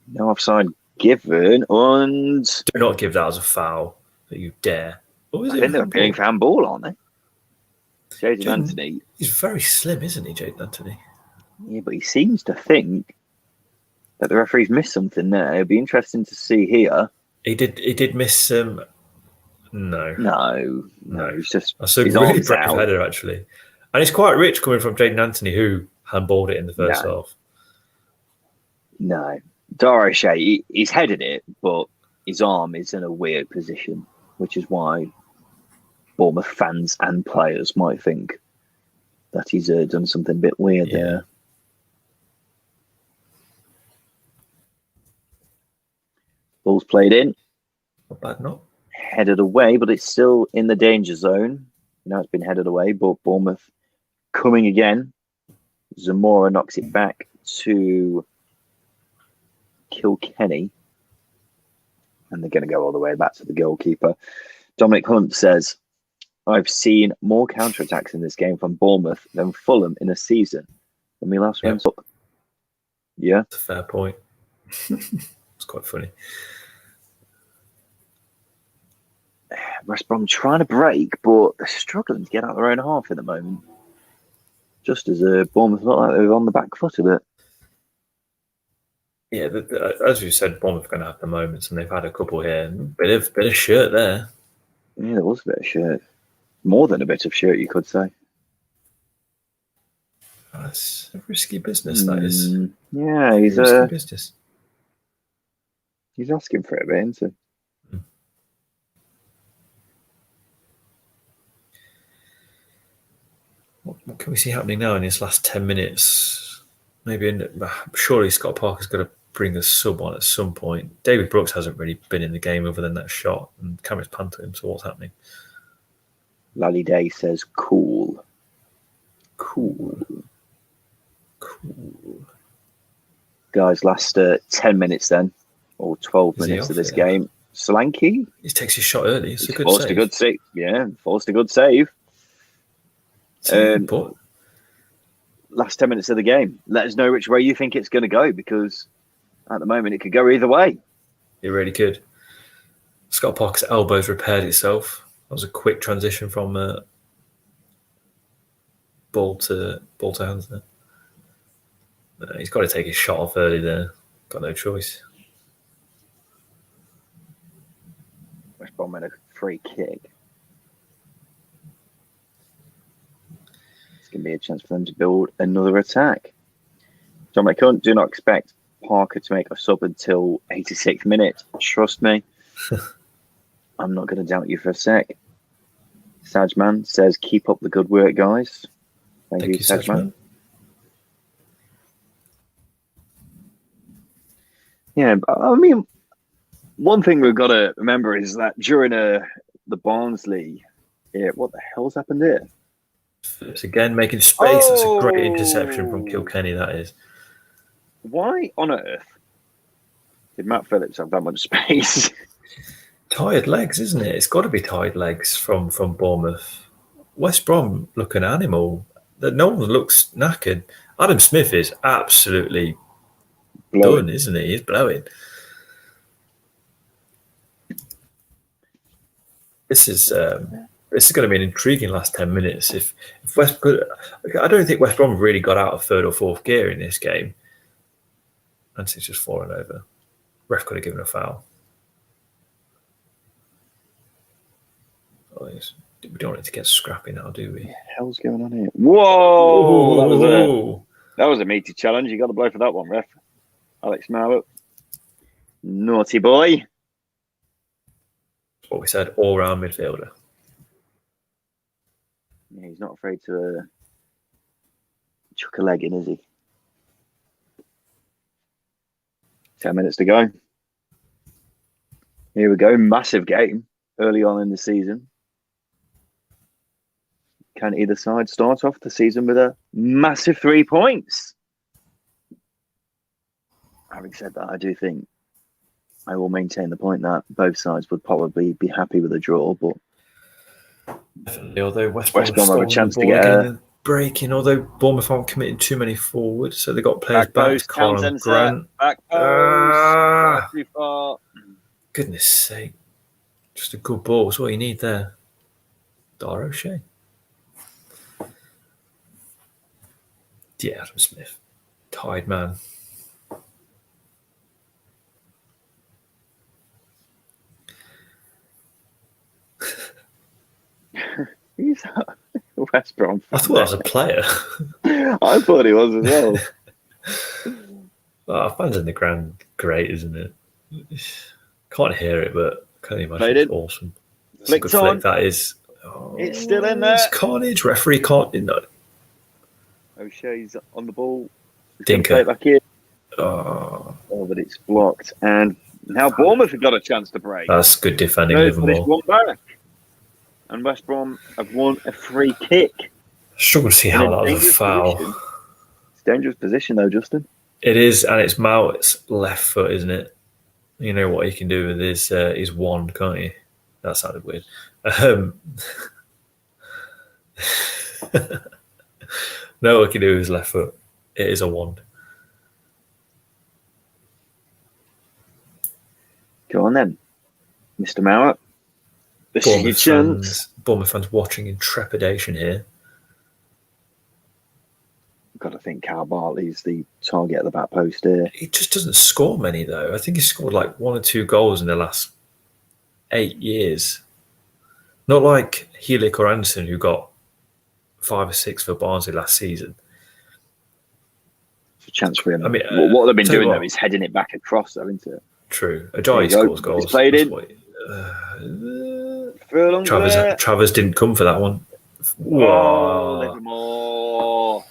No offside given, and do not give that as a foul, that you dare. I think they're appealing for handball, aren't they? Jaden Anthony. He's very slim, isn't he, Jaden Anthony? Yeah, but he seems to think that the referee's missed something there. It'd be interesting to see here. He did miss No. He's just that's a really brave header, actually. And it's quite rich coming from Jaden Anthony, who handballed it in the first half. No. Dara O'Shea, he's headed it, but his arm is in a weird position, which is why Bournemouth fans and players might think that he's done something a bit weird there. Ball's played in. Not bad, not. Headed away, but it's still in the danger zone. Now it's been headed away, but Bournemouth coming again. Zamora knocks it back to Kilkenny. And they're going to go all the way back to the goalkeeper. Dominic Hunt says, I've seen more counterattacks in this game from Bournemouth than Fulham in a season when we last went up. Yeah. That's a fair point. It's quite funny. West Brom trying to break, but they're struggling to get out their own half at the moment. Just as Bournemouth look like they're on the back foot a bit. Yeah, as you said, Bournemouth are going to have the moments, and they've had a couple here. Bit of shirt there. Yeah, there was a bit of shirt. More than a bit of shirt, you could say. That's a risky business, that is. Yeah, he's risky business. He's asking for it a bit, isn't he? What can we see happening now in this last 10 minutes? Maybe surely Scott Parker's got to bring a sub on at some point. David Brooks hasn't really been in the game other than that shot, and Cameron's panted him. So what's happening? Lally Day says, "Cool, cool." Guys, last 10 minutes then, or 12 minutes of this game. Solanke, he takes his shot early. It's a good forced save. a good save. Yeah, forced a good save. Last 10 minutes of the game. Let us know which way you think it's going to go, because at the moment it could go either way. It really could. Scott Parker's elbow's repaired itself. That was a quick transition from ball to hands there. He's got to take his shot off early there. Got no choice. West Brom had a free kick. It's going to be a chance for them to build another attack. Dominic Hunt, do not expect Parker to make a sub until 86th minute. Trust me. I'm not going to doubt you for a sec. Sajman says, keep up the good work, guys. Thank you, Sajman. Yeah, I mean, one thing we've got to remember is that during the Barnsley, what the hell's happened here? It's again making space. That's a great interception from Kilkenny, that is. Why on earth did Matt Phillips have that much space? Tired legs, isn't it? It's got to be tired legs from Bournemouth. West Brom look an animal. No one looks knackered. Adam Smith is absolutely done, isn't he? He's blowing. This is going to be an intriguing last 10 minutes. If West, I don't think West Brom really got out of third or fourth gear in this game, and it's just fallen over. Ref could have given a foul. We don't want it to get scrappy now, do we? What the hell's going on here? Whoa! That was a meaty challenge. You got to blow for that one, ref. Alex Marwood. Naughty boy. What we said, all-round midfielder. Yeah, he's not afraid to chuck a leg in, is he? 10 minutes to go. Here we go. Massive game early on in the season. Can either side start off the season with a massive 3 points? Having said that, I do think I will maintain the point that both sides would probably be happy with a draw, but definitely. Although West Brom have a chance to get a breaking, although Bournemouth aren't committing too many forward, so they've got players back. Colin Grant, back post, too far. Goodness sake, just a good ball. That's what you need there. Dara O'Shea. Yeah, Adam Smith, tired man. He's a West Brom fan. I thought I was a player. I thought he was as well. Well, fans in the ground great, isn't it? Can't hear it, but I can imagine Played it's in. awesome. It's a Flicked good flick, on. that is. It's still in there. It's carnage. Referee can't. No. O'Shea's on the ball. He's going to Dinker. play it back in. Oh, But it's blocked. And now Bournemouth have got a chance to break. that's good defending, Goes for this Livermore. one back. And West Brom have won a free kick. Struggle to see how that was a foul. Position. It's a dangerous position, though, Justin. It is, and it's Mount's left foot, isn't it? You know what he can do with his wand, can't you? That sounded weird. No, what he can do with his left foot. It is a wand. Go on then, Mr. Mauer. Bournemouth fans watching in trepidation here. Got to think Cal Bartley's the target at the back post here. He just doesn't score many, though. I think he scored like 1 or 2 goals in the last 8 years. Not like Heelick or Anderson, who got 5 or 6 for Barnsley last season. It's a chance for him. I mean, what they've been doing, though, is heading it back across, though, isn't it? True. Ajayi scores goals. He's played in. Travers didn't come for that one. Whoa, Livermore.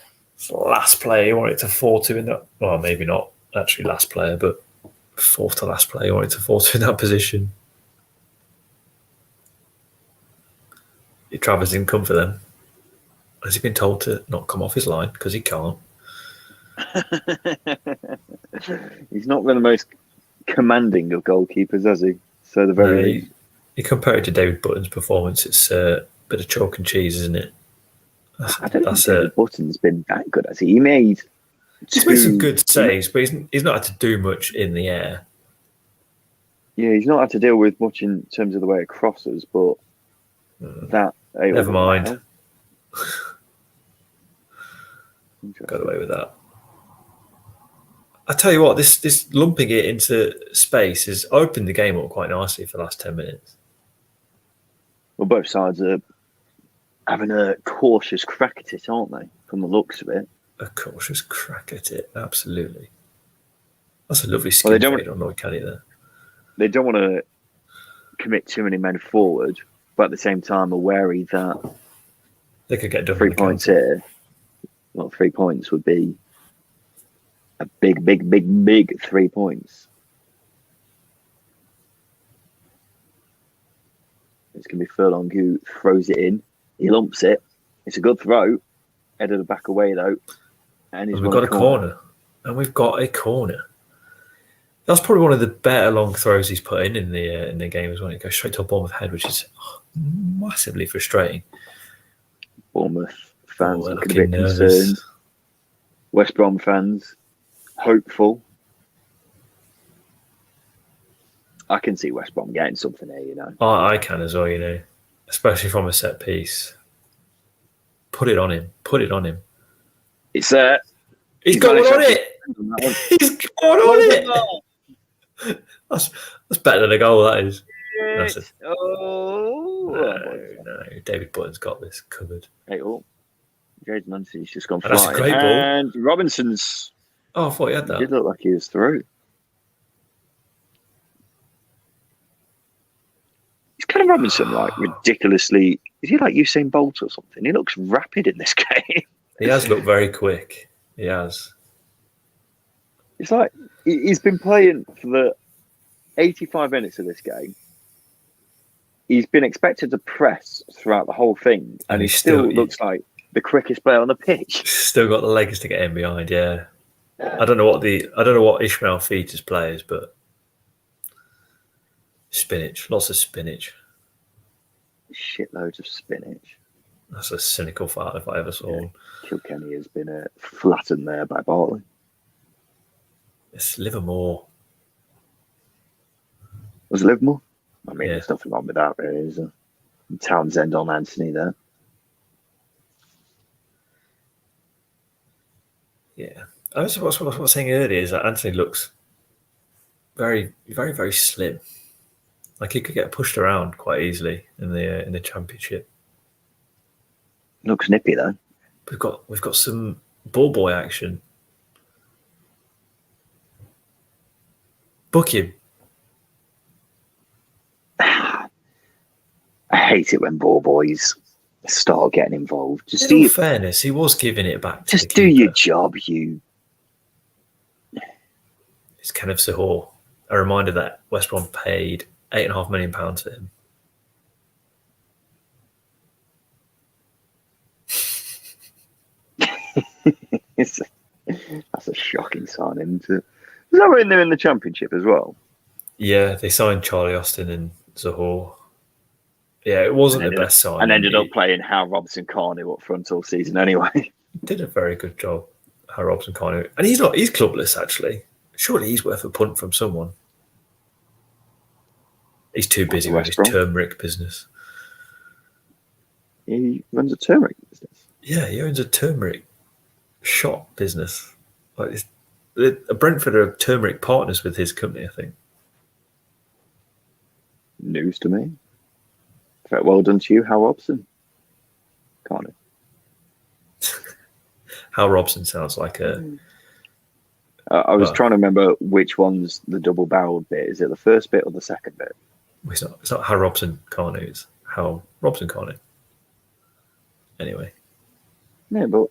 Last player, you want it to 4-2 in that. Well, maybe not actually last player, but 4th to last player, you want it to 4-2 in that position. Travers didn't come for them. Has he been told to not come off his line? Because he can't. He's not been the most commanding of goalkeepers, has he? So the very you compare it to David Button's performance, it's a bit of chalk and cheese, isn't it? I don't think David Button's been that good, has he? He's made some good saves, but he's not had to do much in the air. Yeah, he's not had to deal with much in terms of the way it crosses, but that... Never mind. Got away with that. I tell you what, this lumping it into space has opened the game up quite nicely for the last 10 minutes. Well, both sides are having a cautious crack at it, aren't they? From the looks of it. A cautious crack at it, absolutely. That's a lovely skin fade on Lloyd Kelly there. They don't want to commit too many men forward, but at the same time are wary that they could get done 3 points here. Well, 3 points would be a big 3 points. It's going to be Furlong who throws it in. He lumps it. It's a good throw. Headed the back away, though. And we've got a corner. And we've got a corner. That's probably one of the better long throws he's put in the game as well. It goes straight to a Bournemouth head, which is massively frustrating. Bournemouth fans looking a bit concerned. West Brom fans hopeful. I can see West Brom getting something here, you know. I can as well, you know, especially from a set piece. Put it on him. It's he's going on it. He's going on it. That's better than a goal. That is. No. David Button's got this covered. Hey, Jaden Munsey's just gone flying. That's a great ball. And Robinson's. Oh, I thought he had that. It did look like he was through. Is Callum Robinson like ridiculously? Is he like Usain Bolt or something? He looks rapid in this game. He has looked very quick. He has. It's like he's been playing for the 85 minutes of this game. He's been expected to press throughout the whole thing, and he still looks like the quickest player on the pitch. Still got the legs to get in behind. Yeah, I don't know what Ishmael feeds his players, but spinach, lots of spinach, shitloads of spinach. That's a cynical fart if I ever saw one. Kilkenny has been flattened there by Bartley. It's Livermore. Was it Livermore? I mean, there's nothing wrong with that, really, is there? Townsend on Anthony there. Yeah. I was what I was saying earlier is that Anthony looks very, very, very slim. Like he could get pushed around quite easily in the Championship. Looks nippy though. We've got some ball boy action. Book him. I hate it when ball boys start getting involved. Just In all fairness, he was giving it back to just the do keeper. your job, you. It's Kenneth Sahor. A reminder that West Brom paid £8.5 million for him. That's a shocking signing. Is that when they're in the Championship as well? Yeah, they signed Charlie Austin and Sahor. Yeah, it wasn't the best signing. And ended up playing Hal Robson-Carnew up front all season anyway. Did a very good job, Hal Robson-Carnew. And he's clubless, actually. Surely he's worth a punt from someone. He's too busy with his turmeric business. He runs a turmeric business? Yeah, he owns a turmeric shop business. Brentford are turmeric partners with his company, I think. News to me. Very well done to you, Hal Robson. Can't it? Hal Robson sounds like a... I was trying to remember which one's the double-barreled bit. Is it the first bit or the second bit? It's not Hal Robson-Carnew. It's Hal Robson-Carnew. Anyway. No, but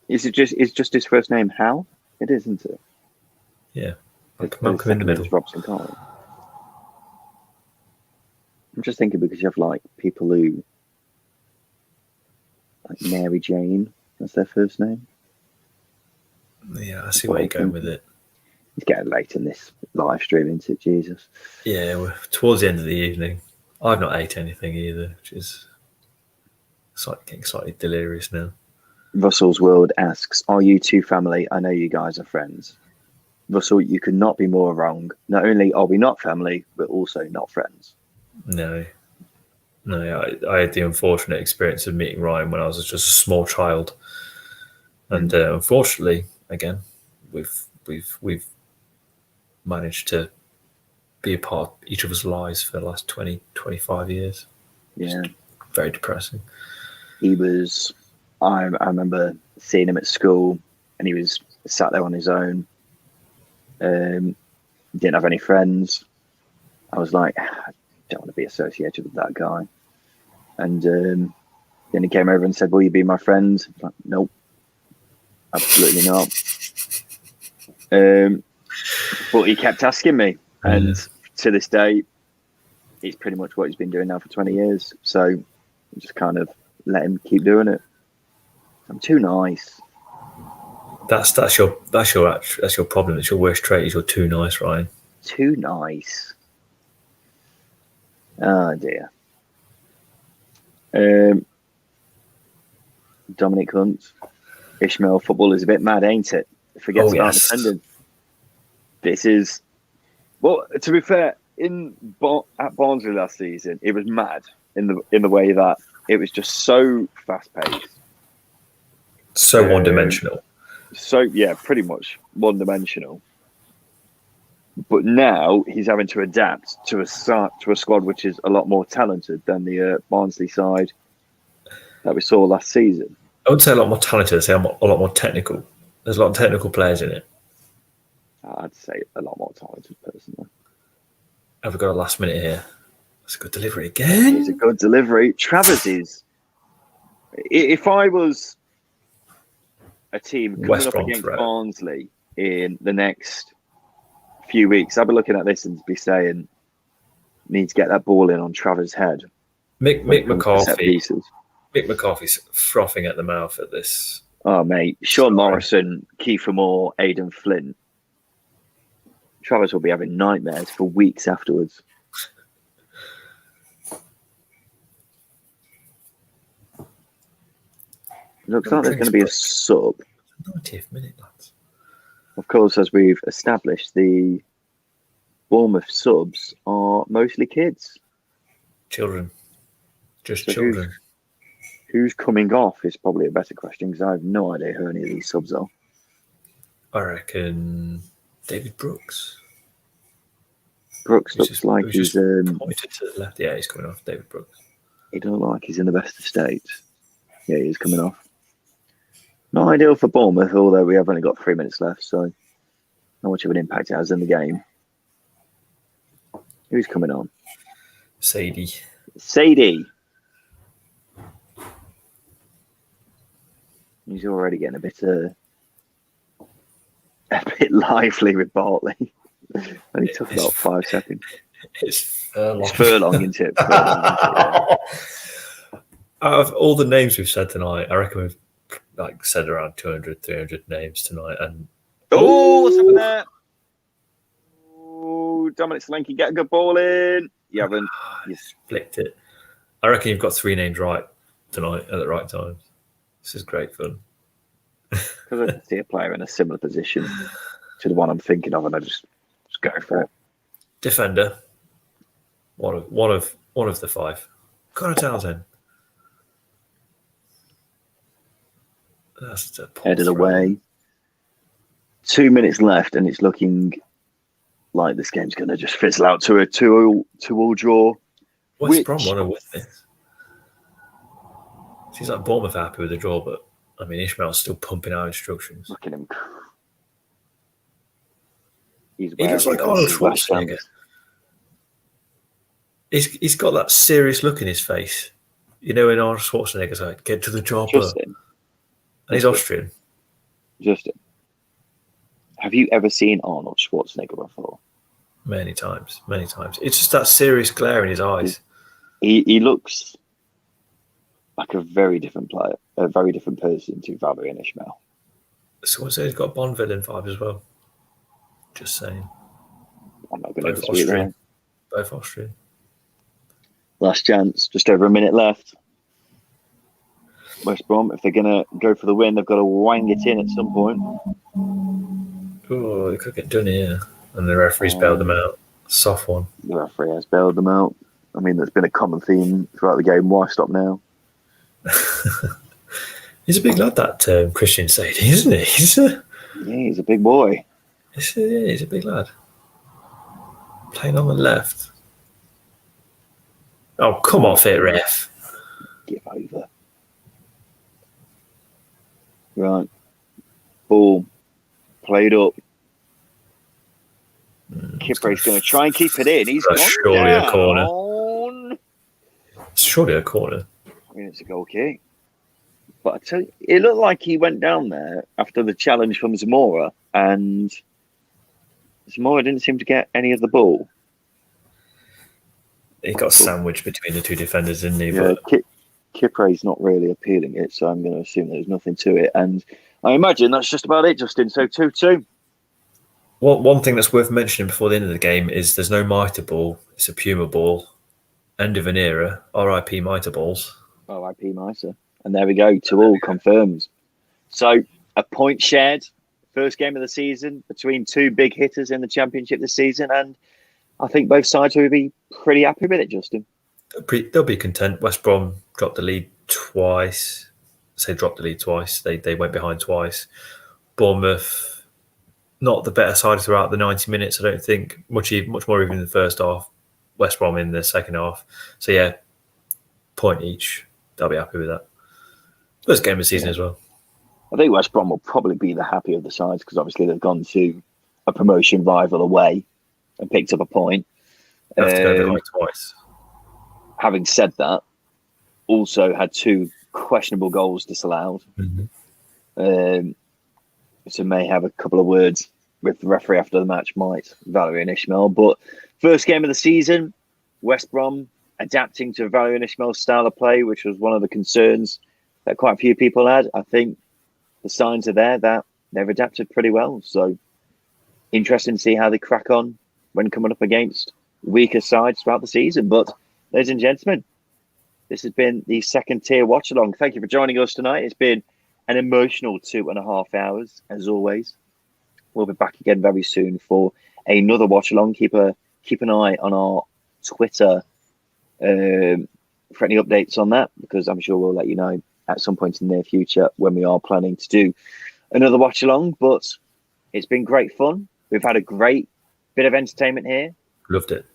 is it just his first name, Hal? It is, isn't it? Yeah. Malcolm in the middle. Robson-Carnew. I'm just thinking because you have like people who, like Mary Jane, that's their first name. Yeah, I see where you're going with it. It's getting late in this live stream, isn't it? Jesus. Yeah, we're towards the end of the evening. I've not ate anything either, which is getting slightly delirious now. Russell's World asks, are you two family? I know you guys are friends. Russell, you could not be more wrong. Not only are we not family, but also not friends. No, I had the unfortunate experience of meeting Ryan when I was just a small child, and unfortunately, again, we've managed to be a part of each other's lives for the last 20, 25 years. Yeah, very depressing. He was. I remember seeing him at school, and he was sat there on his own. Didn't have any friends. I was like, don't want to be associated with that guy. And then he came over and said, will you be my friend? I was like, nope, absolutely not. But he kept asking me, and to this day, it's pretty much what he's been doing now for 20 years. So I just kind of let him keep doing it. I'm too nice. That's your problem. It's your worst trait. Is you're too nice, Ryan. Too nice. Oh dear. Dominic Hunt, Ishmael, football is a bit mad, ain't it? Forget about defending. This is, well, to be fair, at Barnsley last season, it was mad in the way that it was just so fast paced, so one dimensional. So yeah, pretty much one dimensional. But now he's having to adapt to a squad which is a lot more talented than the Barnsley side that we saw last season. I would say a lot more talented. I'd say a lot more technical. There's a lot of technical players in it. I'd say a lot more talented, personally. Have we got a last minute here? That's a good delivery again. It's a good delivery. Travers is. If I was a team coming up against Barnsley in the next few weeks, I'd be looking at this and be saying, need to get that ball in on Travers' head. Mick McCarthy's frothing at the mouth at this. Oh, mate. Sean Morrison, Kiefer Moore, Aidan Flint. Travers will be having nightmares for weeks afterwards. Looks like there's going to be a sub. 90th minute, lads. Of course, as we've established, the Bournemouth subs are mostly kids. Children. Just children. Who's coming off is probably a better question, because I have no idea who any of these subs are. I reckon David Brooks. Brooks looks like he's pointed to the left. Yeah, he's coming off. David Brooks. He doesn't look like he's in the best of states. Yeah, he is coming off. Not ideal for Bournemouth, although we have only got 3 minutes left, so not much of an impact it has in the game. Who's coming on? Sadie. He's already getting a bit lively with Bartley. Only took about 5 seconds. It's Furlong. It's Furlong, isn't it? Out of all the names we've said tonight, I reckon we've said around 200, 300 names tonight. And what's happened there? Oh, Dominic Solanke, get a good ball in. You haven't. You flicked it. I reckon you've got 3 names right tonight at the right times. This is great fun. Because I can see a player in a similar position to the one I'm thinking of, and I just go for it. Defender. One of the 5. Connor Townsend. That's headed away. 2 minutes left, and it's looking like this game's going to just fizzle out to a 2-2 draw. West Brom want to win this. Seems like Bournemouth are happy with the draw, but I mean Ishmael's still pumping out instructions. Look at him. He looks like Arnold Schwarzenegger. He's got that serious look in his face. You know, when Arnold Schwarzenegger's like, get to the job. And he's Austrian. Justin, have you ever seen Arnold Schwarzenegger before? Many times. It's just that serious glare in his eyes. He looks like a very different player, a very different person to Valérien Ismaël. Someone said he's got Bond villain vibe as well. Just saying. I'm not going to dispute that. Both Austrian. Last chance, just over a minute left. West Brom, if they're going to go for the win, they've got to wang it in at some point. Oh, they could get done here. And the referee's bailed them out. Soft one. The referee has bailed them out. I mean, there's been a common theme throughout the game. Why stop now? He's a big lad, that Christian Sadie, isn't he? He's a big boy. He's a big lad. Playing on the left. Oh, come off it, ref. Give over. Right. Ball. Played up. Kipre's going to try and keep it in. He's surely a corner. Surely a corner. I mean, it's a goal kick. But I tell you, it looked like he went down there after the challenge from Zamora, and Zamora didn't seem to get any of the ball. He got sandwiched between the 2 defenders, didn't he? Yeah, Kipre's not really appealing it, so I'm going to assume there's nothing to it. And I imagine that's just about it, Justin. So 2-2. One thing that's worth mentioning before the end of the game is there's no Mitre ball. It's a Puma ball. End of an era. R.I.P. Mitre balls. R.I.P. Mitre. And there we go. 2-2 confirmed. So a point shared. First game of the season between 2 big hitters in the Championship this season. And I think both sides will be pretty happy with it, Justin. They'll be content. West Brom dropped the lead twice. They went behind twice. Bournemouth, not the better side throughout the 90 minutes, I don't think. Much more even in the first half. West Brom in the second half. So, yeah, point each. They'll be happy with that. First game of the season as well. I think West Brom will probably be the happier of the sides because obviously they've gone to a promotion rival away and picked up a point. They have to go behind twice. Having said that, also had 2 questionable goals disallowed. Mm-hmm. So may have a couple of words with the referee after the match, Valérien Ismaël. But first game of the season, West Brom adapting to Valérien Ismaël's style of play, which was one of the concerns that quite a few people had. I think the signs are there that they've adapted pretty well. So interesting to see how they crack on when coming up against weaker sides throughout the season. But ladies and gentlemen, this has been the second tier watch along. Thank you for joining us tonight. It's been an emotional 2.5 hours, as always. We'll be back again very soon for another watch along. Keep an eye on our Twitter for any updates on that, because I'm sure we'll let you know at some point in the near future when we are planning to do another watch along. But it's been great fun. We've had a great bit of entertainment here. Loved it.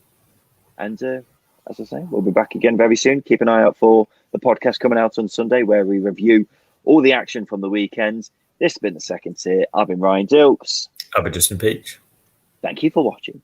And as I say, we'll be back again very soon. Keep an eye out for the podcast coming out on Sunday, where we review all the action from the weekend. This has been the second tier. I've been Ryan Dilks. I've been Justin Peach. Thank you for watching.